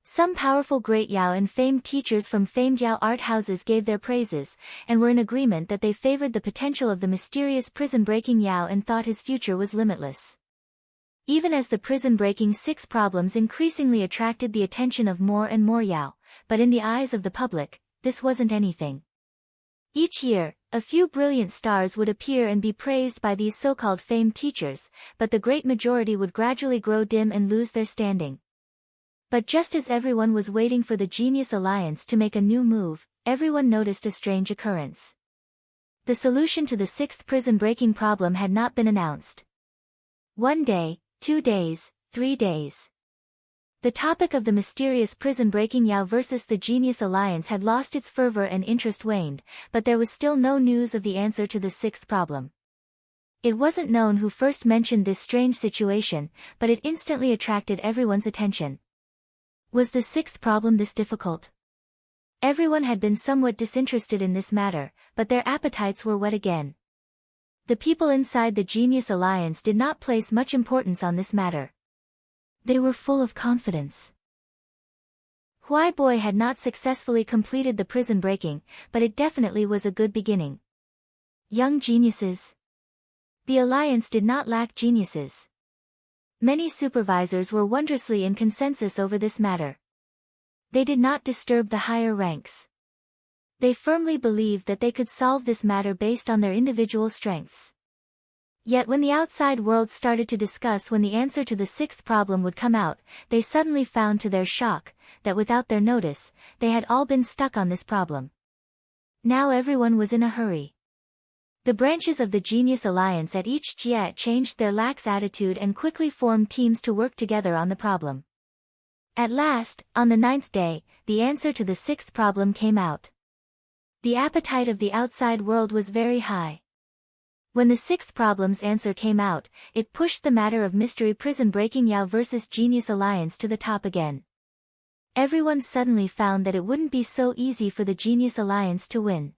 Some powerful great Yao and famed teachers from famed Yao art houses gave their praises, and were in agreement that they favored the potential of the mysterious prison-breaking Yao and thought his future was limitless. Even as the prison-breaking 6 problems increasingly attracted the attention of more and more Yao, but in the eyes of the public, this wasn't anything. Each year, a few brilliant stars would appear and be praised by these so-called famed teachers, but the great majority would gradually grow dim and lose their standing. But just as everyone was waiting for the Genius Alliance to make a new move, everyone noticed a strange occurrence. The solution to the 6th prison-breaking problem had not been announced. 1 day, 2 days, 3 days. The topic of the mysterious prison-breaking Yao versus the Genius Alliance had lost its fervor and interest waned, but there was still no news of the answer to the 6th problem. It wasn't known who first mentioned this strange situation, but it instantly attracted everyone's attention. Was the sixth problem this difficult? Everyone had been somewhat disinterested in this matter, but their appetites were whet again. The people inside the Genius Alliance did not place much importance on this matter. They were full of confidence. Huai Boy had not successfully completed the prison breaking, but it definitely was a good beginning. Young geniuses. The Alliance did not lack geniuses. Many supervisors were wondrously in consensus over this matter. They did not disturb the higher ranks. They firmly believed that they could solve this matter based on their individual strengths. Yet when the outside world started to discuss when the answer to the sixth problem would come out, they suddenly found to their shock, that without their notice, they had all been stuck on this problem. Now everyone was in a hurry. The branches of the Genius Alliance at each Jia changed their lax attitude and quickly formed teams to work together on the problem. At last, on the 9th day, the answer to the sixth problem came out. The appetite of the outside world was very high. When the sixth problem's answer came out, it pushed the matter of mystery prison breaking Yao versus Genius Alliance to the top again. Everyone suddenly found that it wouldn't be so easy for the Genius Alliance to win.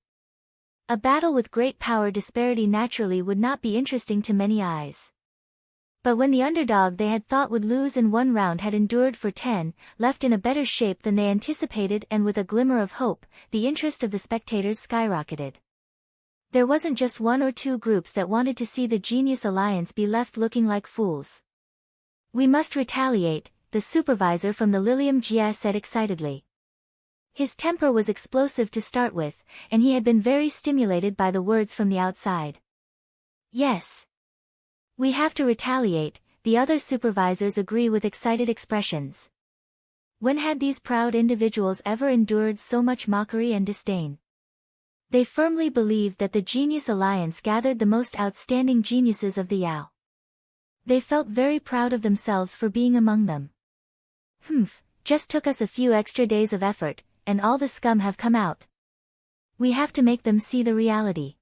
A battle with great power disparity naturally would not be interesting to many eyes. But when the underdog they had thought would lose in one round had endured for 10, left in a better shape than they anticipated and with a glimmer of hope, the interest of the spectators skyrocketed. There wasn't just one or two groups that wanted to see the Genius Alliance be left looking like fools. "We must retaliate," the supervisor from the Lilium Jia said excitedly. His temper was explosive to start with, and he had been very stimulated by the words from the outside. "Yes. We have to retaliate," the other supervisors agree with excited expressions. When had these proud individuals ever endured so much mockery and disdain? They firmly believed that the Genius Alliance gathered the most outstanding geniuses of the Yao. They felt very proud of themselves for being among them. Just took us a few extra days of effort, and all the scum have come out. We have to make them see the reality.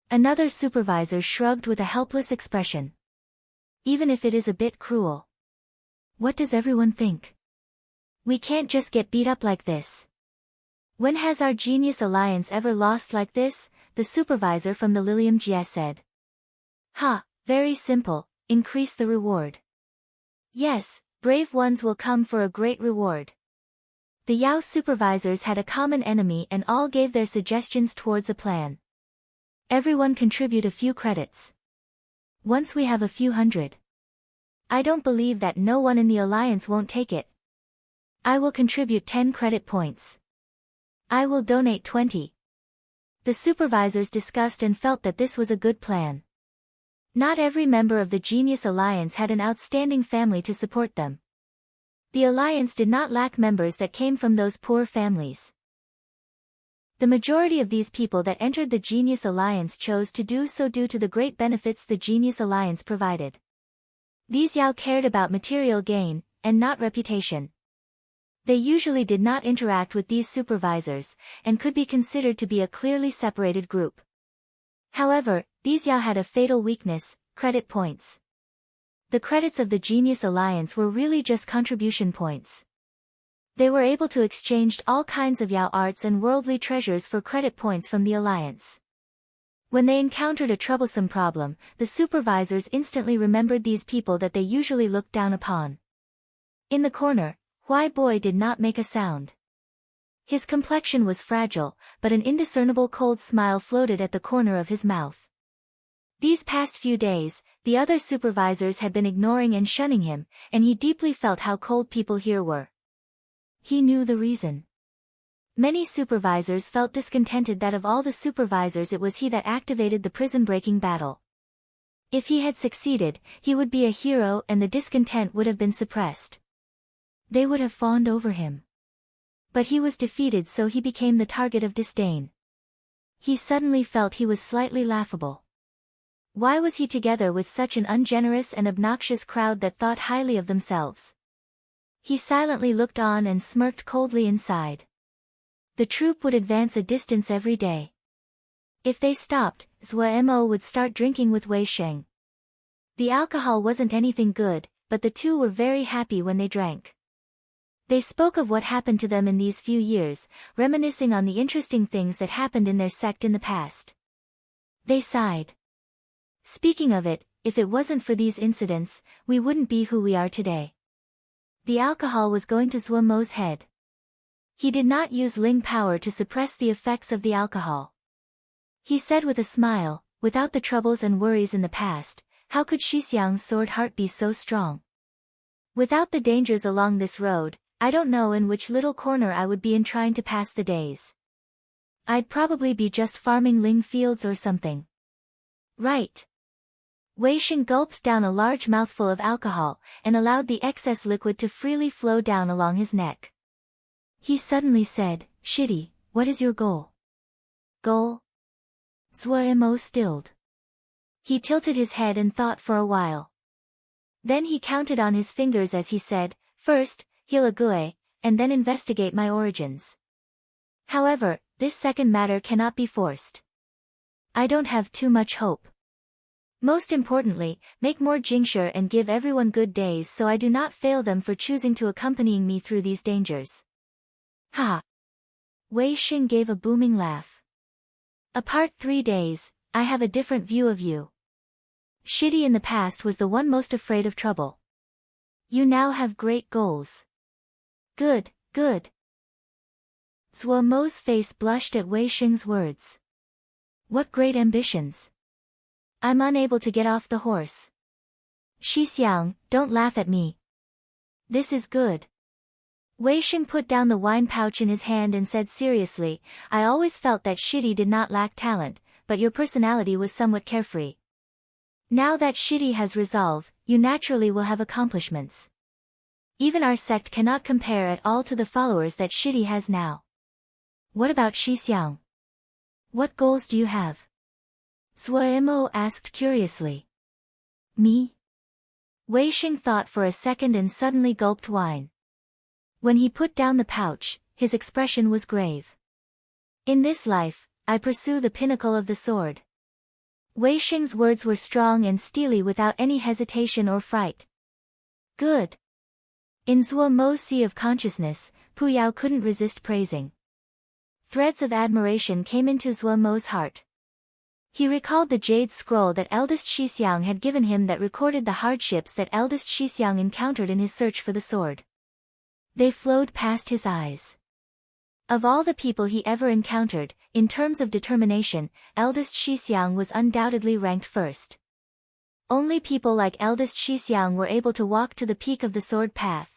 Another supervisor shrugged with a helpless expression. Even if it is a bit cruel. What does everyone think? We can't just get beat up like this. When has our Genius Alliance ever lost like this? The supervisor from the Lilium Jia said. Very simple, increase the reward. Yes, brave ones will come for a great reward. The Yao supervisors had a common enemy and all gave their suggestions towards a plan. Everyone contribute a few credits. Once we have a few hundred. I don't believe that no one in the Alliance won't take it. I will contribute 10 credit points. I will donate 20. The supervisors discussed and felt that this was a good plan. Not every member of the Genius Alliance had an outstanding family to support them. The Alliance did not lack members that came from those poor families. The majority of these people that entered the Genius Alliance chose to do so due to the great benefits the Genius Alliance provided. These Yao cared about material gain, and not reputation. They usually did not interact with these supervisors, and could be considered to be a clearly separated group. However, these Yao had a fatal weakness: credit points. The credits of the Genius Alliance were really just contribution points. They were able to exchange all kinds of Yao arts and worldly treasures for credit points from the Alliance. When they encountered a troublesome problem, the supervisors instantly remembered these people that they usually looked down upon. In the corner, Huai Boy did not make a sound. His complexion was fragile, but an indiscernible cold smile floated at the corner of his mouth. These past few days, the other supervisors had been ignoring and shunning him, and he deeply felt how cold people here were. He knew the reason. Many supervisors felt discontented that of all the supervisors it was he that activated the prison-breaking battle. If he had succeeded, he would be a hero and the discontent would have been suppressed. They would have fawned over him. But he was defeated, so he became the target of disdain. He suddenly felt he was slightly laughable. Why was he together with such an ungenerous and obnoxious crowd that thought highly of themselves? He silently looked on and smirked coldly inside. The troop would advance a distance every day. If they stopped, Zuo would start drinking with Wei Sheng. The alcohol wasn't anything good, but the two were very happy when they drank. They spoke of what happened to them in these few years, reminiscing on the interesting things that happened in their sect in the past. They sighed. Speaking of it, if it wasn't for these incidents, we wouldn't be who we are today. The alcohol was going to Zuo's head. He did not use Ling power to suppress the effects of the alcohol. He said with a smile, without the troubles and worries in the past, how could Shixiang's sword heart be so strong? Without the dangers along this road, I don't know in which little corner I would be in trying to pass the days. I'd probably be just farming Ling fields or something. Right. Wei Sheng gulped down a large mouthful of alcohol, and allowed the excess liquid to freely flow down along his neck. He suddenly said, Shitty, what is your goal? Goal? Zuo stilled. He tilted his head and thought for a while. Then he counted on his fingers as he said, first, heal a Gue, and then investigate my origins. However, this second matter cannot be forced. I don't have too much hope. Most importantly, make more Jingshi and give everyone good days so I do not fail them for choosing to accompanying me through these dangers. Ha! Wei Sheng gave a booming laugh. Apart 3 days, I have a different view of you. Shitty in the past was the one most afraid of trouble. You now have great goals. Good, good. Zuo's face blushed at Wei Sheng's words. What great ambitions. I'm unable to get off the horse. Shixiang, don't laugh at me. This is good. Wei Sheng put down the wine pouch in his hand and said seriously, I always felt that Shitty did not lack talent, but your personality was somewhat carefree. Now that Shitty has resolve, you naturally will have accomplishments. Even our sect cannot compare at all to the followers that Shitty has now. What about Shixiang? What goals do you have? Zuo asked curiously. Me? Wei Sheng thought for a second and suddenly gulped wine. When he put down the pouch, his expression was grave. In this life, I pursue the pinnacle of the sword. Wei Sheng's words were strong and steely without any hesitation or fright. Good. In Zuo's sea of consciousness, Pu Yao couldn't resist praising. Threads of admiration came into Zuo's heart. He recalled the jade scroll that eldest Shixiang had given him that recorded the hardships that eldest Shixiang encountered in his search for the sword. They flowed past his eyes. Of all the people he ever encountered, in terms of determination, eldest Shixiang was undoubtedly ranked first. Only people like eldest Shixiang were able to walk to the peak of the sword path.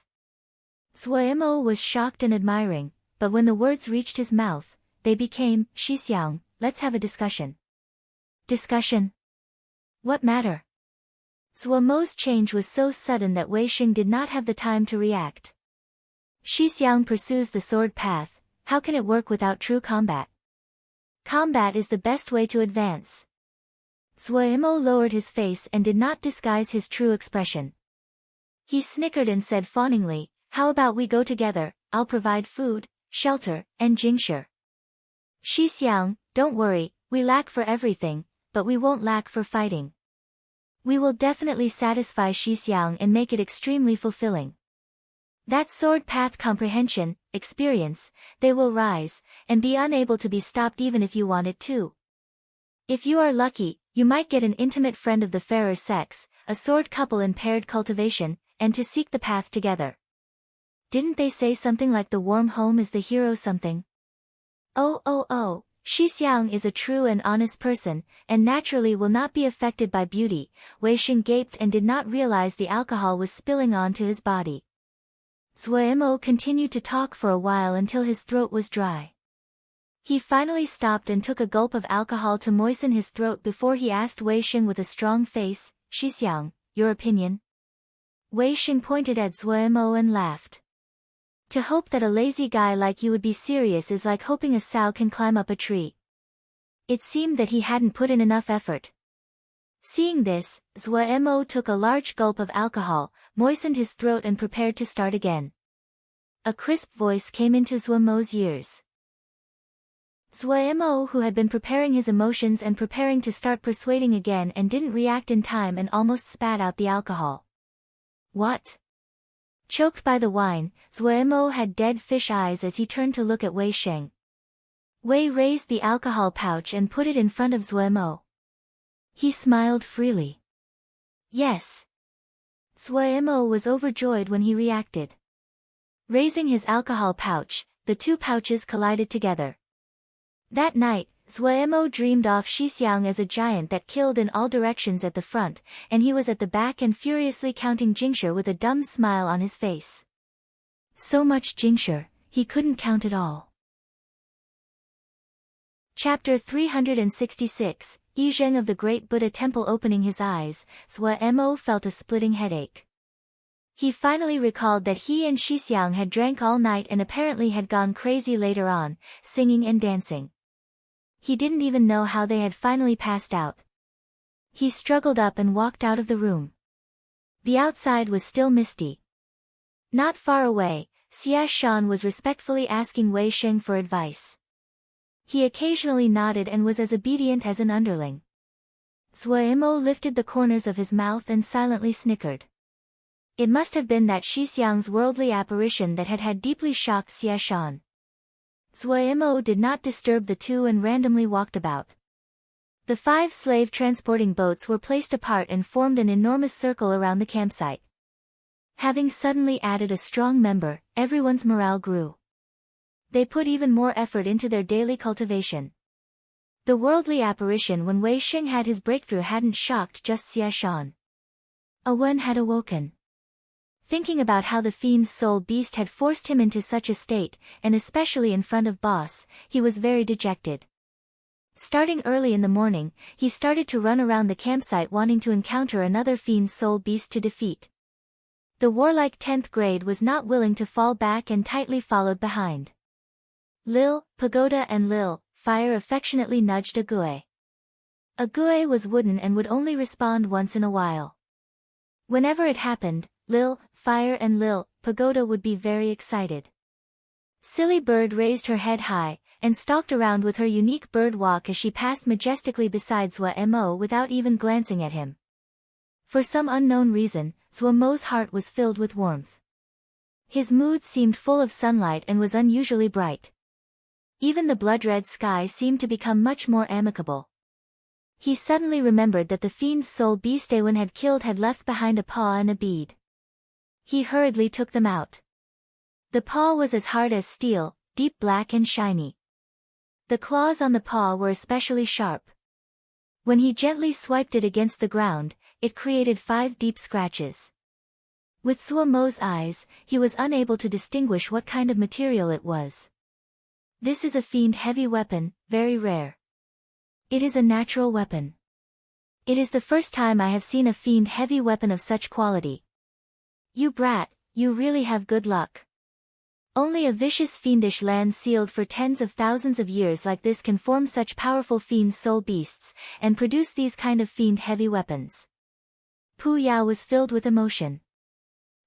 Zuo was shocked and admiring, but when the words reached his mouth, they became, Shixiang, let's have a discussion. Discussion? What matter? Zuo's change was so sudden that Wei Sheng did not have the time to react. Shixiang pursues the sword path, how can it work without true combat? Combat is the best way to advance. Zuo lowered his face and did not disguise his true expression. He snickered and said fawningly, how about we go together, I'll provide food, shelter, and Jingshi. Shixiang, don't worry, we lack for everything, but we won't lack for fighting. We will definitely satisfy Shixiang and make it extremely fulfilling. That sword path comprehension, experience, they will rise, and be unable to be stopped even if you wanted to. If you are lucky, you might get an intimate friend of the fairer sex, a sword couple in paired cultivation, and to seek the path together. Didn't they say something like the warm home is the hero something? Oh, Shixiang is a true and honest person, and naturally will not be affected by beauty. Wei Sheng gaped and did not realize the alcohol was spilling onto his body. Zuo continued to talk for a while until his throat was dry. He finally stopped and took a gulp of alcohol to moisten his throat before he asked Wei Sheng with a strong face, Shixiang, your opinion? Wei Sheng pointed at Zuo and laughed. To hope that a lazy guy like you would be serious is like hoping a sow can climb up a tree. It seemed that he hadn't put in enough effort. Seeing this, Zuo took a large gulp of alcohol, moistened his throat and prepared to start again. A crisp voice came into Zuo's ears. Suemo, who had been preparing his emotions and preparing to start persuading again and didn't react in time and almost spat out the alcohol. What? Choked by the wine, Suemo had dead fish eyes as he turned to look at Wei Sheng. Wei raised the alcohol pouch and put it in front of Suemo. He smiled freely. Yes. Suemo was overjoyed when he reacted. Raising his alcohol pouch, the two pouches collided together. That night, Suemo dreamed of Shixiang as a giant that killed in all directions at the front, and he was at the back and furiously counting Jingshi with a dumb smile on his face. So much Jingshi, he couldn't count it all. Chapter 366, Yizheng of the Great Buddha Temple. Opening his eyes, Suemo felt a splitting headache. He finally recalled that he and Shixiang had drank all night and apparently had gone crazy later on, singing and dancing. He didn't even know how they had finally passed out. He struggled up and walked out of the room. The outside was still misty. Not far away, Xia Shan was respectfully asking Wei Sheng for advice. He occasionally nodded and was as obedient as an underling. Suemo lifted the corners of his mouth and silently snickered. It must have been that Shixiang's worldly apparition that had deeply shocked Xia Shan. Suemo did not disturb the two and randomly walked about. The 5 slave transporting boats were placed apart and formed an enormous circle around the campsite. Having suddenly added a strong member, everyone's morale grew. They put even more effort into their daily cultivation. The worldly apparition when Wei Sheng had his breakthrough hadn't shocked just Xia Shan. Wen had awoken. Thinking about how the fiend's soul beast had forced him into such a state, and especially in front of Boss, he was very dejected. Starting early in the morning, he started to run around the campsite wanting to encounter another fiend's soul beast to defeat. The warlike 10th grade was not willing to fall back and tightly followed behind. Lil, Pagoda and Lil, Fire affectionately nudged Ague. Ague was wooden and would only respond once in a while. Whenever it happened, Lil, Fire and Lil, Pagoda would be very excited. Silly Bird raised her head high, and stalked around with her unique bird walk as she passed majestically beside Suemo without even glancing at him. For some unknown reason, Suemo's heart was filled with warmth. His mood seemed full of sunlight and was unusually bright. Even the blood-red sky seemed to become much more amicable. He suddenly remembered that the fiend's soul beast Awen had killed had left behind a paw and a bead. He hurriedly took them out. The paw was as hard as steel, deep black and shiny. The claws on the paw were especially sharp. When he gently swiped it against the ground, it created 5 deep scratches. With Suemo's eyes, he was unable to distinguish what kind of material it was. This is a fiend heavy weapon, very rare. It is a natural weapon. It is the first time I have seen a fiend heavy weapon of such quality. You brat, you really have good luck. Only a vicious fiendish land sealed for tens of thousands of years like this can form such powerful fiend soul beasts, and produce these kind of fiend heavy weapons. Pu Yao was filled with emotion.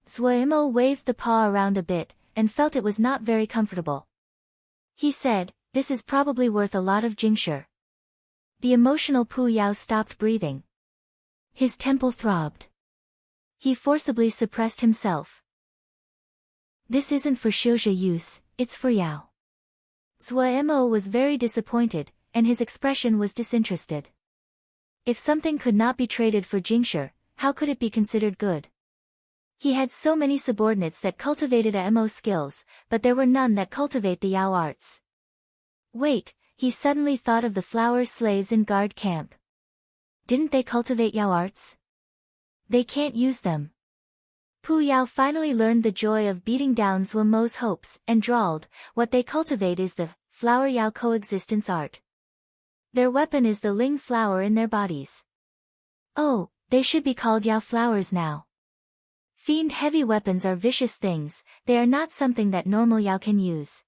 Suemo waved the paw around a bit, and felt it was not very comfortable. He said, "This is probably worth a lot of Jingshi." The emotional Pu Yao stopped breathing. His temple throbbed. He forcibly suppressed himself. "This isn't for Xiuzhe use, it's for Yao." Suemo was very disappointed, and his expression was disinterested. If something could not be traded for Jingshi, how could it be considered good? He had so many subordinates that cultivated AMO skills, but there were none that cultivate the Yao arts. Wait, he suddenly thought of the flower slaves in guard camp. Didn't they cultivate Yao arts? They can't use them. Pu Yao finally learned the joy of beating down Suemo's hopes, and drawled, "What they cultivate is the flower Yao coexistence art. Their weapon is the Ling flower in their bodies. Oh, they should be called Yao flowers now. Fiend heavy weapons are vicious things, they are not something that normal Yao can use.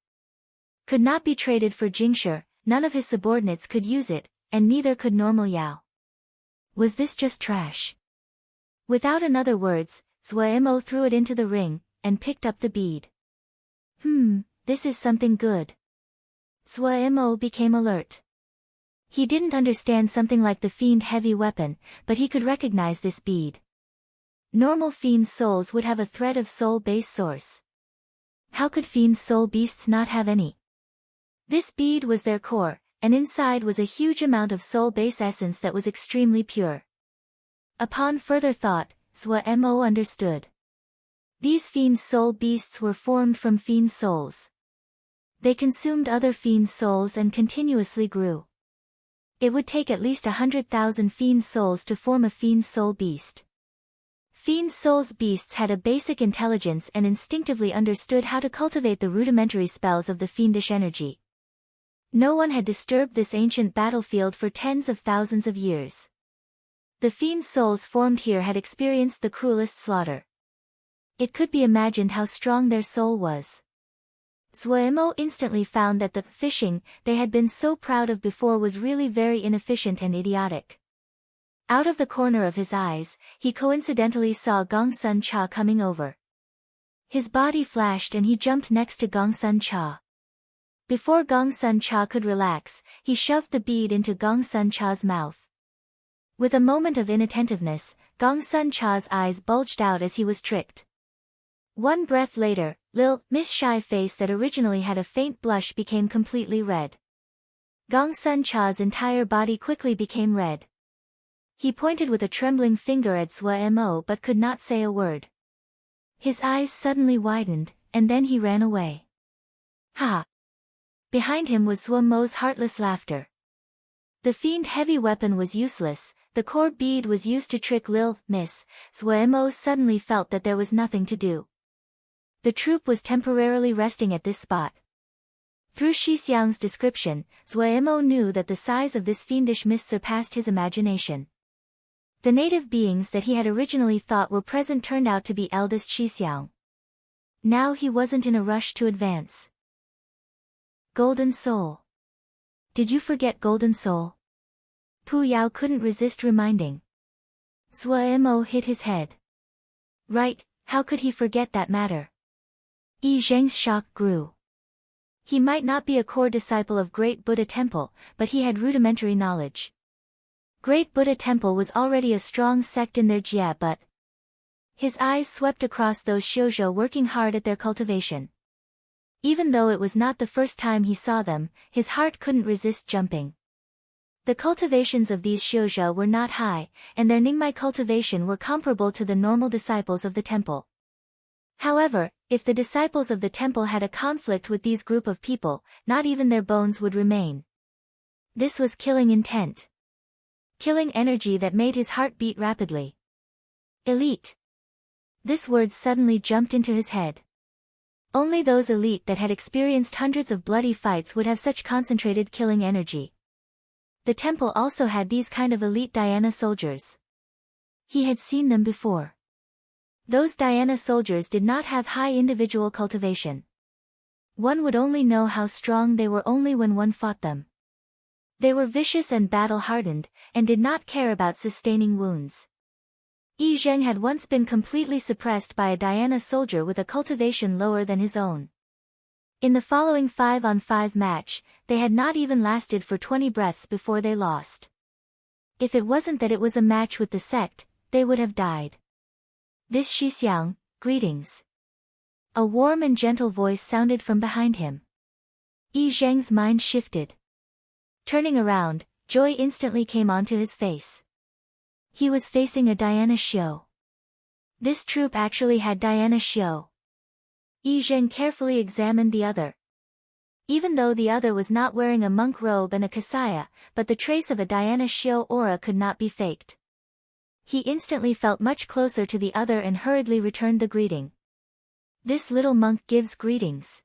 Could not be traded for Jingshi, none of his subordinates could use it, and neither could normal Yao. Was this just trash?" Without another words, Suemo threw it into the ring, and picked up the bead. This is something good. Suemo became alert. He didn't understand something like the fiend heavy weapon, but he could recognize this bead. Normal fiend souls would have a thread of soul-based source. How could fiend soul beasts not have any? This bead was their core, and inside was a huge amount of soul-based essence that was extremely pure. Upon further thought, Suemo understood. These fiend soul beasts were formed from fiend souls. They consumed other fiend souls and continuously grew. It would take at least 100,000 fiend souls to form a fiend soul beast. Fiend souls beasts had a basic intelligence and instinctively understood how to cultivate the rudimentary spells of the fiendish energy. No one had disturbed this ancient battlefield for tens of thousands of years. The fiend souls formed here had experienced the cruelest slaughter. It could be imagined how strong their soul was. Suemo instantly found that the fishing they had been so proud of before was really very inefficient and idiotic. Out of the corner of his eyes, he coincidentally saw Gongsun Cha coming over. His body flashed and he jumped next to Gongsun Cha. Before Gongsun Cha could relax, he shoved the bead into Gongsun Cha's mouth. With a moment of inattentiveness, Gongsun Cha's eyes bulged out as he was tricked. One breath later, Miss Shy face that originally had a faint blush became completely red. Gongsun Cha's entire body quickly became red. He pointed with a trembling finger at Suemo but could not say a word. His eyes suddenly widened, and then he ran away. Ha! Behind him was Suemo's heartless laughter. The fiend heavy weapon was useless, the core bead was used to trick Miss. Suemo suddenly felt that there was nothing to do. The troop was temporarily resting at this spot. Through Shixiang's description, Suemo knew that the size of this fiendish mist surpassed his imagination. The native beings that he had originally thought were present turned out to be eldest Shixiang. Now he wasn't in a rush to advance. Golden Soul. Did you forget Golden Soul? Pu Yao couldn't resist reminding. Suemo hit his head. Right, how could he forget that matter? Yi Zheng's shock grew. He might not be a core disciple of Great Buddha Temple, but he had rudimentary knowledge. Great Buddha Temple was already a strong sect in their jia, but... His eyes swept across those shoujo working hard at their cultivation. Even though it was not the first time he saw them, his heart couldn't resist jumping. The cultivations of these shoujo were not high, and their Ningmai cultivation were comparable to the normal disciples of the temple. However, if the disciples of the temple had a conflict with these group of people, not even their bones would remain. This was killing intent. Killing energy that made his heart beat rapidly. Elite. This word suddenly jumped into his head. Only those elite that had experienced hundreds of bloody fights would have such concentrated killing energy. The temple also had these kind of elite Dhyana soldiers. He had seen them before. Those Dhyana soldiers did not have high individual cultivation. One would only know how strong they were only when one fought them. They were vicious and battle-hardened, and did not care about sustaining wounds. Yi Zheng had once been completely suppressed by a Dhyana soldier with a cultivation lower than his own. In the following 5-on-5 match, they had not even lasted for 20 breaths before they lost. If it wasn't that it was a match with the sect, they would have died. This Shixiang, greetings. A warm and gentle voice sounded from behind him. Yi Zheng's mind shifted. Turning around, joy instantly came onto his face. He was facing a Dhyana Shio. This troop actually had Dhyana Shio. Yi Zheng carefully examined the other. Even though the other was not wearing a monk robe and a kasaya, but the trace of a Dhyana Shio aura could not be faked. He instantly felt much closer to the other and hurriedly returned the greeting. This little monk gives greetings.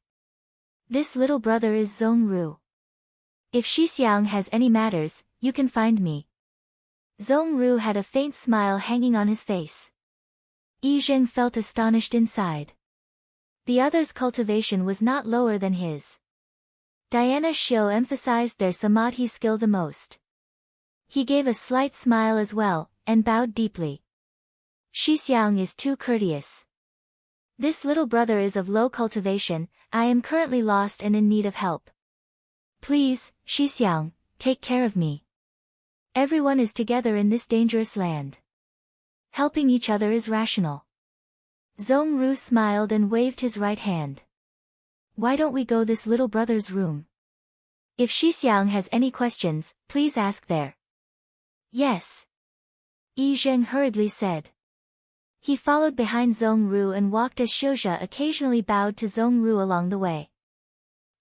This little brother is Zhongru. If Shixiang has any matters, you can find me. Zhongru had a faint smile hanging on his face. Yi Zheng felt astonished inside. The other's cultivation was not lower than his. Dhyana Shio emphasized their samadhi skill the most. He gave a slight smile as well, and bowed deeply. Shixiang is too courteous. This little brother is of low cultivation, I am currently lost and in need of help. Please, Shixiang, take care of me. Everyone is together in this dangerous land. Helping each other is rational. Zhongru smiled and waved his right hand. Why don't we go this little brother's room? If Shixiang has any questions, please ask there. Yes. Yi Zheng hurriedly said. He followed behind Zhongru and walked as Xiuzha occasionally bowed to Zhongru along the way.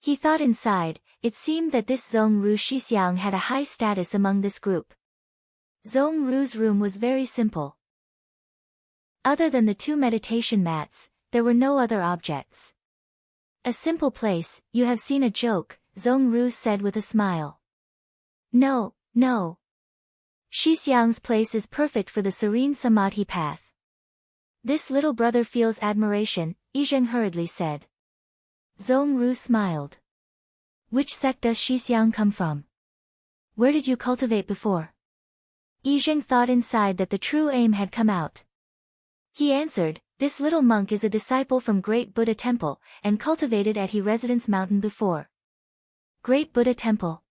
He thought inside, it seemed that this Zhongru Shixiang had a high status among this group. Zhongru's room was very simple. Other than the 2 meditation mats, there were no other objects. A simple place, you have seen a joke, Zhongru said with a smile. No, no. Shixiang's place is perfect for the serene samadhi path. This little brother feels admiration, Yi Zheng hurriedly said. Zhongru smiled. Which sect does Shixiang come from? Where did you cultivate before? Yi Zheng thought inside that the true aim had come out. He answered, this little monk is a disciple from Great Buddha Temple, and cultivated at He Residence Mountain before. Great Buddha Temple.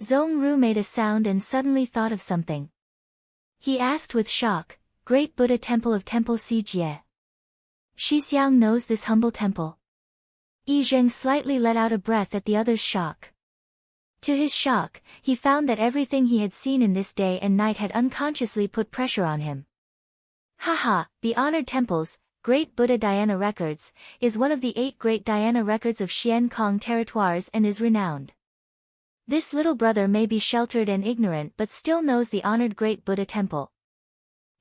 Zhongru made a sound and suddenly thought of something. He asked with shock, Great Buddha Temple of Temple Sijie. Shixiang knows this humble temple. Yi Zheng slightly let out a breath at the other's shock. To his shock, he found that everything he had seen in this day and night had unconsciously put pressure on him. Haha, the honored temples, Great Buddha Dhyana Records, is one of the 8 great Dhyana records of Xian Kong territoires and is renowned. This little brother may be sheltered and ignorant but still knows the honored Great Buddha Temple.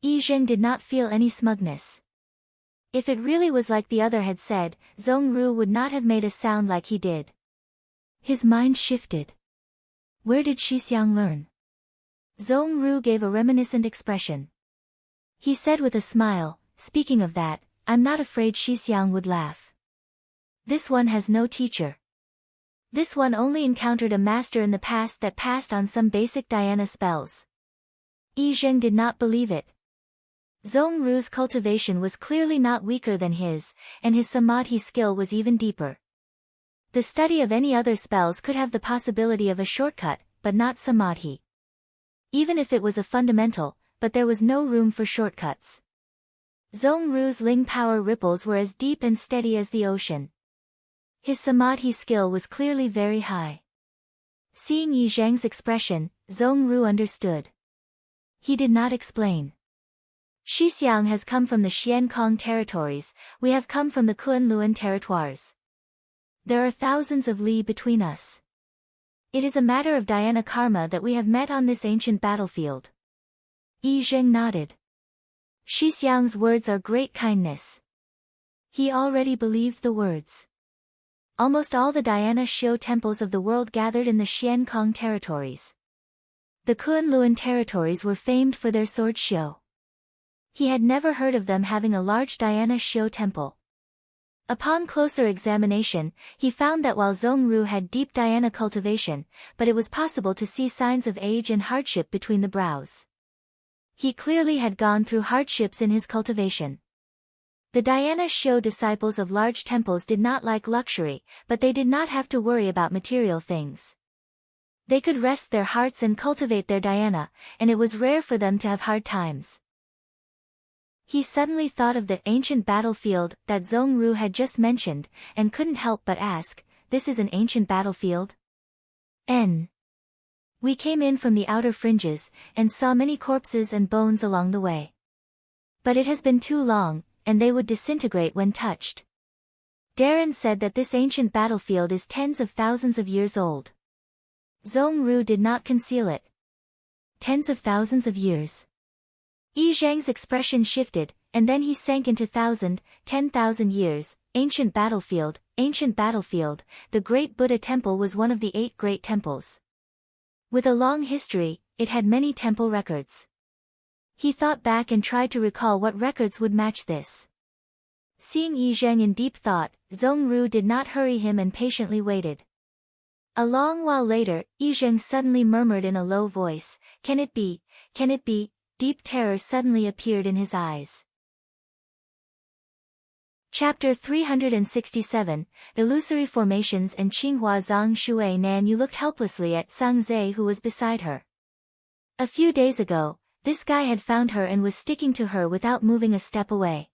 Yi Zheng did not feel any smugness. If it really was like the other had said, Zhongru would not have made a sound like he did. His mind shifted. Where did Shixiang learn? Zhongru gave a reminiscent expression. He said with a smile, speaking of that, I'm not afraid Shixiang would laugh. This one has no teacher. This one only encountered a master in the past that passed on some basic dhyana spells. Yi Zheng did not believe it. Zhongru's cultivation was clearly not weaker than his, and his samadhi skill was even deeper. The study of any other spells could have the possibility of a shortcut, but not samadhi. Even if it was a fundamental, but there was no room for shortcuts. Zhongru's Ling power ripples were as deep and steady as the ocean. His samadhi skill was clearly very high. Seeing Yi Zheng's expression, Zhongru understood. He did not explain. Shixiang has come from the Xian Kong territories, we have come from the Kunlun territoires. There are thousands of li between us. It is a matter of dhyana karma that we have met on this ancient battlefield. Yi Zheng nodded. Shixiang's words are great kindness. He already believed the words. Almost all the dhyana Shio temples of the world gathered in the Xian Kong territories. The Kunlun territories were famed for their sword Shio. He had never heard of them having a large dhyana Shio temple. Upon closer examination, he found that while Zhongru had deep dhyana cultivation, but it was possible to see signs of age and hardship between the brows. He clearly had gone through hardships in his cultivation. The dhyana Shio disciples of large temples did not like luxury, but they did not have to worry about material things. They could rest their hearts and cultivate their dhyana, and it was rare for them to have hard times. He suddenly thought of the ancient battlefield that Zhongru had just mentioned, and couldn't help but ask, this is an ancient battlefield? We came in from the outer fringes, and saw many corpses and bones along the way. But it has been too long, and they would disintegrate when touched. Darren said that this ancient battlefield is tens of thousands of years old. Zhongru did not conceal it. Tens of thousands of years. Yi Zheng's expression shifted, and then he sank into 10,000 years. Ancient battlefield, the Great Buddha Temple was one of the 8 great temples. With a long history, it had many temple records. He thought back and tried to recall what records would match this. Seeing Yi Zheng in deep thought, Zhongru did not hurry him and patiently waited. A long while later, Yi Zheng suddenly murmured in a low voice, Can it be? Deep terror suddenly appeared in his eyes. Chapter 367, Illusory Formations and Qinghua Zhang Shui. Nan Yu looked helplessly at Sang Zhe, who was beside her. A few days ago, this guy had found her and was sticking to her without moving a step away.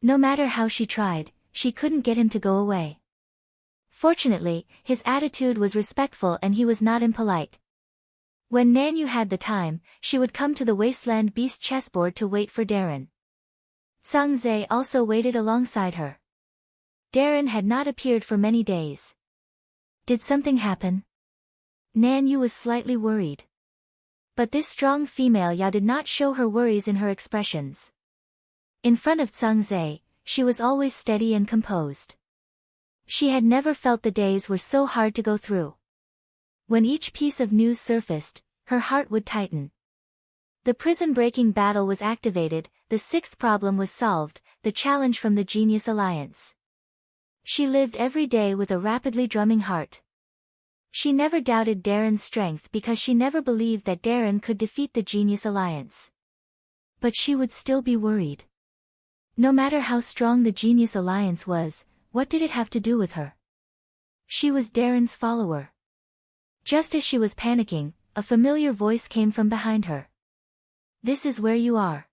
No matter how she tried, she couldn't get him to go away. Fortunately, his attitude was respectful and he was not impolite. When Nan Yu had the time, she would come to the Wasteland Beast chessboard to wait for Darren. Sang Zhe also waited alongside her. Darren had not appeared for many days. Did something happen? Nan Yu was slightly worried. But this strong female Yao did not show her worries in her expressions. In front of Sang Zhe, she was always steady and composed. She had never felt the days were so hard to go through. When each piece of news surfaced, her heart would tighten. The prison-breaking battle was activated, the sixth problem was solved, the challenge from the Genius Alliance. She lived every day with a rapidly drumming heart. She never doubted Darren's strength because she never believed that Darren could defeat the Genius Alliance. But she would still be worried. No matter how strong the Genius Alliance was, what did it have to do with her? She was Darren's follower. Just as she was panicking, a familiar voice came from behind her. "This is where you are."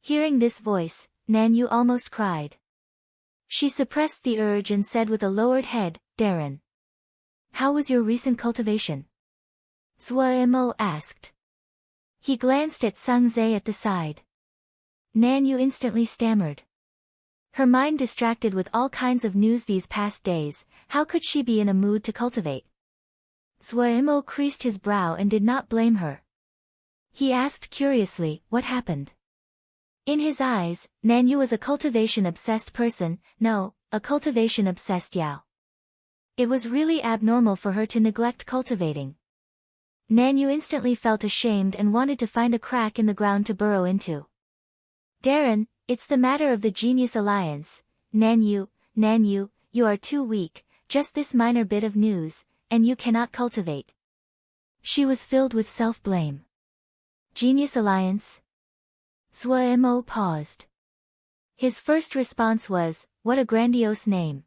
Hearing this voice, Nan Yu almost cried. She suppressed the urge and said with a lowered head, "Darren. How was your recent cultivation?" Zhuo asked. He glanced at Sang Zhe at the side. Nan Yu instantly stammered. Her mind distracted with all kinds of news these past days, how could she be in a mood to cultivate? Zhuo creased his brow and did not blame her. He asked curiously, what happened? In his eyes, Nan Yu was a cultivation-obsessed person, no, a cultivation-obsessed Yao. It was really abnormal for her to neglect cultivating. Nan Yu instantly felt ashamed and wanted to find a crack in the ground to burrow into. "Darren, it's the matter of the Genius Alliance. Nan Yu, you are too weak, just this minor bit of news, and you cannot cultivate." She was filled with self-blame. Genius Alliance? Zhuo paused. His first response was, "What a grandiose name."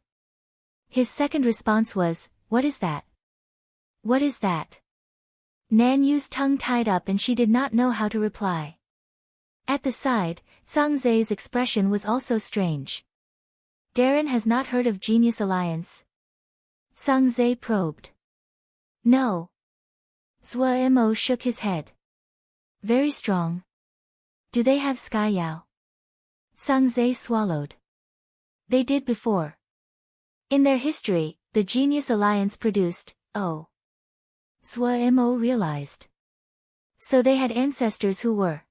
His second response was, "What is that? What is that?" Nan Yu's tongue tied up and she did not know how to reply. At the side, Sang Zhe's expression was also strange. "Darren has not heard of Genius Alliance?" Sang Zhe probed. "No." Zhuo shook his head. "Very strong. Do they have Sky Yao?" Sang Zhe swallowed. "They did before. In their history, the Genius Alliance produced, oh." Zhuo realized. So they had ancestors who were.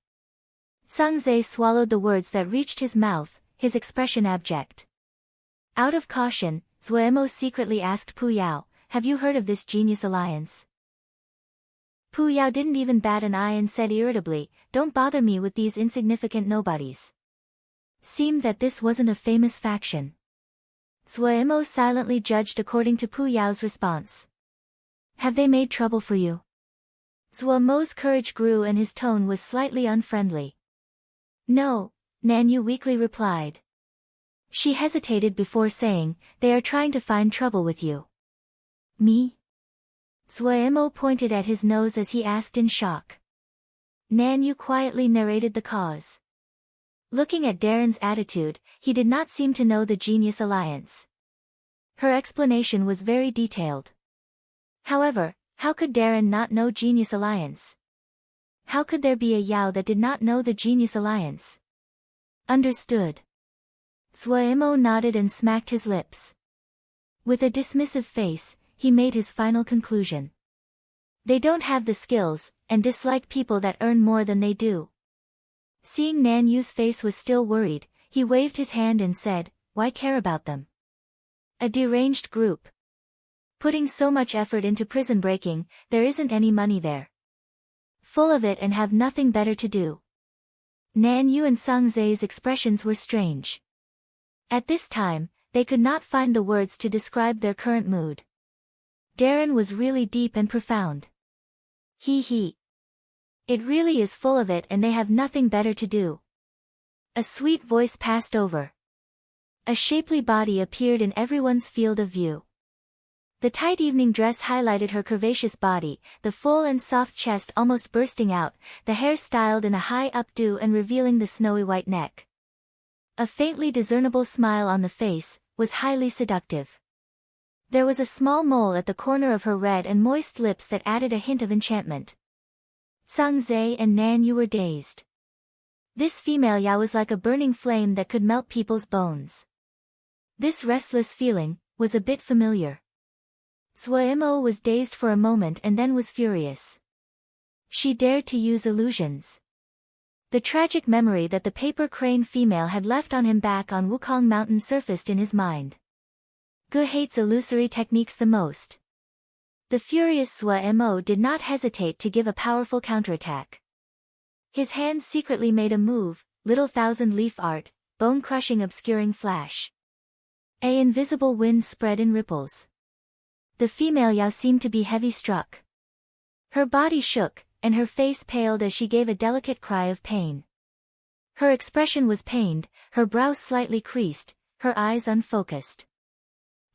Sang Zhe swallowed the words that reached his mouth, his expression abject. Out of caution, Zhuo secretly asked Pu Yao, "Have you heard of this Genius Alliance?" Pu Yao didn't even bat an eye and said irritably, "Don't bother me with these insignificant nobodies." Seemed that this wasn't a famous faction. Zhuo silently judged according to Pu Yao's response. "Have they made trouble for you?" Zhuo's courage grew and his tone was slightly unfriendly. "No," Nan Yu weakly replied. She hesitated before saying, "They are trying to find trouble with you." "Me?" Zhuo pointed at his nose as he asked in shock. Nan Yu quietly narrated the cause. Looking at Darren's attitude, he did not seem to know the Genius Alliance. Her explanation was very detailed. However, how could Darren not know Genius Alliance? How could there be a Yao that did not know the Genius Alliance? Understood. Zhuo nodded and smacked his lips. With a dismissive face, he made his final conclusion. They don't have the skills, and dislike people that earn more than they do. Seeing Nan Yu's face was still worried, he waved his hand and said, "Why care about them? A deranged group. Putting so much effort into prison breaking, there isn't any money there. Full of it and have nothing better to do." Nan Yu and Sang Zhe's expressions were strange. At this time, they could not find the words to describe their current mood. Darren was really deep and profound. He. It really is full of it and they have nothing better to do. A sweet voice passed over. A shapely body appeared in everyone's field of view. The tight evening dress highlighted her curvaceous body, the full and soft chest almost bursting out, the hair styled in a high updo and revealing the snowy white neck. A faintly discernible smile on the face was highly seductive. There was a small mole at the corner of her red and moist lips that added a hint of enchantment. Sangze and Nan Yu were dazed. This female Yao was like a burning flame that could melt people's bones. This restless feeling was a bit familiar. Suemo was dazed for a moment and then was furious. She dared to use illusions. The tragic memory that the paper crane female had left on him back on Wukong Mountain surfaced in his mind. Gu hates illusory techniques the most. The furious Suemo did not hesitate to give a powerful counterattack. His hands secretly made a move, little thousand-leaf art, bone-crushing obscuring flash. A invisible wind spread in ripples. The female Yao seemed to be heavy-struck. Her body shook, and her face paled as she gave a delicate cry of pain. Her expression was pained, her brows slightly creased, her eyes unfocused.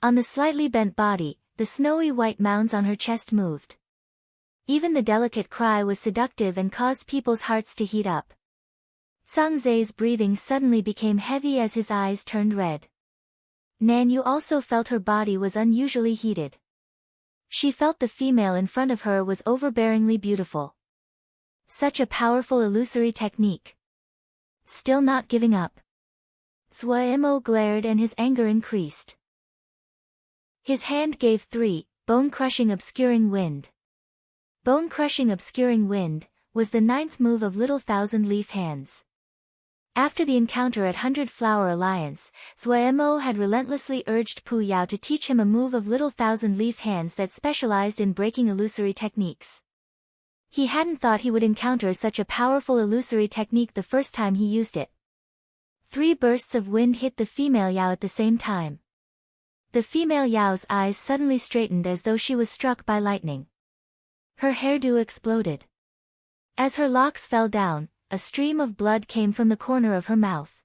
On the slightly bent body, the snowy white mounds on her chest moved. Even the delicate cry was seductive and caused people's hearts to heat up. Sangze's breathing suddenly became heavy as his eyes turned red. Nan Yu also felt her body was unusually heated. She felt the female in front of her was overbearingly beautiful. Such a powerful illusory technique. Still not giving up. Suemo glared and his anger increased. His hand gave 3, bone-crushing obscuring wind. Bone-crushing obscuring wind was the 9th move of Little Thousand-Leaf Hands. After the encounter at Hundred Flower Alliance, Suemo had relentlessly urged Pu Yao to teach him a move of Little Thousand-Leaf Hands that specialized in breaking illusory techniques. He hadn't thought he would encounter such a powerful illusory technique the first time he used it. 3 bursts of wind hit the female Yao at the same time. The female Yao's eyes suddenly straightened as though she was struck by lightning. Her hairdo exploded. As her locks fell down, a stream of blood came from the corner of her mouth.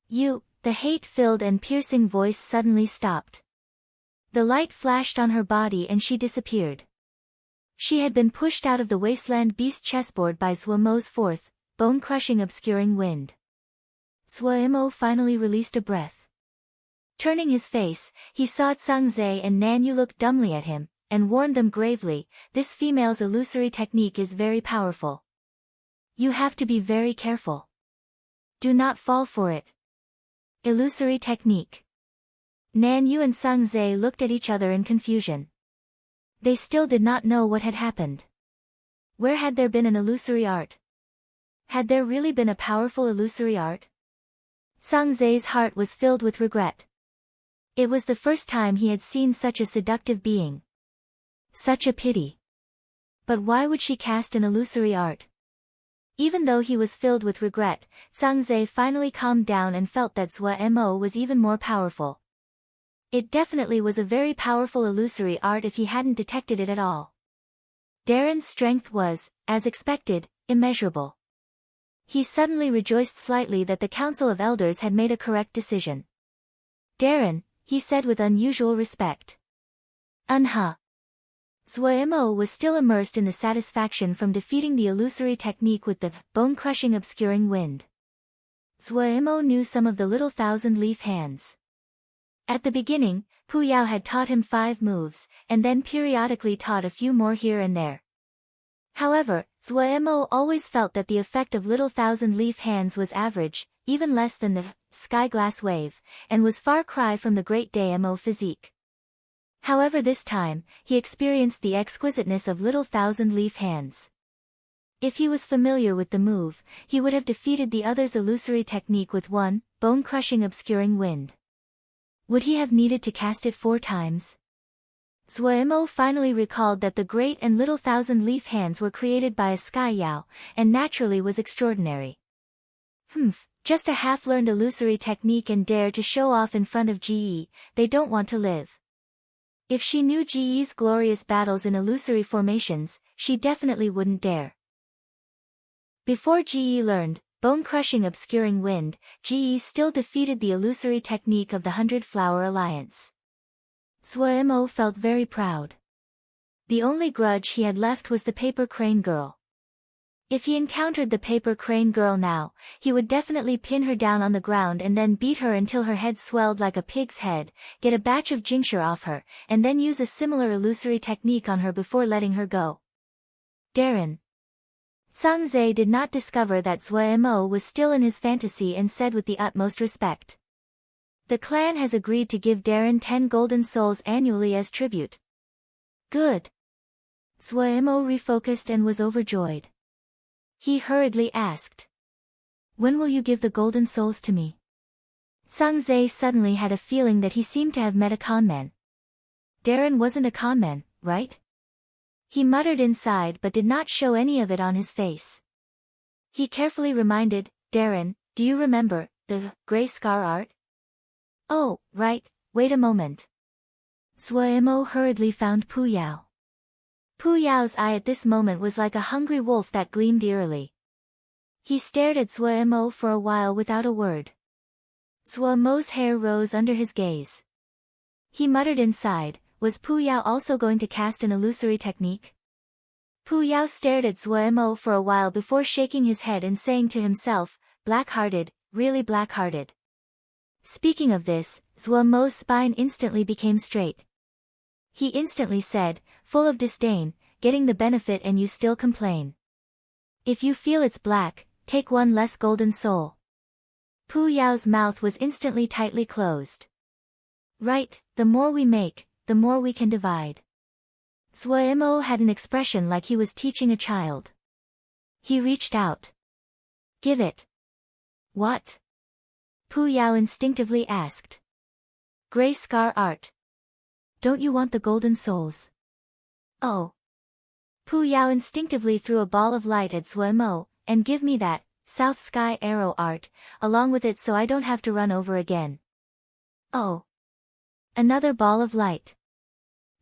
The hate-filled and piercing voice suddenly stopped. The light flashed on her body and she disappeared. She had been pushed out of the wasteland beast chessboard by Suemo's 4th, bone-crushing obscuring wind. Suemo finally released a breath. Turning his face, he saw Sangze and Nan Yu look dumbly at him, and warned them gravely, "This female's illusory technique is very powerful. You have to be very careful. Do not fall for it." Illusory technique. Nan Yu and Sangze looked at each other in confusion. They still did not know what had happened. Where had there been an illusory art? Had there really been a powerful illusory art? Sangze's heart was filled with regret. It was the first time he had seen such a seductive being. Such a pity. But why would she cast an illusory art? Even though he was filled with regret, Sangze finally calmed down and felt that Suemo was even more powerful. It definitely was a very powerful illusory art if he hadn't detected it at all. Darren's strength was, as expected, immeasurable. He suddenly rejoiced slightly that the Council of Elders had made a correct decision. "Darren," he said with unusual respect. Suemo was still immersed in the satisfaction from defeating the illusory technique with the bone-crushing obscuring wind. Suemo knew some of the Little Thousand-Leaf Hands. At the beginning, Pu Yao had taught him 5 moves, and then periodically taught a few more here and there. However, Suemo always felt that the effect of Little Thousand-Leaf Hands was average, even less than the Sky Glass Wave, and was far cry from the Great Damo physique. However, this time, he experienced the exquisiteness of Little Thousand-Leaf Hands. If he was familiar with the move, he would have defeated the other's illusory technique with 1 bone-crushing obscuring wind. Would he have needed to cast it 4 times? Suemo finally recalled that the Great and Little Thousand-Leaf Hands were created by a Sky Yao, and naturally was extraordinary. Just a half-learned illusory technique and dare to show off in front of GE, they don't want to live. If she knew GE's glorious battles in illusory formations, she definitely wouldn't dare. Before GE learned, bone-crushing obscuring wind, Ge still defeated the illusory technique of the 100-Flower Alliance. Suemo felt very proud. The only grudge he had left was the paper crane girl. If he encountered the paper crane girl now, he would definitely pin her down on the ground and then beat her until her head swelled like a pig's head, get a batch of jingsher off her, and then use a similar illusory technique on her before letting her go. Darren. Sangze did not discover that Suemo was still in his fantasy and said with the utmost respect. The clan has agreed to give Darren 10 golden souls annually as tribute. Good. Suemo refocused and was overjoyed. He hurriedly asked. When will you give the golden souls to me? Sangze suddenly had a feeling that he seemed to have met a conman. Darren wasn't a conman, right? He muttered inside but did not show any of it on his face. He carefully reminded, Darren, do you remember, the gray scar art? Oh, right, wait a moment. Suemo hurriedly found Puyao. Puyao's eye at this moment was like a hungry wolf that gleamed eerily. He stared at Suemo for a while without a word. Suemo's hair rose under his gaze. He muttered inside, was Puyao also going to cast an illusory technique? Puyao stared at Suemo for a while before shaking his head and saying to himself, black-hearted, really black-hearted. Speaking of this, Suemo's spine instantly became straight. He instantly said, full of disdain, getting the benefit and you still complain. If you feel it's black, take one less golden soul. Puyao's mouth was instantly tightly closed. Right, the more we make, the more we can divide. Suemo had an expression like he was teaching a child. He reached out. Give it. What? Puyao instinctively asked. Gray scar art. Don't you want the golden souls? Oh. Puyao instinctively threw a ball of light at Suemo, and give me that, South Sky arrow art, along with it so I don't have to run over again. Oh. Another ball of light.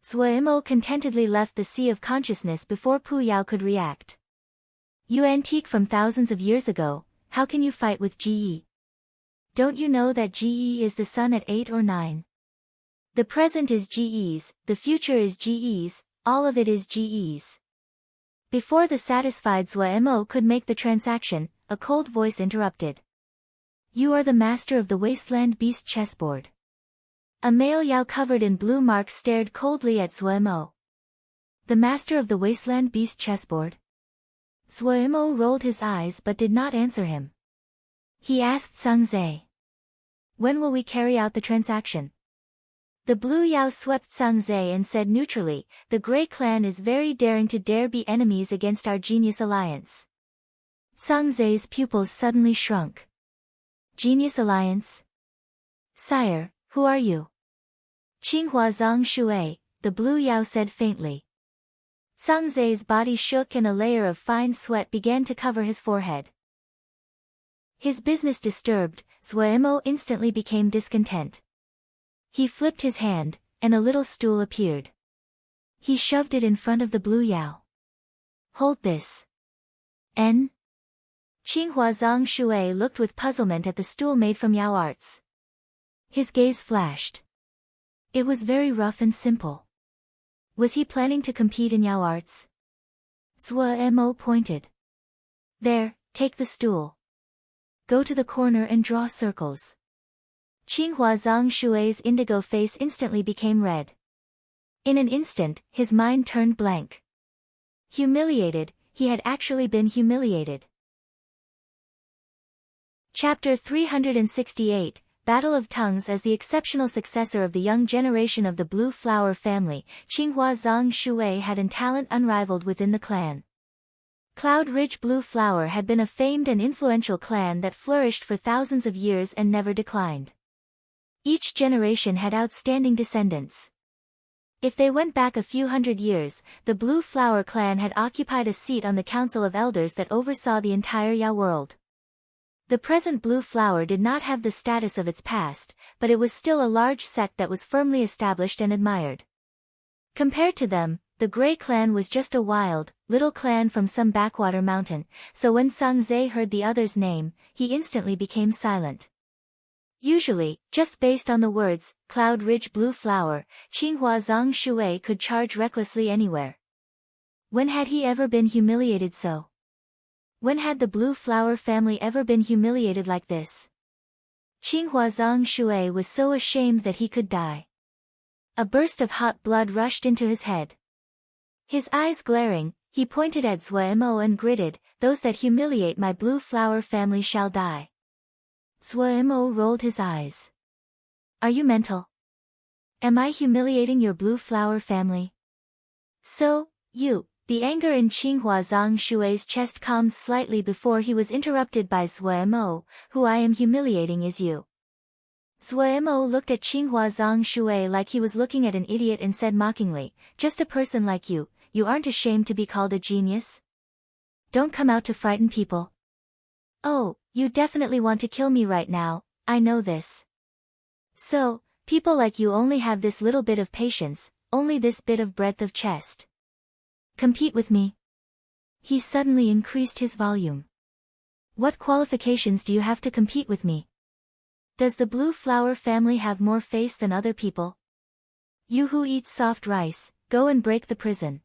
Suemo contentedly left the sea of consciousness before Puyao could react. You antique from thousands of years ago, how can you fight with Ge? Don't you know that Ge is the sun at 8 or 9? The present is Ge's, the future is Ge's, all of it is Ge's. Before the satisfied Suemo could make the transaction, a cold voice interrupted. You are the master of the wasteland beast chessboard. A male Yao covered in blue marks stared coldly at Suemo. The master of the wasteland beast chessboard? Suemo rolled his eyes but did not answer him. He asked Sangze. When will we carry out the transaction? The blue Yao swept Sangze and said neutrally, the Grey Clan is very daring to dare be enemies against our genius alliance. Sangze's pupils suddenly shrunk. Genius alliance? Sire, who are you? Qinghua Zhang Shui, the blue Yao said faintly. Sangze's body shook and a layer of fine sweat began to cover his forehead. His business disturbed, Suemo instantly became discontent. He flipped his hand, and a little stool appeared. He shoved it in front of the blue Yao. Hold this. N? Qinghua Zhang Shui looked with puzzlement at the stool made from Yao arts. His gaze flashed. It was very rough and simple. Was he planning to compete in Yao arts? Suemo pointed. There, take the stool. Go to the corner and draw circles. Qinghua Zhang Shui's indigo face instantly became red. In an instant, his mind turned blank. Humiliated, he had actually been humiliated. Chapter 368, Battle of Tongues. As the exceptional successor of the young generation of the Blue Flower family, Qinghua Zhang Shui had a talent unrivaled within the clan. Cloud Ridge Blue Flower had been a famed and influential clan that flourished for thousands of years and never declined. Each generation had outstanding descendants. If they went back a few hundred years, the Blue Flower clan had occupied a seat on the Council of Elders that oversaw the entire Yao world. The present Blue Flower did not have the status of its past, but it was still a large sect that was firmly established and admired. Compared to them, the Gray clan was just a wild, little clan from some backwater mountain, so when Sang Zhe heard the other's name, he instantly became silent. Usually, just based on the words, Cloud Ridge Blue Flower, Qinghua Zhang Shui could charge recklessly anywhere. When had he ever been humiliated so? When had the Blue Flower family ever been humiliated like this? Qinghua Zhang Shui was so ashamed that he could die. A burst of hot blood rushed into his head. His eyes glaring, he pointed at Zuemo and gritted, "Those that humiliate my Blue Flower family shall die." Zuemo rolled his eyes. "Are you mental? Am I humiliating your Blue Flower family?" "So, you..." The anger in Qinghua Zhang Shui's chest calmed slightly before he was interrupted by Zuemo, "Who I am humiliating is you." Zuemo looked at Qinghua Zhang Shui like he was looking at an idiot and said mockingly, "Just a person like you aren't ashamed to be called a genius? Don't come out to frighten people. Oh, you definitely want to kill me right now, I know this. So, people like you only have this little bit of patience, only this bit of breadth of chest. Compete with me." He suddenly increased his volume. "What qualifications do you have to compete with me? Does the Blue Flower family have more face than other people? You who eat soft rice, go and break the prison.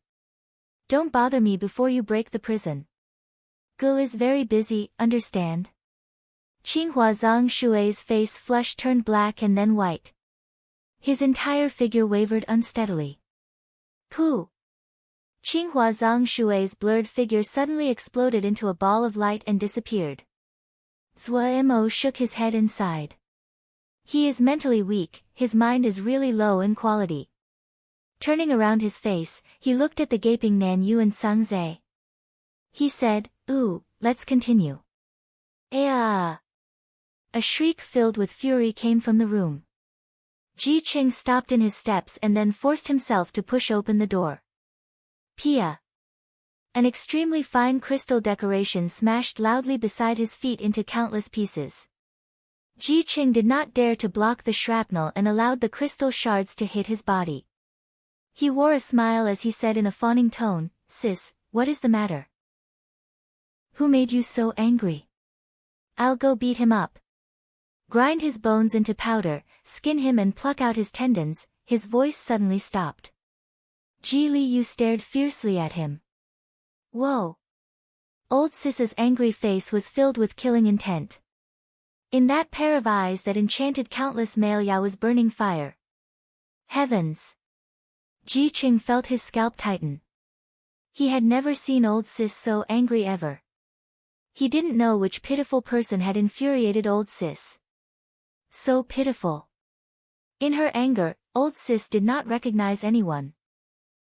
Don't bother me before you break the prison. Gu is very busy, understand?" Qinghua Zhang Shui's face flushed, turned black and then white. His entire figure wavered unsteadily. "Pooh!" Qinghua Zhang Shui's blurred figure suddenly exploded into a ball of light and disappeared. Zuemo shook his head and sighed. He is mentally weak, his mind is really low in quality. Turning around his face, he looked at the gaping Nan Yu and Sang Zhe. He said, "Ooh, let's continue." "Ah!" A shriek filled with fury came from the room. Ji Qing stopped in his steps and then forced himself to push open the door. Pia! An extremely fine crystal decoration smashed loudly beside his feet into countless pieces. Ji Qing did not dare to block the shrapnel and allowed the crystal shards to hit his body. He wore a smile as he said in a fawning tone, "Sis, what is the matter? Who made you so angry? I'll go beat him up. Grind his bones into powder, skin him and pluck out his tendons." His voice suddenly stopped. Ji Liyu stared fiercely at him. Whoa! Old Sis's angry face was filled with killing intent. In that pair of eyes that enchanted countless male Ya was burning fire. Heavens! Ji Qing felt his scalp tighten. He had never seen old Sis so angry ever. He didn't know which pitiful person had infuriated old Sis. So pitiful. In her anger, old Sis did not recognize anyone.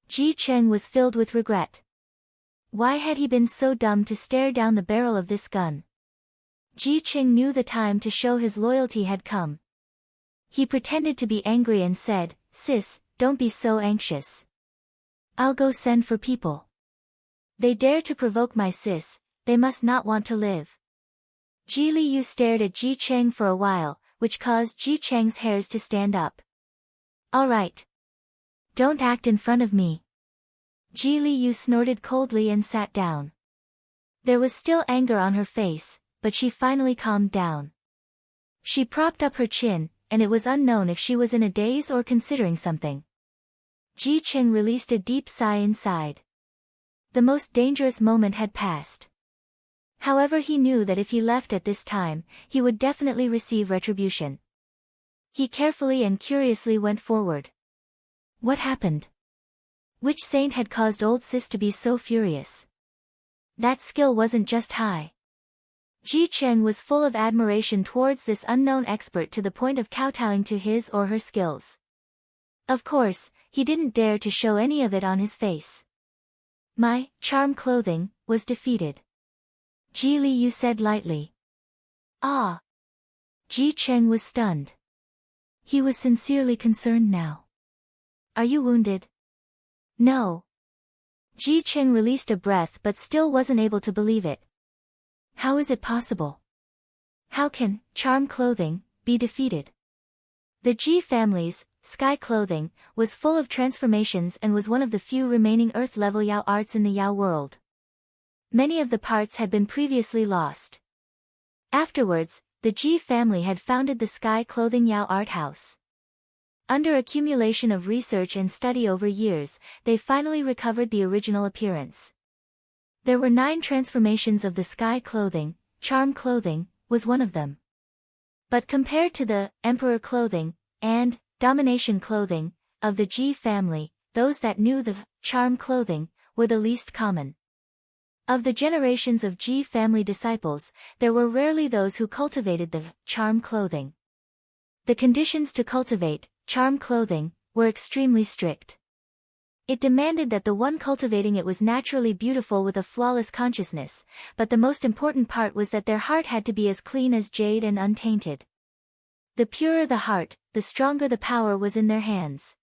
Ji Qing was filled with regret. Why had he been so dumb to stare down the barrel of this gun? Ji Qing knew the time to show his loyalty had come. He pretended to be angry and said, "Sis, don't be so anxious. I'll go send for people. They dare to provoke my sis, they must not want to live." Ji Liyu stared at Ji Qing for a while, which caused Ji Qing's hairs to stand up. "All right. Don't act in front of me." Ji Liyu snorted coldly and sat down. There was still anger on her face, but she finally calmed down. She propped up her chin, and it was unknown if she was in a daze or considering something. Ji Qing released a deep sigh inside. The most dangerous moment had passed. However, he knew that if he left at this time, he would definitely receive retribution. He carefully and curiously went forward. What happened? Which saint had caused old Sis to be so furious? That skill wasn't just high. Ji Qing was full of admiration towards this unknown expert to the point of kowtowing to his or her skills. Of course, he didn't dare to show any of it on his face. "My charm clothing was defeated," Ji Liyu said lightly. "Ah!" Ji Qing was stunned. He was sincerely concerned now. "Are you wounded?" "No." Ji Qing released a breath but still wasn't able to believe it. How is it possible? How can charm clothing be defeated? The Ji families, sky clothing, was full of transformations and was one of the few remaining Earth-level Yao arts in the Yao world. Many of the parts had been previously lost. Afterwards, the Ji family had founded the Sky Clothing Yao Art House. Under accumulation of research and study over years, they finally recovered the original appearance. There were 9 transformations of the Sky Clothing. Charm Clothing was one of them. But compared to the Emperor Clothing and Domination Clothing of the Ji family, those that knew the Charm Clothing were the least common. Of the generations of Ji family disciples, there were rarely those who cultivated the Charm Clothing. The conditions to cultivate Charm Clothing were extremely strict. It demanded that the one cultivating it was naturally beautiful with a flawless consciousness, but the most important part was that their heart had to be as clean as jade and untainted. The purer the heart, the stronger the power was in their hands.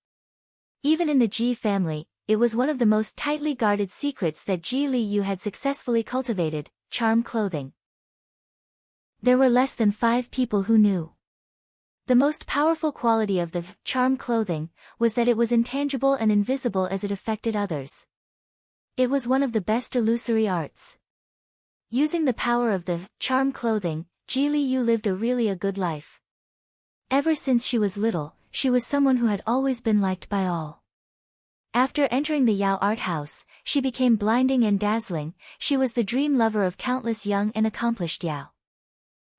Even in the Ji family, it was one of the most tightly guarded secrets that Ji Liyu had successfully cultivated, Charm Clothing. There were less than 5 people who knew. The most powerful quality of the Charm Clothing was that it was intangible and invisible as it affected others. It was one of the best illusory arts. Using the power of the Charm Clothing, Ji Liyu lived a good life. Ever since she was little, she was someone who had always been liked by all. After entering the Yao Art House, she became blinding and dazzling. She was the dream lover of countless young and accomplished Yao.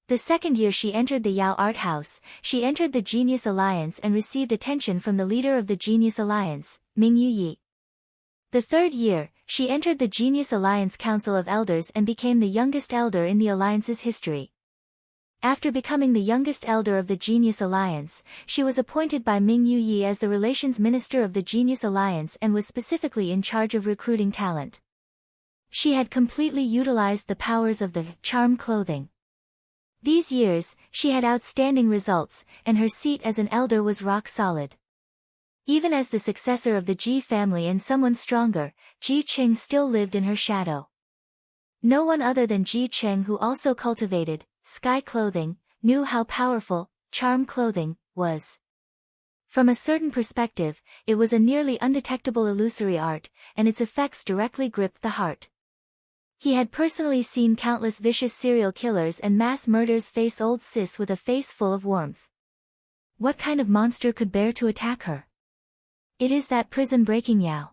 The second year she entered the Yao Art House, she entered the Genius Alliance and received attention from the leader of the Genius Alliance, Ming Yuyi. The third year, she entered the Genius Alliance Council of Elders and became the youngest elder in the Alliance's history. After becoming the youngest elder of the Genius Alliance, she was appointed by Ming Yuyi as the Relations Minister of the Genius Alliance and was specifically in charge of recruiting talent. She had completely utilized the powers of the Charm Clothing. These years, she had outstanding results, and her seat as an elder was rock solid. Even as the successor of the Ji family and someone stronger, Ji Qing still lived in her shadow. No one other than Ji Cheng, who also cultivated Sky Clothing, knew how powerful Charm Clothing was. From a certain perspective, it was a nearly undetectable illusory art, and its effects directly gripped the heart. He had personally seen countless vicious serial killers and mass murders face old sis with a face full of warmth. What kind of monster could bear to attack her? It is that prison-breaking Yao.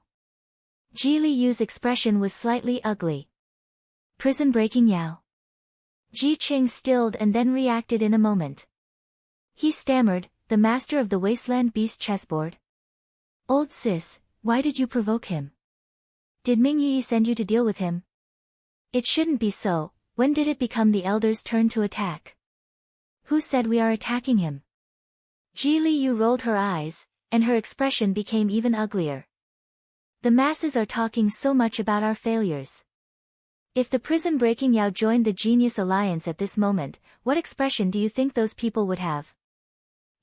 Ji Liyu's expression was slightly ugly. Prison-breaking Yao. Ji Qing stilled and then reacted in a moment. He stammered, the master of the Wasteland Beast chessboard. Old sis, why did you provoke him? Did Ming Yi send you to deal with him? It shouldn't be so. When did it become the elder's turn to attack? Who said we are attacking him? Ji Liyu rolled her eyes, and her expression became even uglier. The masses are talking so much about our failures. If the prison-breaking Yao joined the Genius Alliance at this moment, what expression do you think those people would have?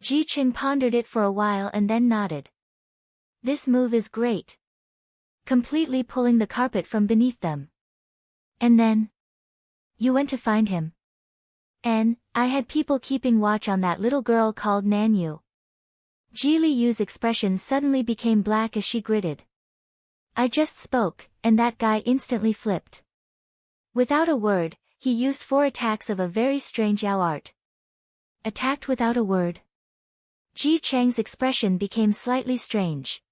Ji Qing pondered it for a while and then nodded. This move is great. Completely pulling the carpet from beneath them. And then? You went to find him. And I had people keeping watch on that little girl called Nan Yu. Ji Liyu's expression suddenly became black as she gritted. I just spoke, and that guy instantly flipped. Without a word, he used 4 attacks of a very strange Yao art. Attacked without a word. Ji Cheng's expression became slightly strange.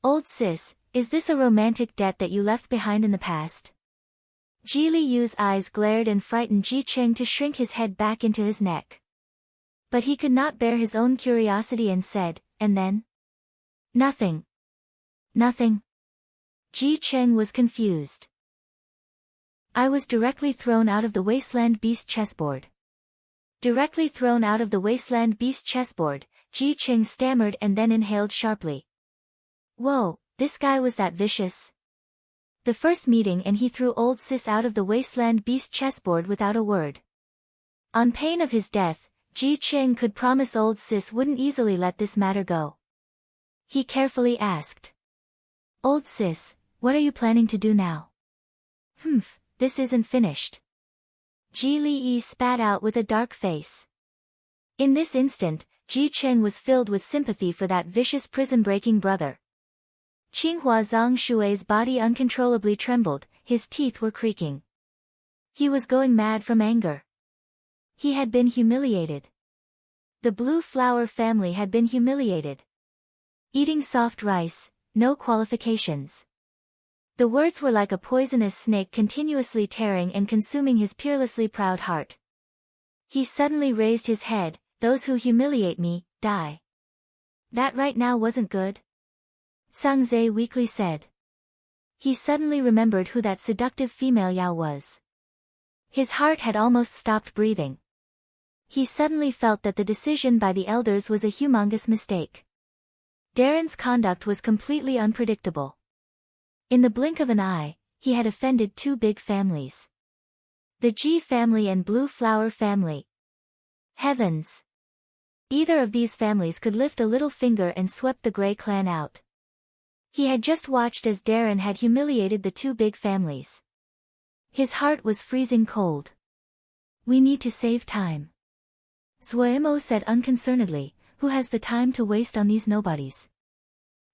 Old sis, is this a romantic debt that you left behind in the past? Ji Liyu's eyes glared and frightened Ji Cheng to shrink his head back into his neck. But he could not bear his own curiosity and said, and then? Nothing. Nothing. Ji Cheng was confused. I was directly thrown out of the Wasteland Beast chessboard. Directly thrown out of the Wasteland Beast chessboard, Ji Cheng stammered and then inhaled sharply. Whoa, this guy was that vicious? The first meeting and he threw old sis out of the Wasteland Beast chessboard without a word. On pain of his death, Ji Cheng could promise old sis wouldn't easily let this matter go. He carefully asked. Old sis, what are you planning to do now? This isn't finished. Ji Liyi spat out with a dark face. In this instant, Ji Cheng was filled with sympathy for that vicious prison-breaking brother. Qinghua Zongshui's body uncontrollably trembled, his teeth were creaking. He was going mad from anger. He had been humiliated. The Blue Flower family had been humiliated. Eating soft rice, no qualifications. The words were like a poisonous snake continuously tearing and consuming his peerlessly proud heart. He suddenly raised his head. Those who humiliate me, die. That right now wasn't good. Sang Zhe weakly said. He suddenly remembered who that seductive female Yao was. His heart had almost stopped breathing. He suddenly felt that the decision by the elders was a humongous mistake. Darren's conduct was completely unpredictable. In the blink of an eye, he had offended two big families. The Ji family and Blue Flower family. Heavens! Either of these families could lift a little finger and swept the Grey clan out. He had just watched as Darren had humiliated the two big families. His heart was freezing cold. We need to save time. Zuemo said unconcernedly, who has the time to waste on these nobodies?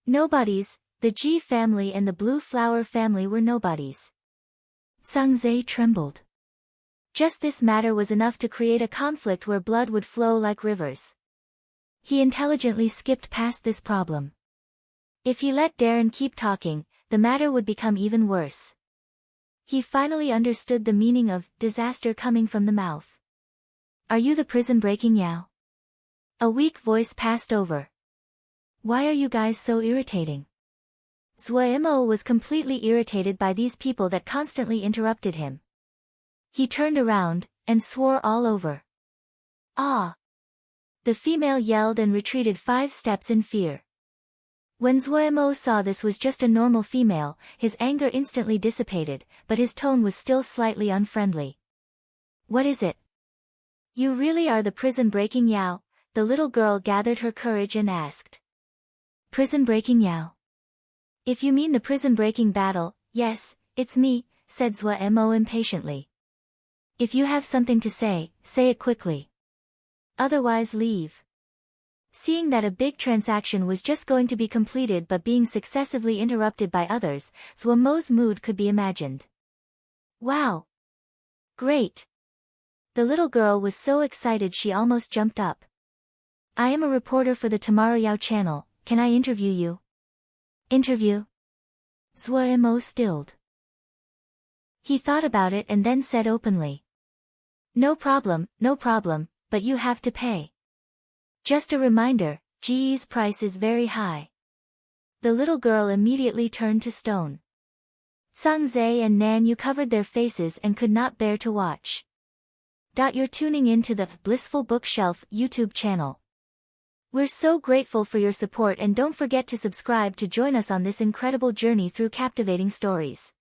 Nobodies, the Ji family and the Blue Flower family were nobodies. Sang Zhe trembled. Just this matter was enough to create a conflict where blood would flow like rivers. He intelligently skipped past this problem. If he let Darren keep talking, the matter would become even worse. He finally understood the meaning of disaster coming from the mouth. Are you the prison-breaking Yao? A weak voice passed over. Why are you guys so irritating? Zuemo was completely irritated by these people that constantly interrupted him. He turned around, and swore all over. Ah! The female yelled and retreated 5 steps in fear. When Zuemo saw this was just a normal female, his anger instantly dissipated, but his tone was still slightly unfriendly. What is it? You really are the prison-breaking Yao? The little girl gathered her courage and asked. Prison-breaking Yao? If you mean the prison-breaking battle, yes, it's me, said Zuemo impatiently. If you have something to say it quickly. Otherwise leave. Seeing that a big transaction was just going to be completed but being successively interrupted by others, Zuemo's mood could be imagined. Wow! Great! The little girl was so excited she almost jumped up. I am a reporter for the Tomorrow Yao channel, can I interview you? Interview? Zuemo stilled. He thought about it and then said openly. No problem, but you have to pay. Just a reminder, GE's price is very high. The little girl immediately turned to stone. Sang Zhe and Nan Yu covered their faces and could not bear to watch. You're tuning in to the Blissful Bookshelf YouTube channel. We're so grateful for your support and don't forget to subscribe to join us on this incredible journey through captivating stories.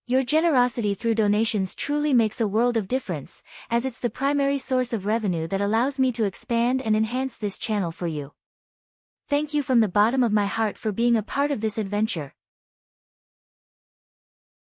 Your generosity through donations truly makes a world of difference, as it's the primary source of revenue that allows me to expand and enhance this channel for you. Thank you from the bottom of my heart for being a part of this adventure.